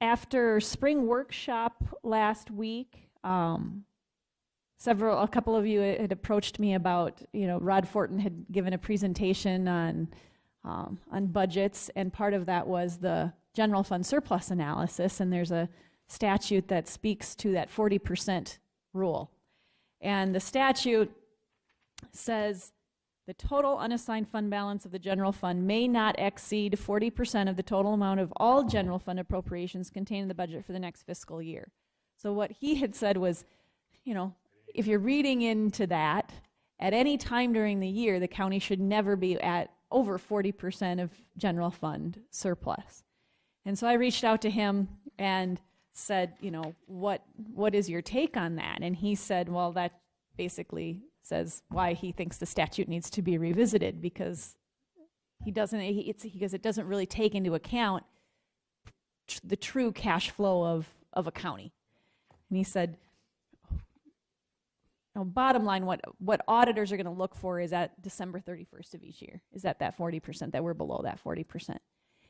After spring workshop last week, a couple of you had approached me about, Rod Fortin had given a presentation on budgets, and part of that was the general fund surplus analysis, and there's a statute that speaks to that 40% rule. And the statute says the total unassigned fund balance of the general fund may not exceed 40% of the total amount of all general fund appropriations contained in the budget for the next fiscal year. So what he had said was, if you're reading into that, at any time during the year, the county should never be at over 40% of general fund surplus. And so I reached out to him and said, what is your take on that? And he said, well, that basically says why he thinks the statute needs to be revisited, because it doesn't really take into account the true cash flow of a county. And he said, bottom line, what auditors are going to look for is at December 31st of each year, is that 40%, that we're below that 40%.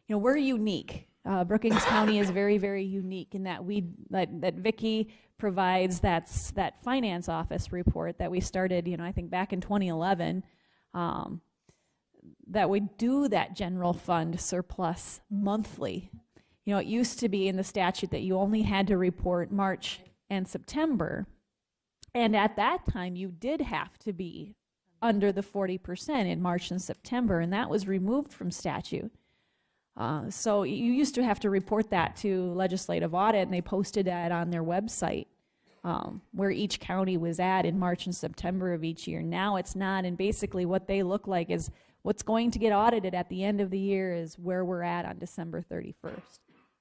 We're unique. Brookings County is very, very unique in that that Vicki provides that finance office report that we started, I think back in 2011, that we do that general fund surplus monthly. It used to be in the statute that you only had to report March and September. And at that time, you did have to be under the 40% in March and September, and that was removed from statute. So you used to have to report that to legislative audit, and they posted that on their website, where each county was at in March and September of each year. Now it's not, and basically what they look like is what's going to get audited at the end of the year is where we're at on December 31st.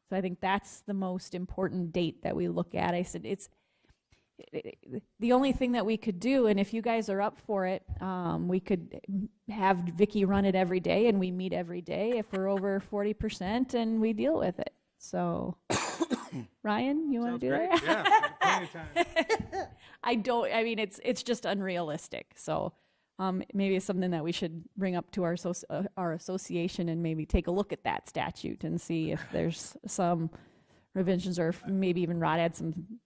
So I think that's the most important date that we look at. I said the only thing that we could do, and if you guys are up for it, we could have Vicki run it every day, and we meet every day if we're over 40%, and we deal with it. So, Ryan, you want to do that? Yeah, plenty of time. I mean, it's just unrealistic. So, maybe it's something that we should bring up to our association and maybe take a look at that statute and see if there's some revisions, or if maybe even Rod had some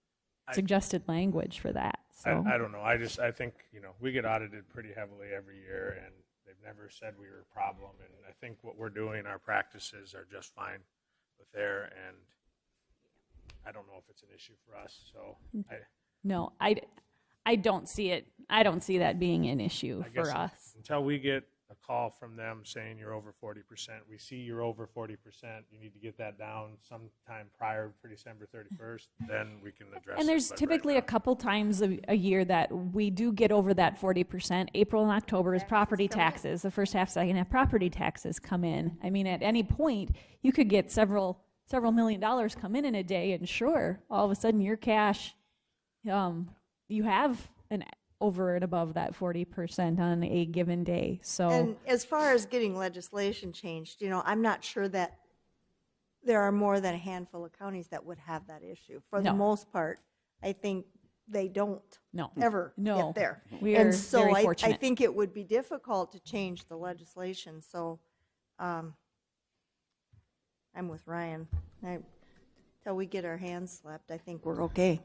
suggested language for that. So I don't know. I think, we get audited pretty heavily every year, and they've never said we were a problem. And I think what we're doing, our practices are just fine with there. And I don't know if it's an issue for us. So no, I don't see it. I don't see that being an issue for us. Until we get a call from them saying you're over 40%, we see you're over 40%, you need to get that down sometime prior to December 31st, then we can address it. And there's typically a couple times a year that we do get over that 40%. April and October is property taxes. The first half, second half, property taxes come in. I mean, at any point, you could get several $1 million come in a day, and sure, all of a sudden your cash, you have an over and above that 40% on a given day. So, and as far as getting legislation changed, I'm not sure that there are more than a handful of counties that would have that issue. For the most part, I think they don't ever get there. We are very fortunate. I think it would be difficult to change the legislation. So I'm with Ryan. Till we get our hands slapped, I think we're okay.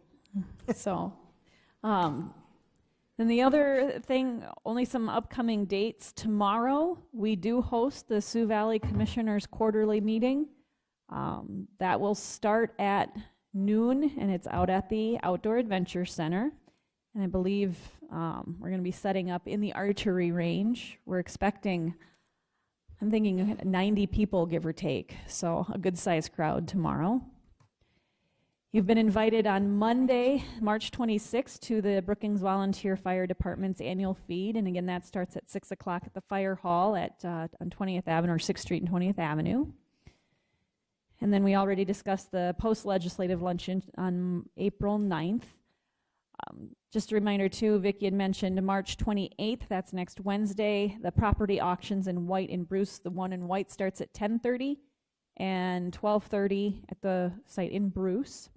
So, then the other thing, only some upcoming dates. Tomorrow, we do host the Sioux Valley Commissioners Quarterly Meeting. That will start at noon, and it's out at the Outdoor Adventure Center. And I believe we're going to be setting up in the archery range. We're expecting, I'm thinking 90 people, give or take. So a good-sized crowd tomorrow. You've been invited on Monday, March 26th, to the Brookings Volunteer Fire Department's annual feed. And again, that starts at 6 o'clock at the Fire Hall on 20th Avenue, or 6th Street and 20th Avenue. And then we already discussed the post-legislative luncheon on April 9th. Just a reminder too, Vicki had mentioned March 28th, that's next Wednesday. The property auctions in White and Bruce, the one in White starts at 10:30 and 12:30 at the site in Bruce.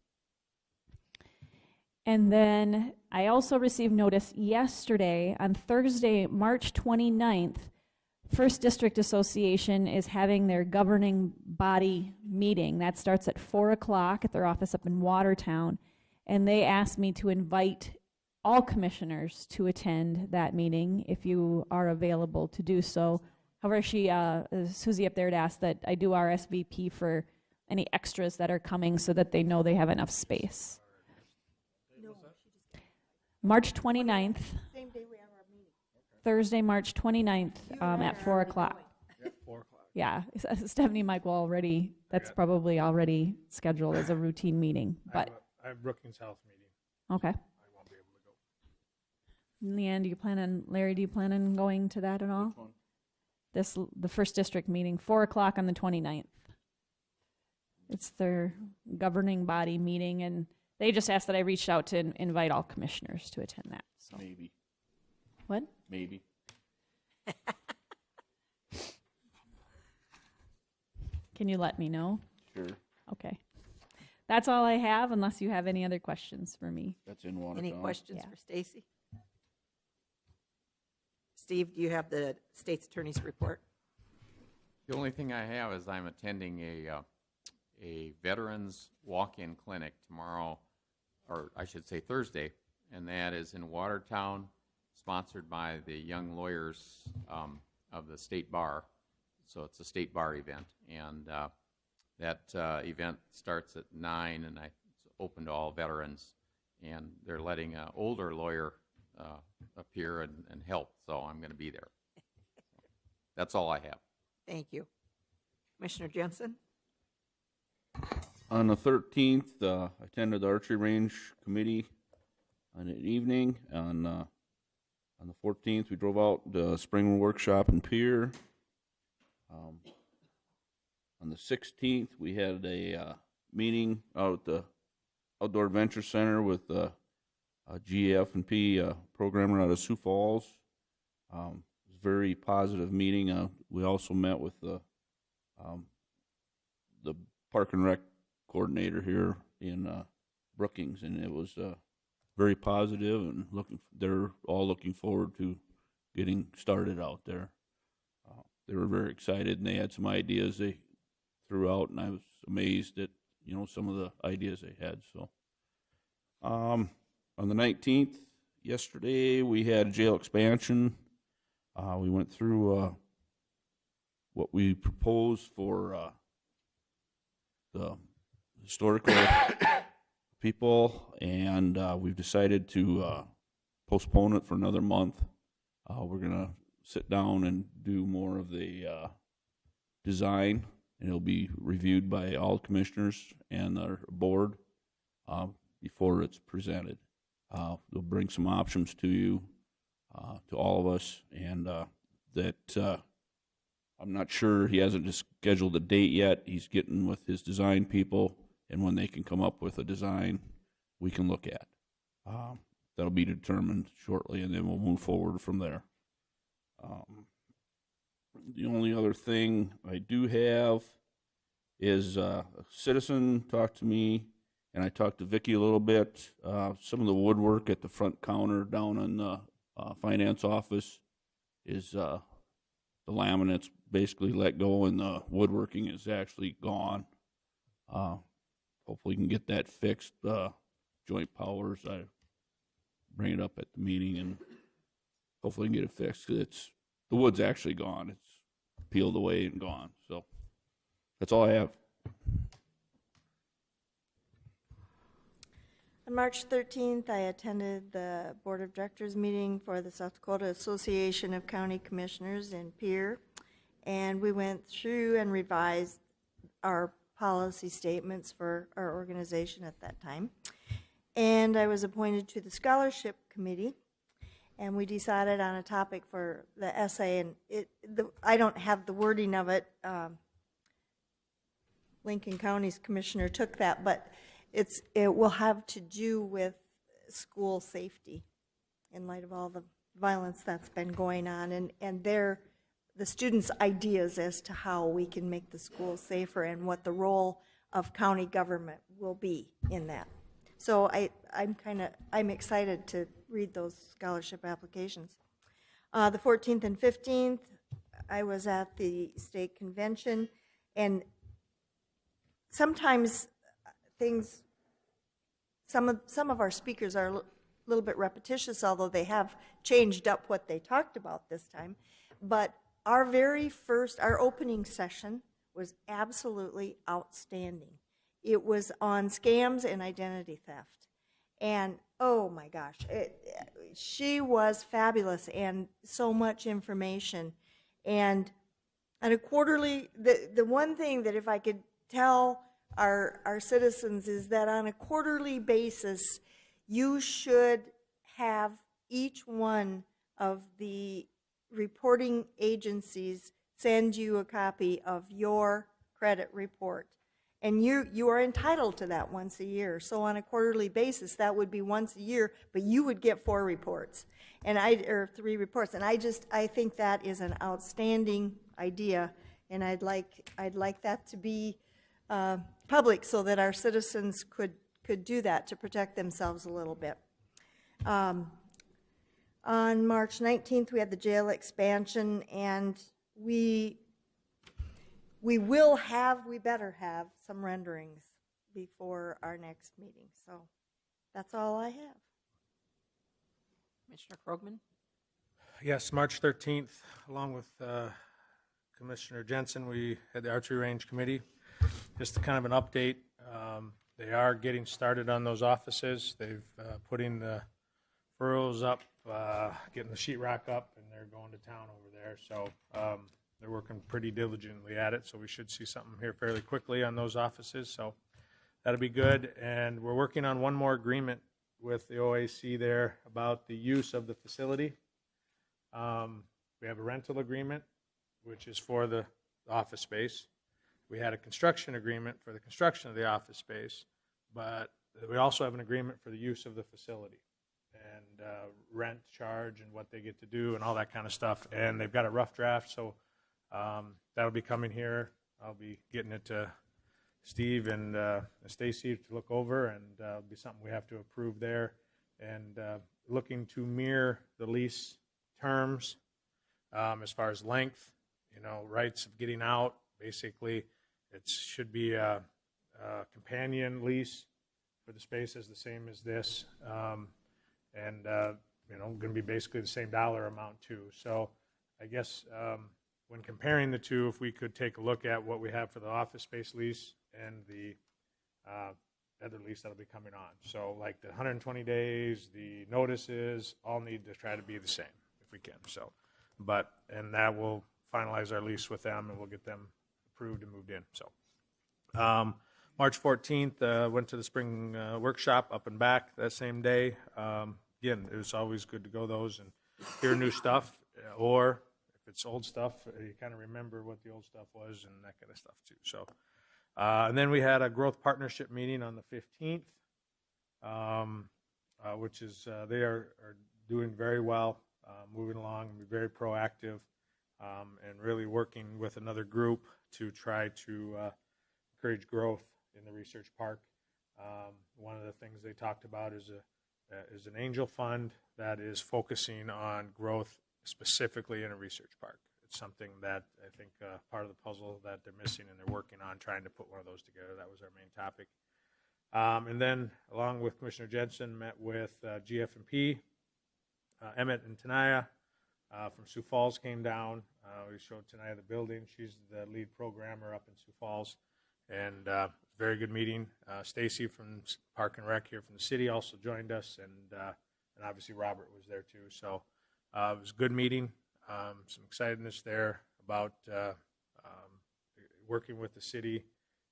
And then I also received notice yesterday, on Thursday, March 29th, First District Association is having their governing body meeting. That starts at 4 o'clock at their office up in Watertown. And they asked me to invite all commissioners to attend that meeting if you are available to do so. However, Susie up there had asked that I do RSVP for any extras that are coming so that they know they have enough space. March 29th, Same day we have our meeting. Thursday, March 29th at 4 o'clock. Yep, 4 o'clock. Yeah, Stephanie Michael already, that's probably already scheduled as a routine meeting, but, I have Brookings Health meeting. okay. I won't be able to go. Leanne, Larry, do you plan on going to that at all? The First District meeting, 4 o'clock on the 29th. It's their governing body meeting, and they just asked that I reached out to invite all commissioners to attend that, so. Maybe. What? Maybe. Can you let me know? Sure. Okay. That's all I have, unless you have any other questions for me. That's in Watertown. Any questions Yeah. for Stacy? Steve, do you have the state's attorney's report? The only thing I have is I'm attending a veterans walk-in clinic tomorrow, or I should say Thursday, and that is in Watertown, sponsored by the young lawyers of the state bar. So it's a state bar event, and that event starts at 9, and it's open to all veterans, and they're letting an older lawyer appear and help, so I'm going to be there. That's all I have. Thank you. Commissioner Jensen? On the 13th, I attended the archery range committee on an evening. On the 14th, we drove out the spring workshop in Pier. On the 16th, we had a meeting out at the Outdoor Adventure Center with a GF&P programmer out of Sioux Falls. It was a very positive meeting. We also met with the Park and Rec coordinator here in Brookings, and it was very positive, and they're all looking forward to getting started out there. They were very excited, and they had some ideas they threw out, and I was amazed at some of the ideas they had. So on the 19th, yesterday, we had a jail expansion. We went through what we proposed for the historical people, and we've decided to postpone it for another month. We're going to sit down and do more of the design, and it'll be reviewed by all commissioners and our board before it's presented. They'll bring some options to you, to all of us, and that I'm not sure, he hasn't just scheduled a date yet. He's getting with his design people, and when they can come up with a design we can look at. That'll be determined shortly, and then we'll move forward from there. The only other thing I do have is a citizen talked to me, and I talked to Vicki a little bit. Some of the woodwork at the front counter down in the finance office is the laminate's basically let go, and the woodworking is actually gone. Hopefully we can get that fixed. Joint powers, I bring it up at the meeting, and hopefully we can get it fixed. The wood's actually gone. It's peeled away and gone. So that's all I have. On March 13th, I attended the Board of Directors meeting for the South Dakota Association of County Commissioners in Pier, and we went through and revised our policy statements for our organization at that time. And I was appointed to the scholarship committee, and we decided on a topic for the essay, and I don't have the wording of it. Lincoln County's commissioner took that, but it will have to do with school safety in light of all the violence that's been going on, and the students' ideas as to how we can make the schools safer and what the role of county government will be in that. So I'm excited to read those scholarship applications. The 14th and 15th, I was at the state convention, and sometimes some of our speakers are a little bit repetitious, although they have changed up what they talked about this time. But our opening session was absolutely outstanding. It was on scams and identity theft. And oh my gosh, she was fabulous, and so much information. And on a quarterly, the one thing that if I could tell our citizens is that on a quarterly basis, you should have each one of the reporting agencies send you a copy of your credit report. And you are entitled to that once a year. So on a quarterly basis, that would be once a year, but you would get 4 reports, or 3 reports. And I think that is an outstanding idea, and I'd like that to be public so that our citizens could do that to protect themselves a little bit. On March 19th, we had the jail expansion, and we better have some renderings before our next meeting. So that's all I have. Commissioner Krogman? Yes, March 13th, along with Commissioner Jensen, we had the Archery Range Committee. Just kind of an update. They are getting started on those offices. They've putting the furrows up, getting the sheetrock up, and they're going to town over there. So they're working pretty diligently at it, so we should see something here fairly quickly on those offices. So that'll be good. And we're working on one more agreement with the OAC there about the use of the facility. We have a rental agreement, which is for the office space. We had a construction agreement for the construction of the office space, but we also have an agreement for the use of the facility and rent charge and what they get to do and all that kind of stuff. And they've got a rough draft, so that'll be coming here. I'll be getting it to Steve and Stacy to look over, and it'll be something we have to approve there. And looking to mirror the lease terms as far as length, rights of getting out. Basically, it should be a companion lease for the space as the same as this, and going to be basically the same dollar amount too. So I guess when comparing the two, if we could take a look at what we have for the office space lease and the other lease that'll be coming on. So like the 120 days, the notices, all need to try to be the same if we can. So, and that will finalize our lease with them, and we'll get them approved and moved in. So March 14th, went to the spring workshop up and back that same day. Again, it was always good to go those and hear new stuff, or if it's old stuff, you kind of remember what the old stuff was and that kind of stuff too. So, and then we had a growth partnership meeting on the 15th, which is they are doing very well, moving along and be very proactive, and really working with another group to try to encourage growth in the research park. One of the things they talked about is an angel fund that is focusing on growth specifically in a research park. It's something that I think part of the puzzle that they're missing, and they're working on trying to put one of those together. That was our main topic. And then, along with Commissioner Jensen, met with GF&P. Emmett and Tanaya from Sioux Falls came down. We showed Tanaya the building. She's the lead programmer up in Sioux Falls. And very good meeting. Stacy from Park and Rec here from the city also joined us, and obviously Robert was there too. So it was a good meeting. Some excitedness there about working with the city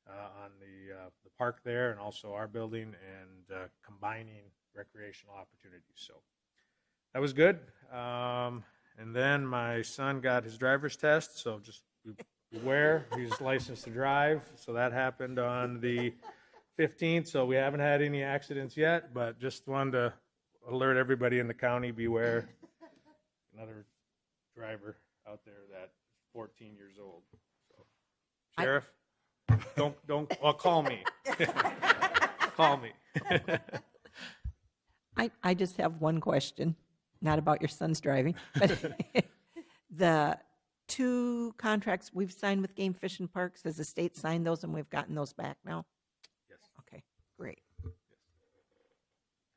on the park there and also our building and combining recreational opportunities. So that was good. And then my son got his driver's test, so just beware. He's licensed to drive. So that happened on the 15th. So we haven't had any accidents yet, but just wanted to alert everybody in the county, beware. Another driver out there that's 14 years old. So, Sheriff, well, call me. Call me. I just have one question, not about your son's driving, but the 2 contracts we've signed with Game Fish and Parks, has the state signed those and we've gotten those back now? Yes. Okay, great.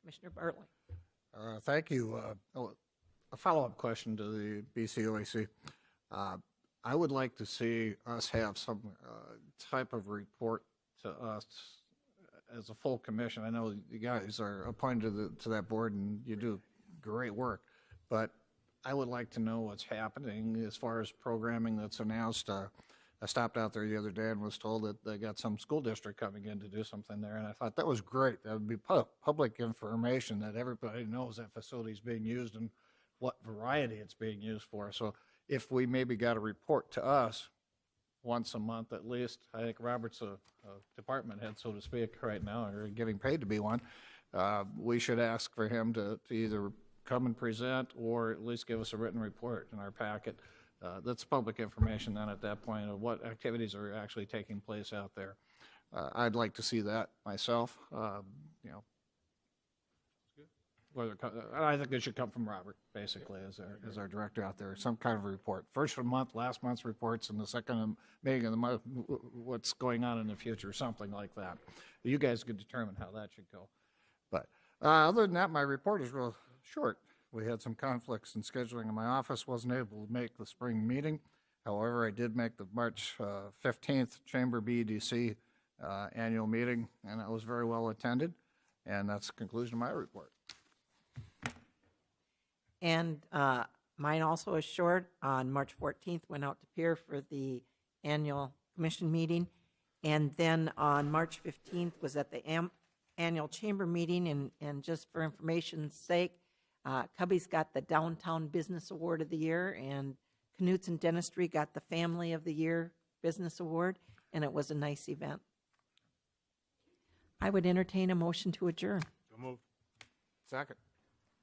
Commissioner Bartley. Thank you. A follow-up question to the BCOAC. I would like to see us have some type of report to us as a full commission. I know you guys are appointed to that board and you do great work, but I would like to know what's happening as far as programming that's announced. I stopped out there the other day and was told that they got some school district coming in to do something there, and I thought that was great. That would be public information that everybody knows that facility is being used and what variety it's being used for. So if we maybe got a report to us once a month at least, I think Robert's a department head, so to speak, right now, or getting paid to be one, we should ask for him to either come and present or at least give us a written report in our packet. That's public information then at that point of what activities are actually taking place out there. I'd like to see that myself. Whether I think it should come from Robert, basically, as our director out there, some kind of report. First of the month, last month's reports, and the second meeting of the month, what's going on in the future, something like that. You guys could determine how that should go. But other than that, my report is real short. We had some conflicts in scheduling in my office, wasn't able to make the spring meeting. However, I did make the March 15th Chamber BEDC annual meeting, and it was very well attended. And that's the conclusion of my report. And mine also is short. On March 14th, went out to Pier for the annual commission meeting. And then on March 15th was at the annual chamber meeting. And just for information's sake, Cubby's got the Downtown Business Award of the Year, and Knutson Dentistry got the Family of the Year Business Award, and it was a nice event. I would entertain a motion to adjourn. So moved. Second.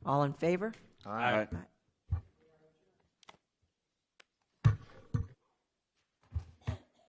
All in favor? All right. Aye.